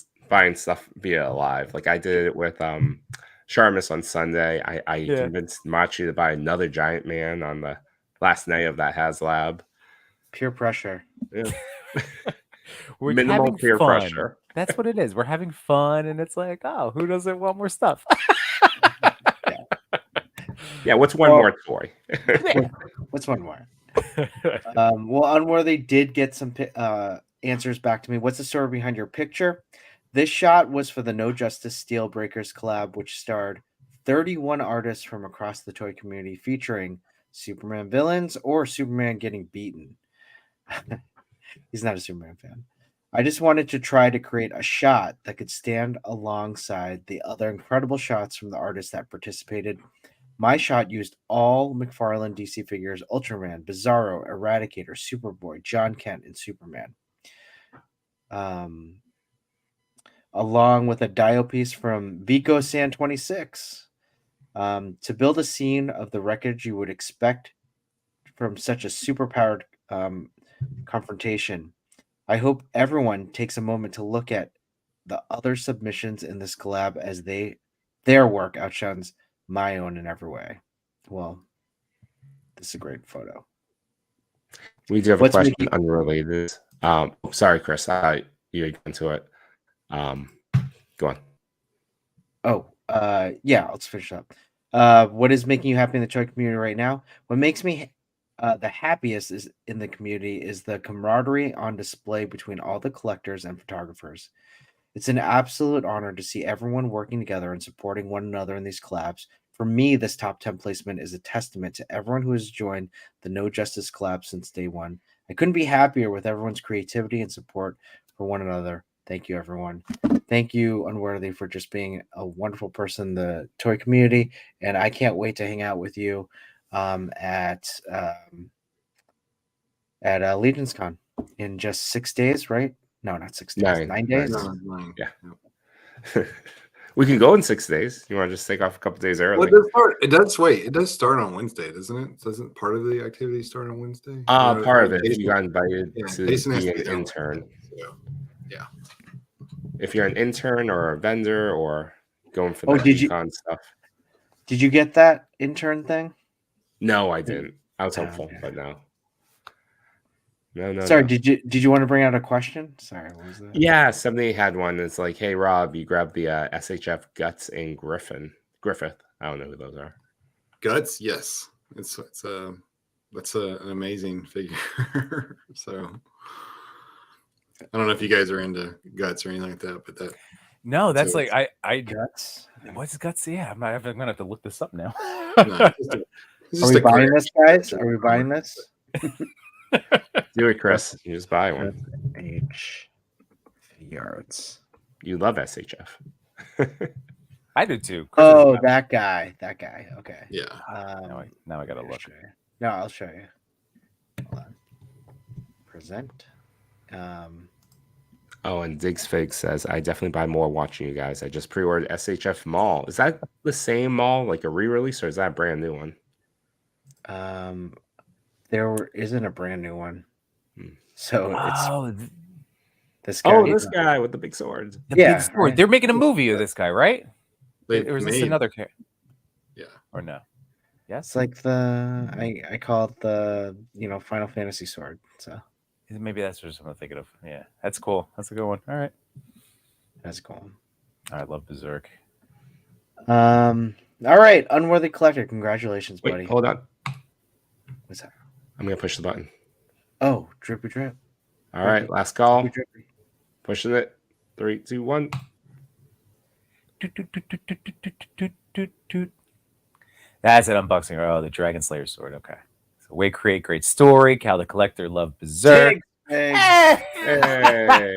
stuff via live. Like I did it with Sharmus on Sunday. I convinced Machi to buy another Giant Man on the last night of that HasLab.
Pure pressure.
Yeah.
We're
Minimal
having
peer
fun.
pressure.
That's what it is. We're having fun, and it's like, oh, who doesn't want more stuff?
Yeah, what's one
Well-
more toy?
What's one more? Well, Unworthy did get some answers back to me. What's the story behind your picture? This shot was for the No Justice Steel Breakers collab, which starred 31 artists from across the toy community featuring Superman villains or Superman getting beaten. He's not a Superman fan. I just wanted to try to create a shot that could stand alongside the other incredible shots from the artists that participated. My shot used all McFarlane DC figures: Ultraman, Bizarro, Eradicator, Superboy, John Kent, and Superman. Along with a dial piece from Vico San 26. To build a scene of the wreckage you would expect from such a superpowered confrontation. I hope everyone takes a moment to look at the other submissions in this collab as their work outshines my own in every way. Well, this is a great photo.
We do have
What's
a question
making-
unrelated. Sorry, Chris. You get into it. Go on.
Oh, yeah, let's finish up. What is making you happy in the toy community right now? What makes me the happiest is in the community is the camaraderie on display between all the collectors and photographers. It's an absolute honor to see everyone working together and supporting one another in these collabs. For me, this top 10 placement is a testament to everyone who has joined the No Justice collab since day one. I couldn't be happier with everyone's creativity and support for one another. Thank you, everyone. Thank you, Unworthy, for just being a wonderful person in the toy community. And I can't wait to hang out with you at Legion's Con in just 6 days, right? No, not 6 days. 9 days.
No, mine.
Yeah. We can go in 6 days. You want to just take off a couple days early?
Well, it does start on Wednesday, doesn't it? Doesn't part of the activity start on Wednesday?
Part of it. If you got invited to
Jason has
be
to
an
be there.
intern.
So, yeah.
If you're an intern or a vendor or going for
Oh,
the
did you-
econ stuff.
Did you get that intern thing?
No, I didn't. I was
Oh,
hopeful,
okay.
but no. No.
Sorry,
no.
did you want to bring out a question? Sorry, what was that?
Yeah, somebody had one. It's like, hey, Rob, you grabbed the SHF Guts and Griffith. I don't know who those are.
Guts, yes. It's that's an amazing figure. So I don't know if you guys are into Guts or anything like that, but that
No, that's
So
like I
Guts.
what's guts? Yeah, I'm gonna have to look this up now.
no, it's
Are
just
we
a
buying
great-
this, guys? Are we buying this?
Do it, Chris. You just buy one.
H yards.
You love SHF.
I did too. Chris is
Oh,
not-
that guy. That guy. Okay.
Yeah.
now I gotta
I'll
look.
show you. No, I'll show you. Hold on. Present.
Oh, and Diggs Fig says, I definitely buy more watching you guys. I just pre-ordered SHF Mall. Is that the same mall, like a re-release, or is that a brand new one?
Isn't a brand new one.
Hmm.
So it's
Oh,
this guy.
Oh, this guy with the big swords.
the
Yeah,
big sword.
right.
They're making a movie of this guy, right?
They
Or is this
made-
another character?
Yeah.
Or no? Yes.
It's like I call it the Final Fantasy sword. So
Maybe that's just what I'm thinking of. Yeah, that's cool. That's a good one. All right.
that's cool.
I love Berserk.
All right, Unworthy Collector, congratulations,
Wait,
buddy.
hold on.
What's that?
I'm going to push the button.
Oh, drippy drip.
All right, last call.
Drippy, drippy.
Pushing it. 3, 2, 1.
That's an unboxing. Oh, the Dragon Slayer sword. Okay. So way create great story. Cal the Collector loved Berserk.
Hey,
Hey,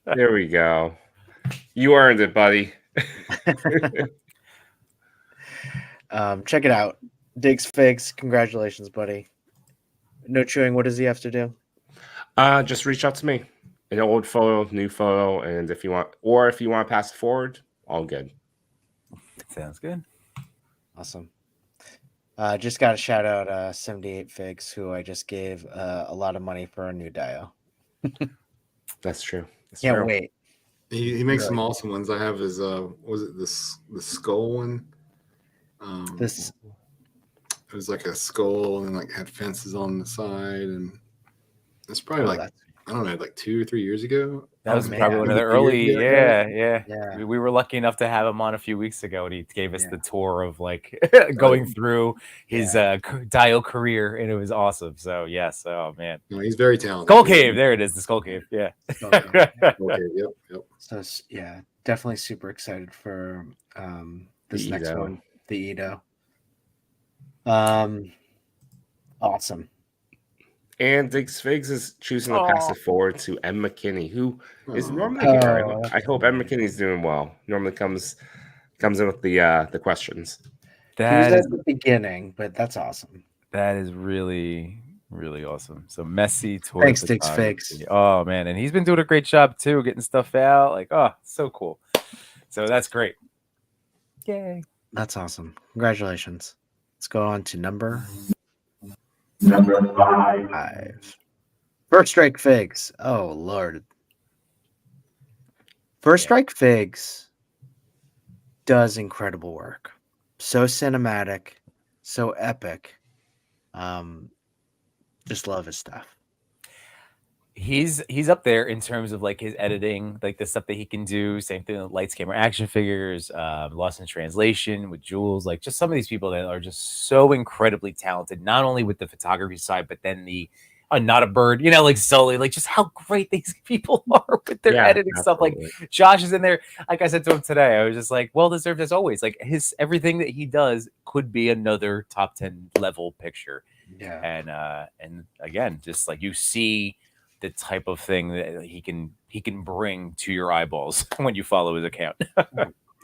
there we go. You earned it, buddy.
check it out. Diggs Figs, congratulations, buddy. No chewing. What does he have to do?
Just reach out to me. An old photo, new photo, and if you want to pass it forward, all good.
Sounds good.
Awesome. Just got to shout out 78 Figs, who I just gave a lot of money for a new dial.
That's true. That's
Can't
true.
wait.
He makes
Really?
some awesome ones. I have his was it the skull one?
This
It was like a skull and like had fences on the side, and it's probably like
that's
I don't know, like 2 or 3 years ago.
That was
man.
probably one of the
Maybe 2
early,
years ago.
yeah.
Yeah.
We were lucky enough to have him on a few weeks ago, and he gave us
Yeah.
the tour of like going through his dial career, and it was awesome. So yes, oh man,
No, he's very talented.
Skull Cave, there it is, the Skull Cave, yeah.
Okay, yep.
So yeah, definitely super excited for this
The
next
Edo.
one, the Edo. Awesome.
And Diggs Figs is choosing to pass it forward to M. McKinney, who is normally here. I hope M. McKinney's doing well. Normally comes in with the questions.
He was
That
at
is
the beginning, but that's awesome.
that is really really awesome. So messy toy.
Thanks, Diggs
photography.
Figs.
Oh man, and he's been doing a great job too, getting stuff out. Like, oh, so cool. So that's great. Yay.
That's awesome. Congratulations. Let's go on to number
Number 5.
5. First Strike Figs. Oh Lord. First Strike Figs does incredible work. So cinematic, so epic. Just love his stuff.
He's up there in terms of like his editing, like the stuff that he can do. Same thing with lights, camera, action figures, Lost in Translation with Jules. Like just some of these people that are just so incredibly talented, not only with the photography side, but then the Not a Bird, like Sully, like just how great these people are with their editing stuff. Like Josh is in there. Like I said to him today, I was just like, well deserved as always. Like everything that he does could be another top 10 level picture.
Yeah.
And again, just like you see the type of thing that he can bring to your eyeballs when you follow his account.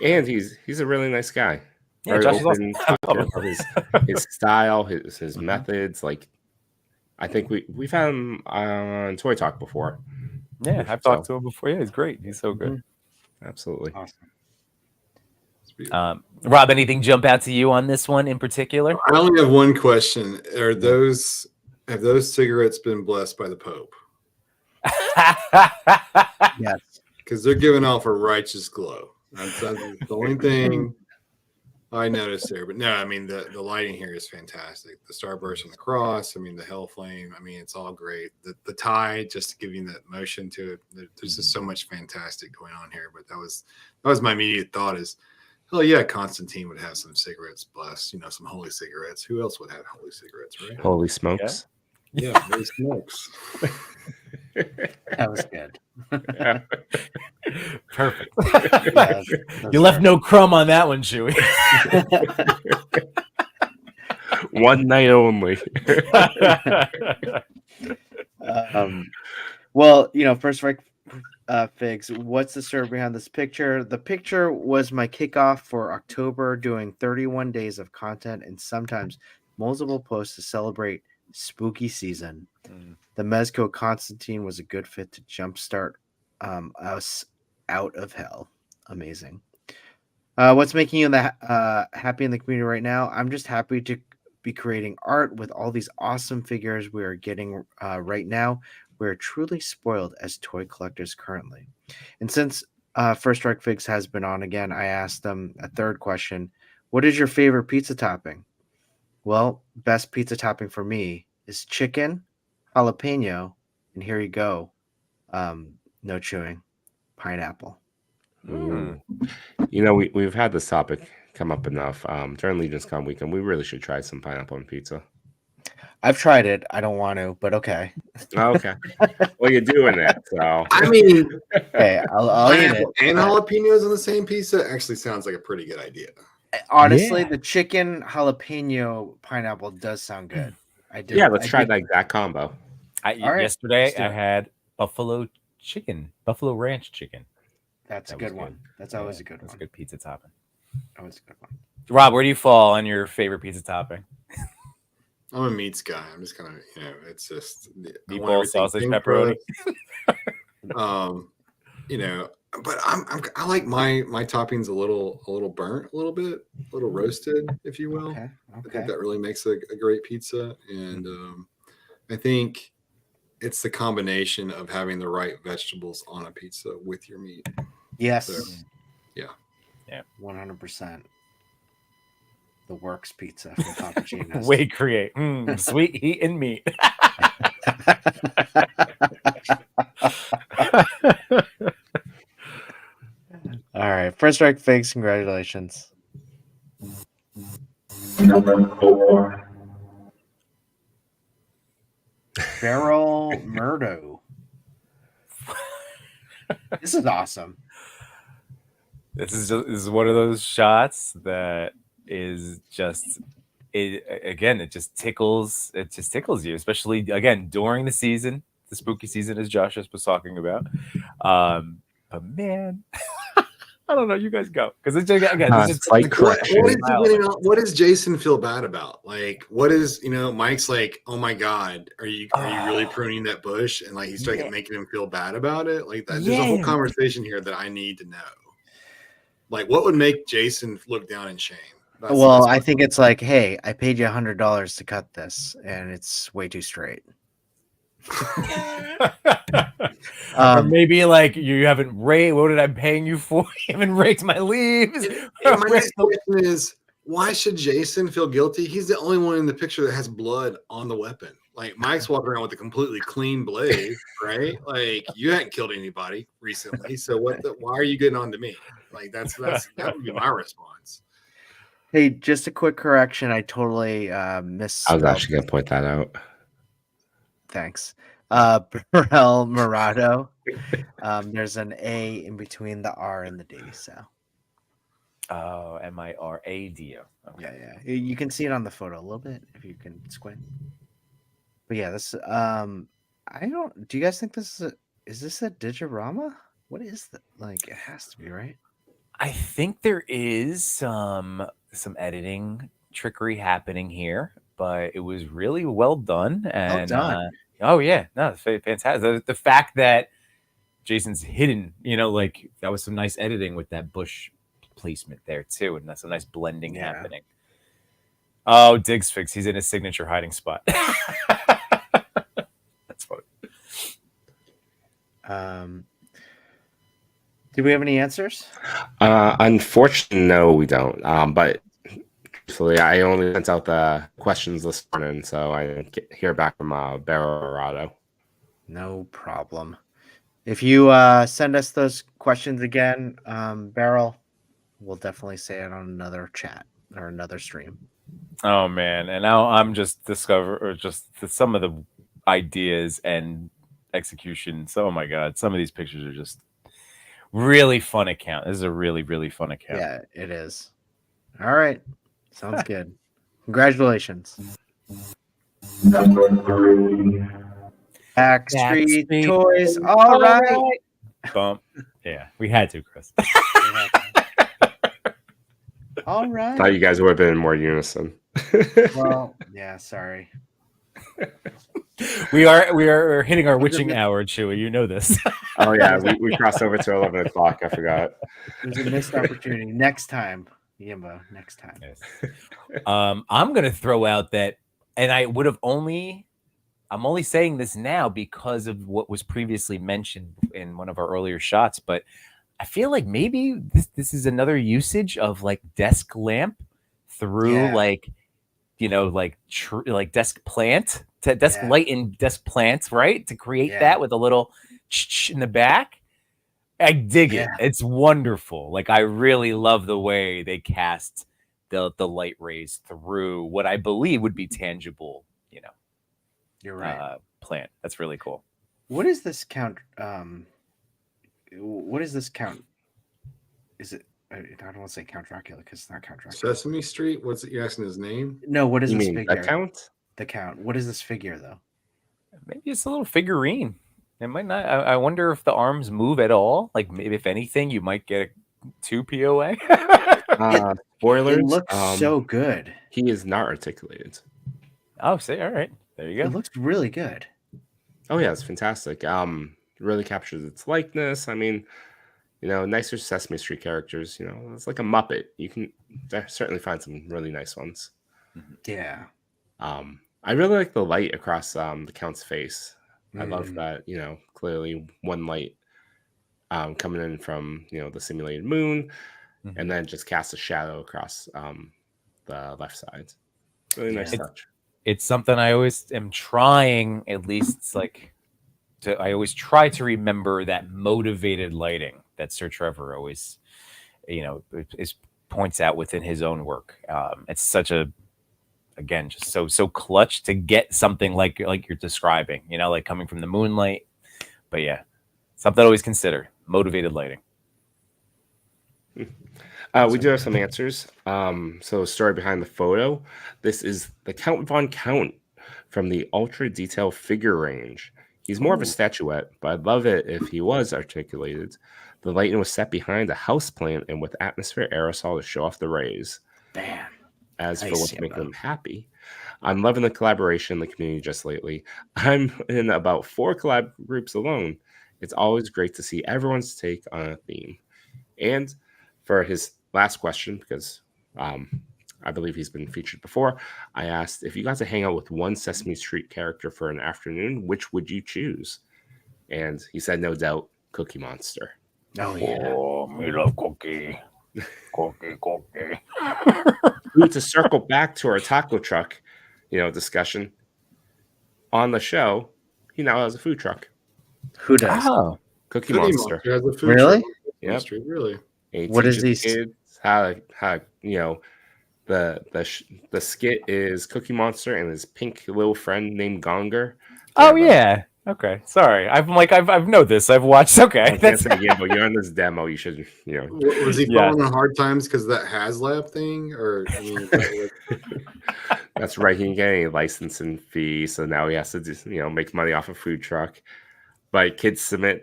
And he's a really nice guy.
Yeah,
Very
Josh is
open,
awesome.
talkative of his style, his methods. Like I think we've had him on Toy Talk before.
Yeah, I've talked to him before. Yeah, he's great. He's so good.
Absolutely.
Awesome.
Rob, anything jump out to you on this one in particular?
I only have one question. Have those cigarettes been blessed by the Pope?
Yes.
Because they're giving off a righteous glow. That's the only thing I noticed there. But no, I mean the lighting here is fantastic. The starburst on the cross. I mean the hell flame. I mean it's all great. The tie, just to give you that motion to it. There's just so much fantastic going on here. But that was my immediate thought is, hell yeah, Constantine would have some cigarettes blessed. Some holy cigarettes. Who else would have holy cigarettes, right?
Holy smokes.
Yeah, holy smokes.
That was good.
Perfect.
Yeah,
You left no crumb on that one, Chewy.
One night only.
Well, First Strike Figs, what's the story behind this picture? The picture was my kickoff for October, doing 31 days of content and sometimes multiple posts to celebrate spooky season. The Mezco Constantine was a good fit to jumpstart us out of hell. Amazing. What's making you happy in the community right now? I'm just happy to be creating art with all these awesome figures we are getting right now. We're truly spoiled as toy collectors currently. And since First Strike Figs has been on again, I asked them a third question. What is your favorite pizza topping? Well, best pizza topping for me is chicken, jalapeno, and here you go. No chewing. Pineapple.
Ooh. We've had this topic come up enough. During Legion's Con weekend, we really should try some pineapple on pizza.
I've tried it. I don't want to, but okay.
Okay. Well, you're doing it, so.
I mean,
Hey, I'll eat it.
pineapple and jalapenos on the same pizza actually sounds like a pretty good idea.
Honestly, the chicken jalapeno pineapple does sound good. I did.
Yeah, let's try that combo.
right,
Yesterday,
let's do
I
it.
had buffalo ranch chicken.
That's a
That
good
was
one.
good.
That's always a good
That's
one.
a good pizza topping.
Always a good one.
Rob, where do you fall on your favorite pizza topping?
I'm a meats guy. I'm just kind of, it's just I want
Meatball,
everything
sausage,
thin
pepperoni.
crust. But I like my toppings a little burnt, a little bit, a little roasted, if you will.
Okay.
I
Okay.
think that really makes a great pizza, and I think it's the combination of having the right vegetables on a pizza with your meat.
Yes.
So, yeah.
100%. The Works pizza from Papa Gino's.
Way create. Sweet heat and meat.
All right, first strike figs. Congratulations.
Number 4.
Beryl Murdo. This is awesome.
This is one of those shots that is just it just tickles you, especially again during the season, the spooky season, as Josh just was talking about. But man, I don't know. You guys go, because it's again. This is
Slight
What,
correction.
what does Jason feel bad about? Like, what is, Mike's like, oh my God, are you really pruning that bush? And like, he's like making him feel bad about it. Like, there's a whole conversation here that I need to know. Like, what would make Jason look down in shame?
Well, I think it's like, hey, I paid you $100 to cut this, and it's way too straight.
Or maybe like you haven't raked. What did I paying you for? You haven't raked my leaves.
My next question is, why should Jason feel guilty? He's the only one in the picture that has blood on the weapon. Like, Mike's walking around with a completely clean blade, right? Like, you hadn't killed anybody recently, so why are you getting on to me? Like, that would be my response.
Hey, just a quick correction. I totally missed.
I was actually going to point that out.
Thanks. Beryl Murado. There's an A in between the R and the D. So.
Oh, Mirado. Okay.
Yeah. You can see it on the photo a little bit if you can squint. But yeah, this. I don't. Do you guys think this is this a digiorama? What is that? Like, it has to be, right?
I think there is some editing trickery happening here, but it was really well done. And
Well done.
oh yeah, no, it's fantastic. The fact that Jason's hidden, like that was some nice editing with that bush placement there too, and that's some nice blending happening. Oh, Diggs fix. He's in his signature hiding spot. That's funny.
Do we have any answers?
Unfortunately, no, we don't. But truthfully, I only sent out the questions this morning, so I didn't hear back from Beryl Murado.
No problem. If you send us those questions again, Beryl, we'll definitely say it on another chat or another stream.
Oh man, and now I'm just some of the ideas and execution. So, oh my god, some of these pictures are just really fun account. This is a really, really fun account.
Yeah, it is. All right. Sounds good. Congratulations.
Number 3.
Backstreet Toys. All right.
Bump. Yeah, we had to, Chris.
All right.
Thought you guys would have been in more unison.
Well, yeah, sorry.
We're hitting our witching hour, Chewy. You know this.
Oh yeah, we crossed over to 11 o'clock. I forgot.
There's a missed opportunity. Next time, Yimbo. Next time.
Yes. I'm gonna throw out that, and I'm only saying this now because of what was previously mentioned in one of our earlier shots, but I feel like maybe this is another usage of like desk lamp through like desk plant to desk light and desk plants, right? To create that with a little in the back. I dig it. It's wonderful. Like, I really love the way they cast the light rays through what I believe would be tangible,
You're right.
Plant. That's really cool.
What is this count? What is this count? Is it? I don't want to say Count Dracula because it's not Count Dracula.
Sesame Street. What's it? You asking his name?
No. What is
You
this
mean
figure?
the count?
The count. What is this figure though?
Maybe it's a little figurine. It might not. I wonder if the arms move at all. Like, maybe if anything, you might get a 2 POA.
Spoilers.
It looks so good.
He is not articulated.
Oh, see, all right, there you go.
It looks really good.
Oh yeah, it's fantastic. Really captures its likeness. I mean, nicer Sesame Street characters. It's like a Muppet. You can certainly find some really nice ones.
Yeah.
I really like the light across the Count's face. I love that. Clearly one light coming in from the simulated moon, and then just cast a shadow across the left side. Really nice touch.
it's something I always am trying, at least like I always try to remember that motivated lighting that Sir Trevor always, is points out within his own work. It's such a, again, just so clutch to get something like you're describing, like coming from the moonlight. But yeah, something I always consider motivated lighting.
We do have some answers. So story behind the photo. This is the Count Von Count from the Ultra Detail figure range. He's more of a statuette, but I'd love it if he was articulated. The lighting was set behind a houseplant and with atmosphere aerosol to show off the rays.
Damn.
As for
Nice,
what's making
Yimbo.
them happy, I'm loving the collaboration in the community just lately. I'm in about 4 collab groups alone. It's always great to see everyone's take on a theme. And for his last question, because I believe he's been featured before, I asked if you got to hang out with one Sesame Street character for an afternoon, which would you choose? And he said, no doubt, Cookie Monster.
Oh yeah.
Oh, me love Cookie. Cookie.
To circle back to our taco truck, discussion on the show, he now has a food truck.
Who does?
Oh,
Cookie
Cookie
Monster.
Monster has a food
Really?
truck on
Yep.
Street, really?
He
What is
teaches
he-
kids how the skit is Cookie Monster and his pink little friend named Gonger.
oh yeah. Okay, sorry. I've know this. I've watched. Okay,
I can't say again, but you're on this demo. You should,
Was he
Yeah.
falling on hard times because of that HasLab thing? Or I mean, is that
That's right. He didn't get any licensing fee, so now he has to just, make money off a food truck. But kids submit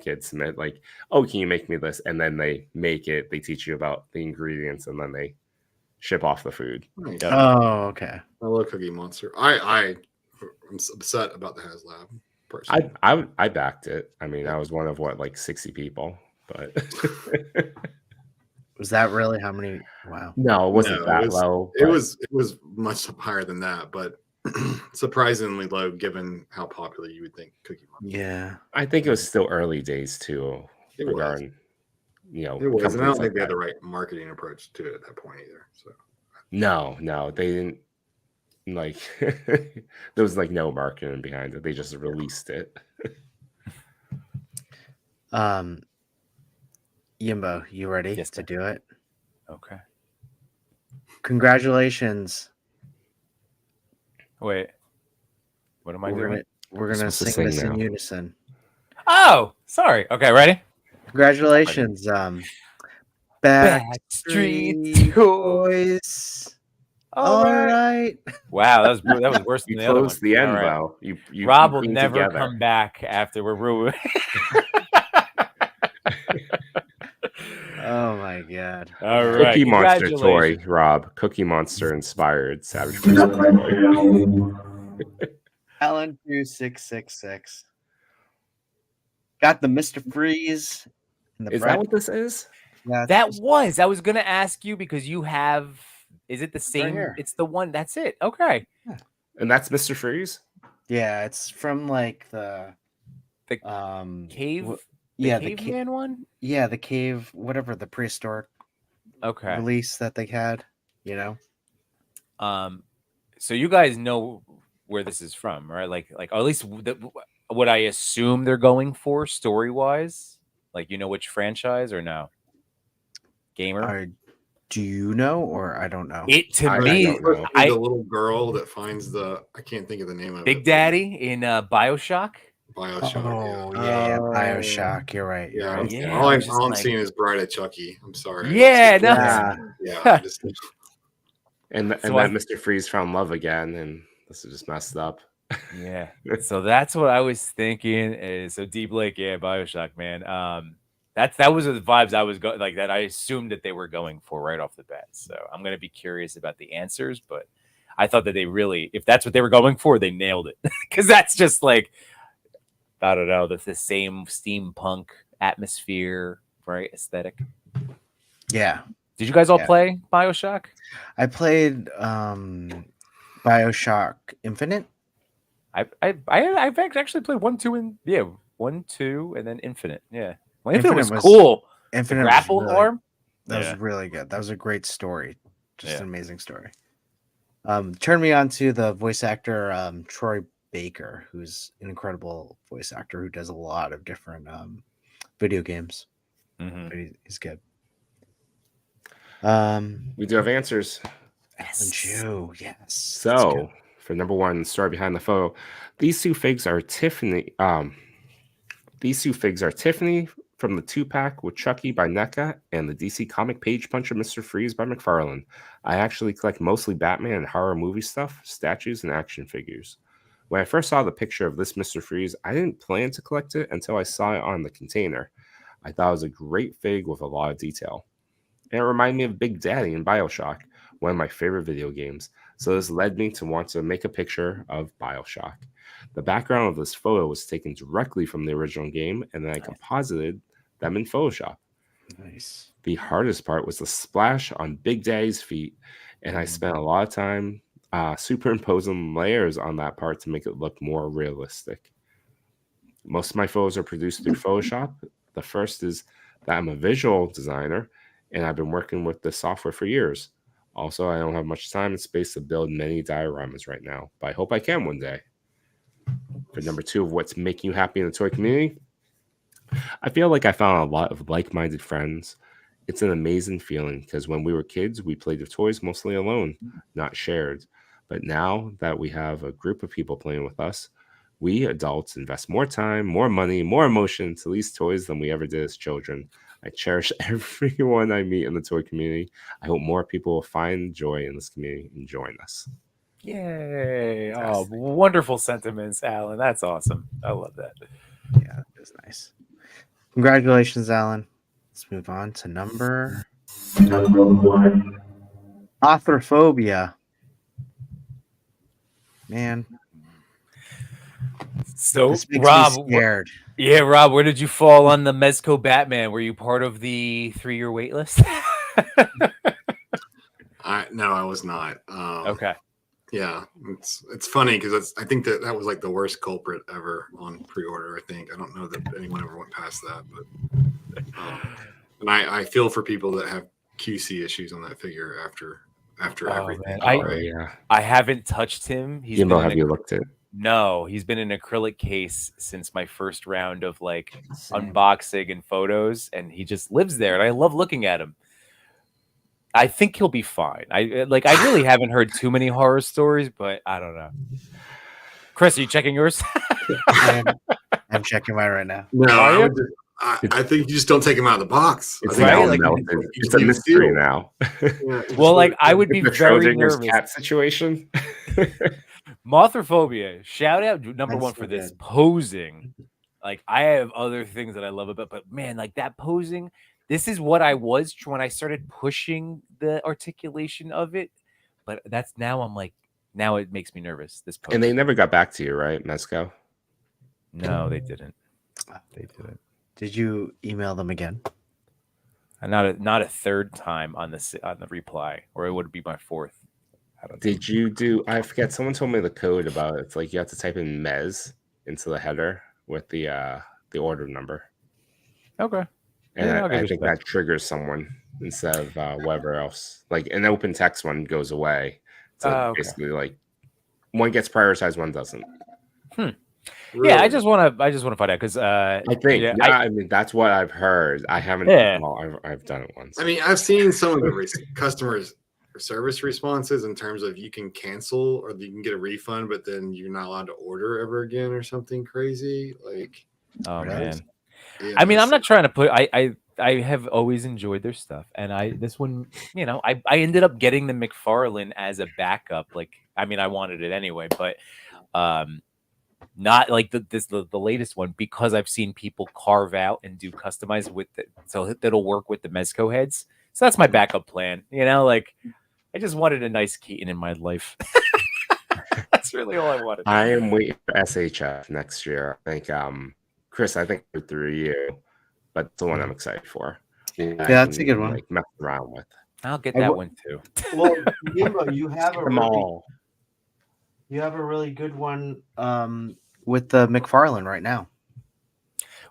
kids submit like, oh, can you make me this? And then they make it. They teach you about the ingredients, and then they ship off the food.
nice.
Oh, okay.
I love Cookie Monster. I'm upset about the HasLab personally.
I backed it. I mean, I was one of 60 people, but
Was that really how many? Wow.
no, it wasn't
No,
that
it was-
low.
It
but-
was much higher than that, but surprisingly low given how popular you would think Cookie Monster.
Yeah.
I think it was still early days too.
It was.
regarding,
It was, and I
companies
don't
like
think they had
that.
the right marketing approach to it at that point either. So
No, they didn't. There was no marketing behind it. They just released it.
Yimbo, you ready
Yes,
to
sir.
do it?
Okay.
Congratulations.
Wait. What am I
We're
doing?
gonna we're gonna
supposed to
sing this
sing
in
now.
unison.
Oh, sorry. Okay, ready?
Congratulations,
Backstreet
Boys. All right.
Wow, that was worse than
You
the other one.
closed the end
All right.
though. You
Rob
you
will
cleaned
never
together.
come back after we're ruined.
Oh my god.
All right.
Cookie Monster toy,
Congratulations.
Rob. Cookie Monster inspired Savage Crucible toy.
Alan 2666. Got the Mr. Freeze. And the
Is
Brad-
that what this is?
Yeah,
I was gonna ask you because you have. Is it the same?
here.
It's the one. That's it. Okay.
And that's Mr. Freeze?
yeah, it's from the
The Cave.
wh-
The
yeah, the
caveman one.
yeah, the cave, whatever the prehistoric
Okay.
release that they had,
So you guys know where this is from, right? Like, or at least what I assume they're going for story wise. Like, which franchise or no? Gamer.
Or do you know, or I don't know?
It to
I
me,
don't know.
I-
the little girl that finds I can't think of the name of
Big
it.
Daddy in Bioshock.
BioShock.
Oh
yeah.
yeah,
Oh.
Bioshock. You're right. You're
Yeah,
right.
Yeah,
all
I
I'm,
was just
all I'm
like-
seeing is Bride of Chucky. I'm sorry.
Yeah, no.
Yeah.
Yeah. I just-
And
So
then
I-
Mr. Freeze found love again, and this is just messed up.
Yeah. So that's what I was thinking. So Deep Lake, yeah, Bioshock, man. That was the vibes I was going that I assumed that they were going for right off the bat. So I'm gonna be curious about the answers, but I thought that they really, if that's what they were going for, they nailed it. Because that's just I don't know, that's the same steampunk atmosphere, right? Aesthetic.
Yeah.
Did you guys all
Yeah.
play Bioshock?
I played Bioshock Infinite.
I've actually played 1, 2, and 1, 2, and then Infinite. Yeah. Well, Infinite was cool.
Infinite was
Grapple
really-
arm.
That
Yeah.
was really good. That was a great story. Just
Yeah.
an amazing story. Turned me on to the voice actor Troy Baker, who's an incredible voice actor who does a lot of different video games.
Mhm.
But he's good.
We do have answers.
Alan Jew, yes. that's
So,
good.
for number one, the story behind the photo, these two figs are Tiffany. These two figs are Tiffany from the 2-pack with Chucky by NECA and the DC comic page puncher Mr. Freeze by McFarlane. I actually collect mostly Batman and horror movie stuff, statues, and action figures. When I first saw the picture of this Mr. Freeze, I didn't plan to collect it until I saw it on the container. I thought it was a great fig with a lot of detail. And it reminded me of Big Daddy in BioShock, one of my favorite video games. So this led me to want to make a picture of BioShock. The background of this photo was taken directly from the original game, and then I composited them in Photoshop.
Nice.
The hardest part was the splash on Big Daddy's feet, and I spent a lot of time superimposing layers on that part to make it look more realistic. Most of my photos are produced through Photoshop. The first is that I'm a visual designer, and I've been working with this software for years. Also, I don't have much time and space to build many dioramas right now, but I hope I can one day. For number two of what's making you happy in the toy community, I feel like I found a lot of like-minded friends. It's an amazing feeling because when we were kids, we played with toys mostly alone, not shared. But now that we have a group of people playing with us, we adults invest more time, more money, more emotion into these toys than we ever did as children. I cherish everyone I meet in the toy community. I hope more people will find joy in this community and join us.
Yay! Oh, wonderful sentiments, Alan. That's awesome. I love that.
Yeah, it was nice. Congratulations, Alan. Let's move on to number
one.
Authorphobia. Man,
So,
this makes
Rob,
me scared.
yeah, Rob, where did you fall on the Mezco Batman? Were you part of the 3-year wait list?
No, I was not.
Okay.
Yeah, it's funny because I think that was like the worst culprit ever on pre-order. I think I don't know that anyone ever went past that, but and I feel for people that have QC issues on that figure after everything.
Man. I haven't touched him. He's
Jimbo, have you looked at it?
No, he's been in an acrylic case since my first round of like unboxing and photos, and he just lives there, and I love looking at him. I think he'll be fine. I really haven't heard too many horror stories, but I don't know. Chris, are you checking yours?
I'm checking mine right now.
No, I think you just don't take him out of the box.
It's a mystery now.
Well, like I would be
the
very
Schrodinger's
nervous.
cat situation.
Mothrophobia. Shout out number
That's
one
so
for this
good.
posing. Like I have other things that I love about, but man, like that posing. This is what I was when I started pushing the articulation of it, but that's now I'm like, now it makes me nervous. This pose.
And they never got back to you, right, Mezco?
No, they didn't. They didn't.
Did you email them again?
And not a third time on the reply, or it would be my fourth. I don't know.
Did you do? I forget. Someone told me the code about it. It's like you have to type in Mez into the header with the order number.
Okay.
And
Yeah,
I think that triggers someone instead of whatever else. Like an open text one goes away. So
Okay.
basically, like one gets prioritized, one doesn't.
Really?
Yeah, I just want to find out because
I think.
yeah,
I mean, that's what I've heard. I haven't.
Yeah.
Well, I've done it once.
I mean, I've seen some of the customers' service responses in terms of you can cancel or you can get a refund, but then you're not allowed to order ever again or something crazy. Like,
oh man.
yeah,
I mean, I'm not trying to put. I have always enjoyed their stuff, and this one, you know, I ended up getting the McFarlane as a backup. Like, I mean, I wanted it anyway, but not like the latest one because I've seen people carve out and do customize with it, so that'll work with the Mezco heads. So that's my backup plan. You know, like I just wanted a nice Keaton in my life. That's really all I wanted.
I am waiting for SHF next year. I think, Chris, I think through you, but it's the one I'm excited for.
Yeah, that's a good one.
Like mess around with.
I'll get that one too.
Well, Jimbo, you have
Them all.
you have a really good one with the McFarlane right now.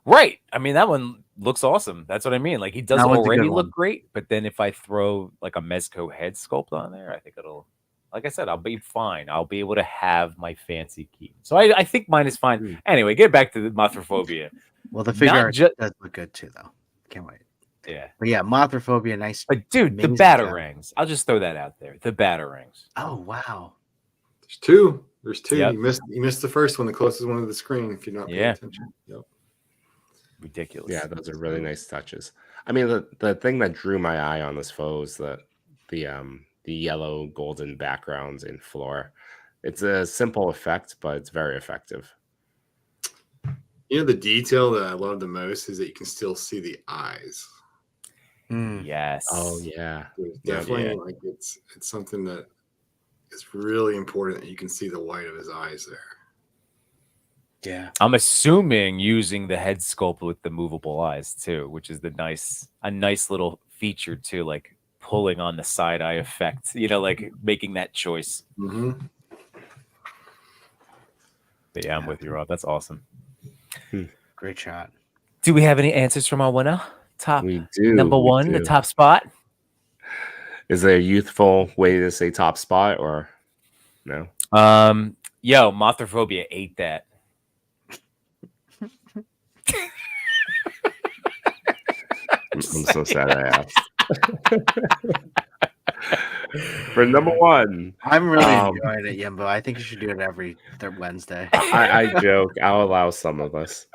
Right. I mean, that one looks awesome. That's what I mean. Like he does
That one's a
already
good
look
one.
great, but then if I throw like a Mezco head sculpt on there, I think I'll like I said, I'll be fine. I'll be able to have my fancy key. So I think mine is fine. Anyway, get back to the Mothrophobia.
Well, the figure
Not
art
ju-
does look good too, though. Can't wait.
Yeah.
But yeah, Mothrophobia, nice.
But dude, the
amazing
Batarangs. I'll just throw that out there. The Batarangs.
Oh wow.
There's two. There's two.
Yep.
You missed the first one, the closest one to the screen. If you're not paying attention. Yep.
Ridiculous.
Yeah, those are really nice touches. I mean, the thing that drew my eye on this foe is the yellow golden backgrounds in floor. It's a simple effect, but it's very effective.
You know, the detail that I love the most is that you can still see the eyes.
Yes.
Oh yeah.
There's definitely like it's something that is really important that you can see the white of his eyes there.
Yeah.
I'm assuming using the head sculpt with the movable eyes too, which is a nice little feature too, like pulling on the side eye effect, like making that choice.
Mm-hmm.
But yeah, I'm with you, Rob. That's awesome.
Great shot.
Do we have any answers from our winner?
We do.
Number one, the top spot.
Is there a youthful way to say top spot or no?
Yo, Mothrophobia ate that.
I'm so sad I asked. For number one,
I'm really enjoying it, Yimbo. I think you should do it every Wednesday.
I joke. I'll allow some of us.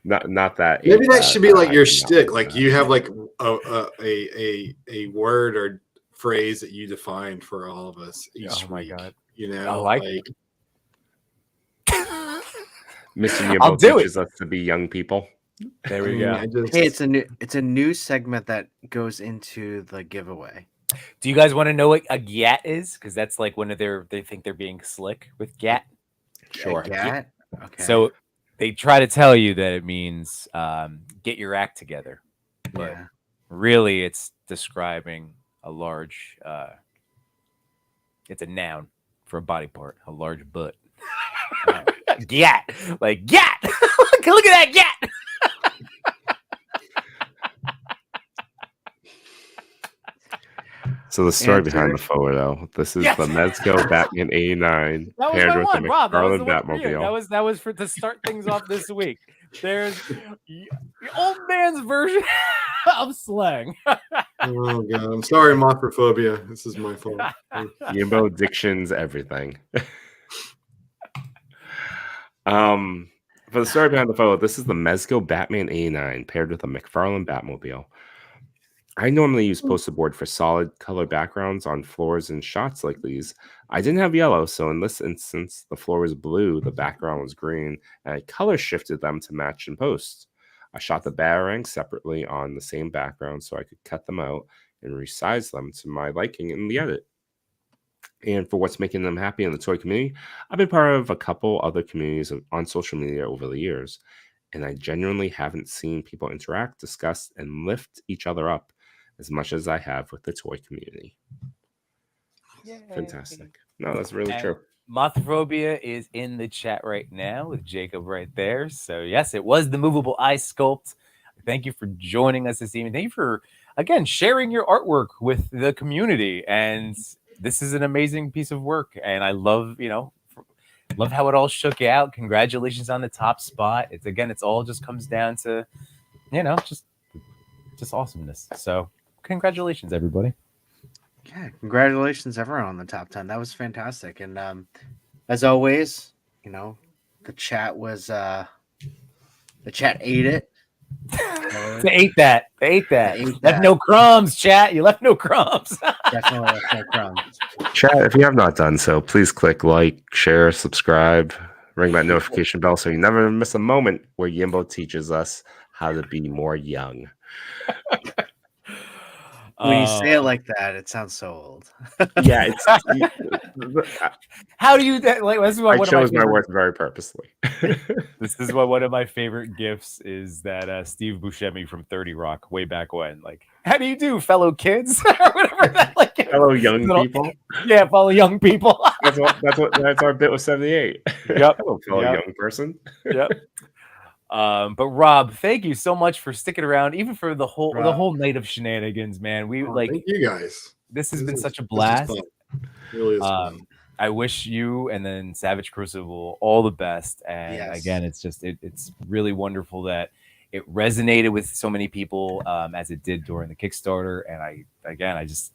Not that.
Maybe that should be like your shtick. Like you have like a word or phrase that you define for all of us each
my
week.
God.
You know,
I like
Mr.
I'll
Yimbo
do
teaches us to be young people.
There we go.
Hey, it's a new segment that goes into the giveaway.
Do you guys want to know what a gat is? Because that's like one of they think they're being slick with gat.
Sure.
Gat? Okay.
So they try to tell you that it means get your act together. But
yeah.
really it's describing a large it's a noun for a body part, a large butt. Gat. Like gat. Look at that gat.
So the story behind the photo, this is the Mezco Batman 89
That was
paired
my
with
one,
the
Rob. That was the
McFarlane
one for you.
Batmobile.
That was for to start things off this week. There's the old man's version of slang.
Oh god, I'm sorry, Mothrophobia. This is my fault.
Yimbo dictions everything. For the story behind the photo, this is the Mezco Batman 89 paired with a McFarlane Batmobile. I normally use poster board for solid color backgrounds on floors and shots like these. I didn't have yellow, so in this instance, the floor was blue, the background was green, and I color shifted them to match in post. I shot the Batarangs separately on the same background so I could cut them out and resize them to my liking in the edit. And for what's making them happy in the toy community, I've been part of a couple other communities on social media over the years, and I genuinely haven't seen people interact, discuss, and lift each other up as much as I have with the toy community.
Yay.
Fantastic. No, that's really true.
Mothrophobia is in the chat right now with Jacob right there. So yes, it was the movable eye sculpt. Thank you for joining us this evening. Thank you for, again, sharing your artwork with the community. And this is an amazing piece of work. And I love, love how it all shook out. Congratulations on the top spot. It's all just comes down to, just awesomeness. So congratulations, everybody.
Yeah, congratulations everyone on the top 10. That was fantastic. And as always, the chat was the chat ate it.
They ate that. Left no crumbs, chat. You left no crumbs.
Definitely left no crumbs.
Chat, if you have not done so, please click like, share, subscribe, ring that notification bell so you never miss a moment where Yimbo teaches us how to be more young.
When you say it like that, it sounds so old.
Yeah,
how do you like? This is what
I chose my words very purposely.
This is what one of my favorite gifs is that Steve Buscemi from 30 Rock way back when. Like, how do you do, fellow kids or whatever that like.
Fellow young people.
Yeah, fellow young people.
that's our bit with 78.
Yep.
Hello, fellow young person.
Yep. But Rob, thank you so much for sticking around, even for the whole night of shenanigans, man. We
thank you guys.
This has been such a blast.
It really is fun.
I wish you and then Savage Crucible all the best. And
Yes.
again, it's just it's really wonderful that it resonated with so many people as it did during the Kickstarter. And I just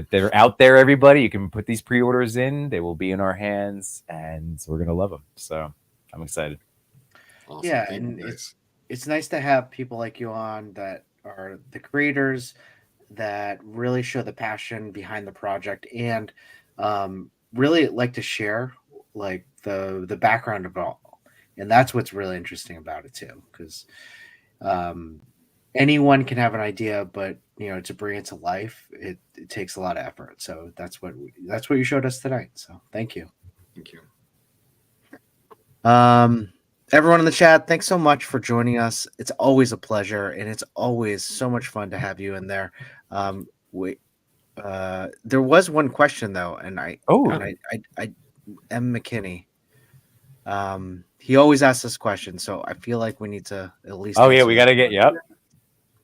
they're out there. Everybody, you can put these pre-orders in. They will be in our hands, and we're gonna love them. So I'm excited.
Awesome.
Yeah,
Thank
and
you, guys.
it's nice to have people like you on that are the creators that really show the passion behind the project and really like to share like the background of it all. And that's what's really interesting about it too, because anyone can have an idea, but to bring it to life, it takes a lot of effort. So that's what you showed us tonight. So thank you.
Thank you.
Everyone in the chat, thanks so much for joining us. It's always a pleasure, and it's always so much fun to have you in there. There was one question though, and I M. McKinney. He always asks this question, so I feel like we need to at least.
Oh yeah, we got to get you up.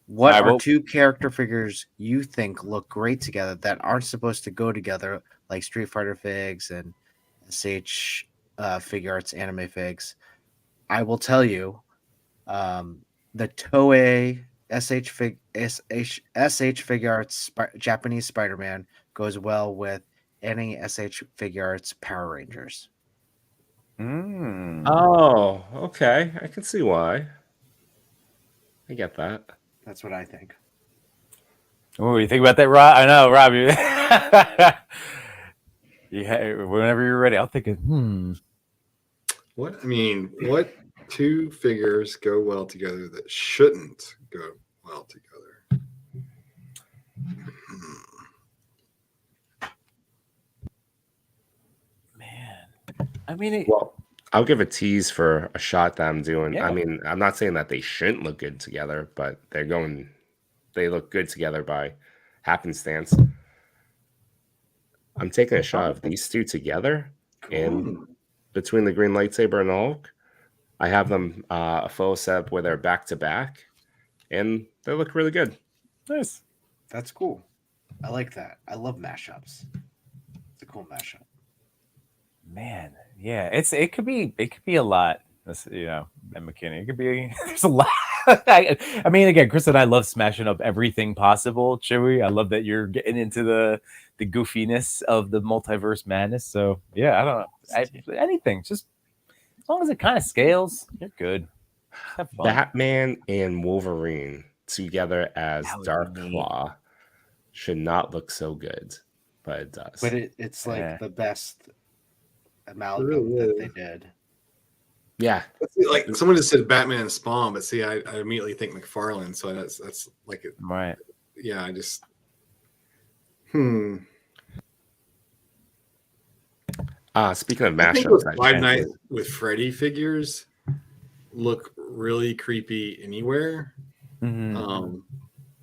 What are two character figures you think look great together that aren't supposed to go together, like Street Fighter figs and SH figure arts anime figs? I will tell you, the Toei SH figure arts Japanese Spider-Man goes well with any SH figure arts Power Rangers.
Oh, okay. I can see why. I get that.
That's what I think.
Oh, you think about that, Rob? I know, Rob. Whenever you're ready, I'll think of.
What two figures go well together that shouldn't go well together?
Man, I mean,
Well, I'll give a tease for a shot that I'm doing.
Yeah.
I mean, I'm not saying that they shouldn't look good together, but they look good together by happenstance. I'm taking a shot of these two together, and between the green lightsaber and the Hulk, I have them a photo set where they're back to back, and they look really good.
Nice.
That's cool. I like that. I love mashups. It's a cool mashup.
Man, yeah, it could be a lot. That's, and McKinney, it could be. There's a lot. I mean, again, Chris and I love smashing up everything possible. Chewy, I love that you're getting into the goofiness of the multiverse madness. So yeah, I don't know, anything, just as long as it kind of scales, you're good. Have fun.
Batman and Wolverine together as Dark Claw should not look so good, but it does.
But it's like the best amalgam that they did.
Yeah,
like someone just said Batman and Spawn, but see, I immediately think McFarlane, so that's like it.
Right.
Yeah, I just.
Speaking of
I think
mashups,
those Five Nights with Freddy figures look really creepy anywhere.
Mm-hmm.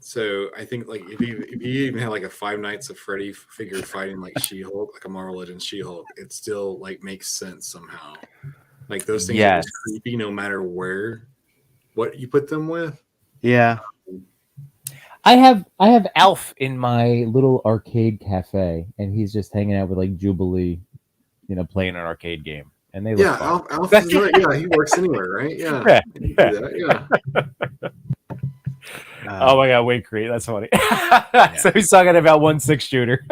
So I think like if you even have like a Five Nights of Freddy figure fighting like She-Hulk, like a Marvel Legends She-Hulk, it still like makes sense somehow. Like those things are just creepy no matter what you put them with.
Yeah.
I have Alf in my little arcade cafe, and he's just hanging out with like Jubilee,
playing an arcade game, and they look
Alf is he works anywhere, right? Yeah.
Oh my god, wait, Creed, that's funny. So he's talking about 1/6 shooter.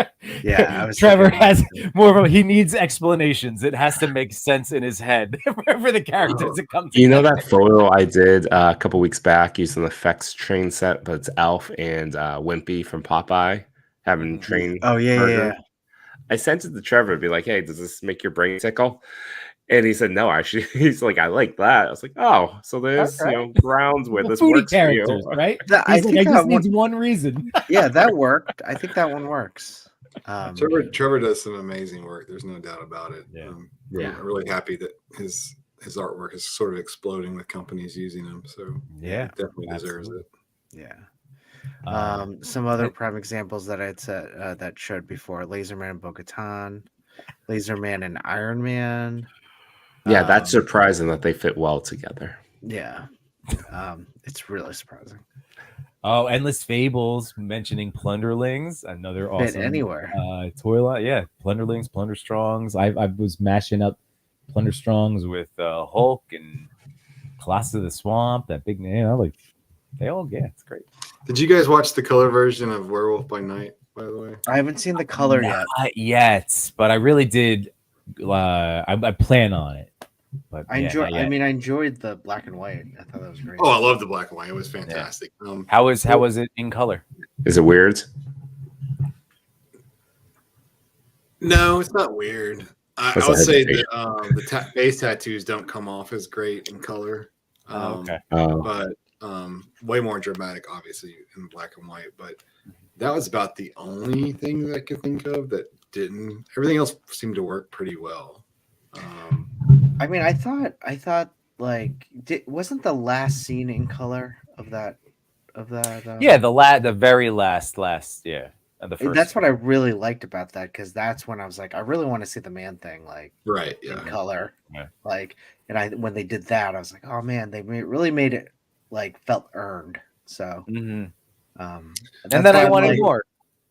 Yeah,
Trevor has more of he needs explanations. It has to make sense in his head for the characters to come together.
You know that photo I did a couple weeks back using the effects train set, but it's Alf and Wimpy from Popeye having train.
Oh yeah.
I sent it to Trevor to be like, "Hey, does this make your brain tickle?" And he said, "No, actually." He's like, "I like that." I was like, "Oh, so there's grounds where this works for you,
right?"
I
just needs one reason.
Yeah, that worked. I think that one works.
Trevor does some amazing work. There's no doubt about it.
Yeah.
I'm really happy that his artwork is sort of exploding with companies using him. So
yeah,
it definitely deserves it.
Yeah. Some other prime examples that I'd said that showed before: Laserman and Bo-Katan, Laserman and Iron Man.
Yeah, that's surprising that they fit well together.
Yeah, it's really surprising.
Oh, Endless Fables, mentioning Plunderlings, another
Fit
awesome
anywhere.
toy line. Yeah, Plunderlings, Plunderstrongs. I was mashing up Plunderstrongs with Hulk and Colossus of the Swamp. That big name, like they all it's great.
Did you guys watch the color version of Werewolf by Night? By the way,
I haven't seen the color yet.
Not yet, but I really did. I plan on it. But
I enjoyed the black and white. I thought that was great.
oh, I love the black and white. It was fantastic.
How was it in color?
Is it weird?
No, it's not weird. I
That's
would
a
say
hesitation.
that the face tattoos don't come off as great in color.
Okay.
But way more dramatic, obviously, in black and white. But that was about the only thing that I could think of that didn't. Everything else seemed to work pretty well.
I mean, I thought like, wasn't the last scene in color of that?
Yeah, the very last, yeah, the first.
That's what I really liked about that, because that's when I was like, I really want to see the Man Thing like
right,
in
yeah.
color,
Yeah.
like, and when they did that, I was like, oh man, they really made it like felt earned. So,
and
that's
then I
why,
wanted
like,
more.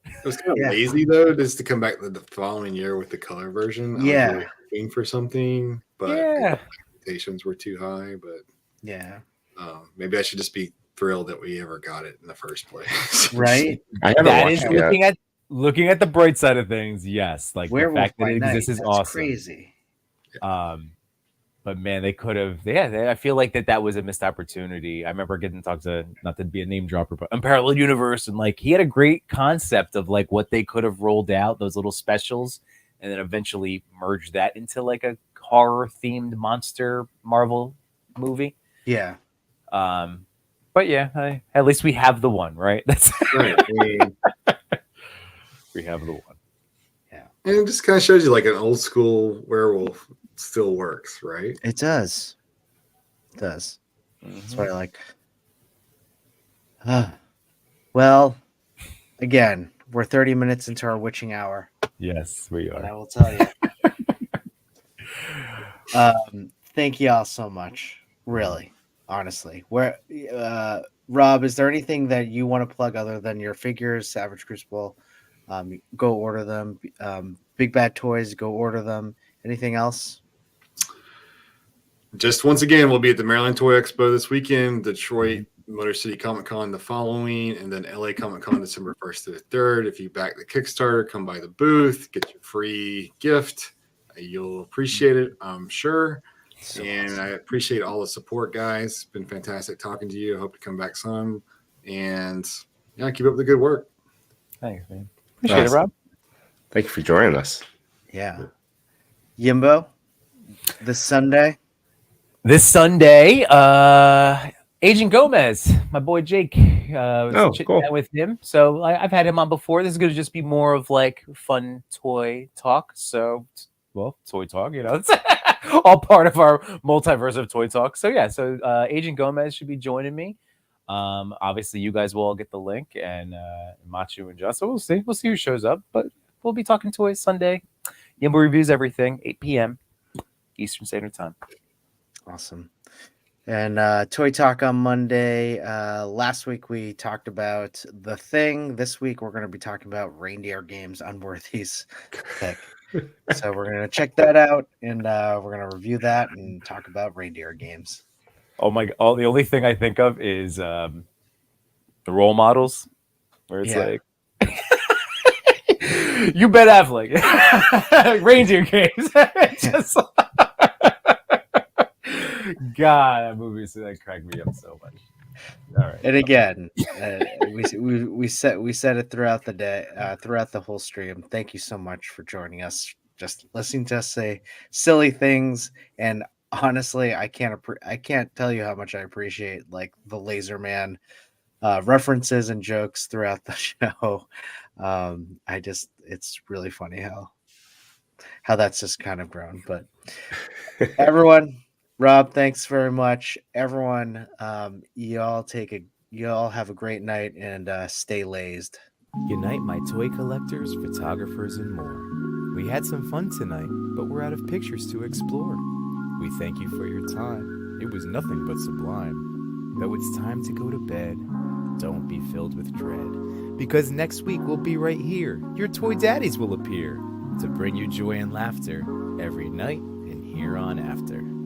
It was kind of
Yeah.
lazy though, just to come back the following year with the color version. I was really hoping for something, but expectations were too high. But
yeah,
maybe I should just be thrilled that we ever got it in the first place.
right?
I haven't
That
watched
is
it yet.
looking at the bright side of things. Yes, like
Werewolf
the fact that
by
it exists
Night,
is
that's
awesome.
crazy.
But man, they could have. I feel like that was a missed opportunity. I remember getting talked to, not to be a name dropper, but Unparalleled Universe, and like he had a great concept of like what they could have rolled out, those little specials, and then eventually merged that into like a horror themed monster Marvel movie.
Yeah.
But yeah, at least we have the one, right? That's
right.
We have the one.
Yeah.
And it just kind of shows you like an old school werewolf still works, right?
It does. It does. That's what I like. Well, again, we're 30 minutes into our witching hour.
Yes, we
And I
are.
will tell you. Thank you all so much. Really, honestly. Rob, is there anything that you want to plug other than your figures, Savage Crucible? Go order them. Big Bad Toys, go order them. Anything else?
Just once again, we'll be at the Maryland Toy Expo this weekend, Detroit Motor City Comic Con the following, and then LA Comic Con December 1st to the 3rd. If you back the Kickstarter, come by the booth, get your free gift. You'll appreciate it, I'm sure. And awesome. I appreciate all the support, guys. It's been fantastic talking to you. I hope to come back some. And yeah, keep up the good work.
Thanks, man. Appreciate it, Rob.
Thank you for joining us.
Yeah. Yimbo, this Sunday,
Agent Gomez, my boy Jake, was chitting with him. So I've had him on before. This is going to just be more of like fun toy talk. So, toy talk, it's all part of our multiverse of toy talk. So yeah, Agent Gomez should be joining me. Obviously you guys will all get the link, and Machu and Just. So we'll see who shows up, but we'll be talking toys Sunday. Yimbo reviews everything, 8 p.m. Eastern Standard Time.
Awesome. And Toy Talk on Monday. Last week we talked about The Thing. This week we're going to be talking about Reindeer Games Unworthy's pick. So we're going to check that out, and we're going to review that and talk about Reindeer Games.
Oh my God. The only thing I think of is the role models, where it's like, you bet Affleck. Reindeer Games. Just God, that movie cracked me up so much. All right.
And again, we said it throughout the day, throughout the whole stream. Thank you so much for joining us, just listening to us say silly things. And honestly, I can't tell you how much I appreciate like the Laser Man references and jokes throughout the show. It's really funny how that's just kind of grown. But everyone, Rob, thanks very much. Everyone, you all have a great night, and stay lazed.
Unite my toy collectors, photographers, and more. We had some fun tonight, but we're out of pictures to explore. We thank you for your time. It was nothing but sublime. Though it's time to go to bed, don't be filled with dread, because next week we'll be right here. Your toy daddies will appear to bring you joy and laughter every night and here on after.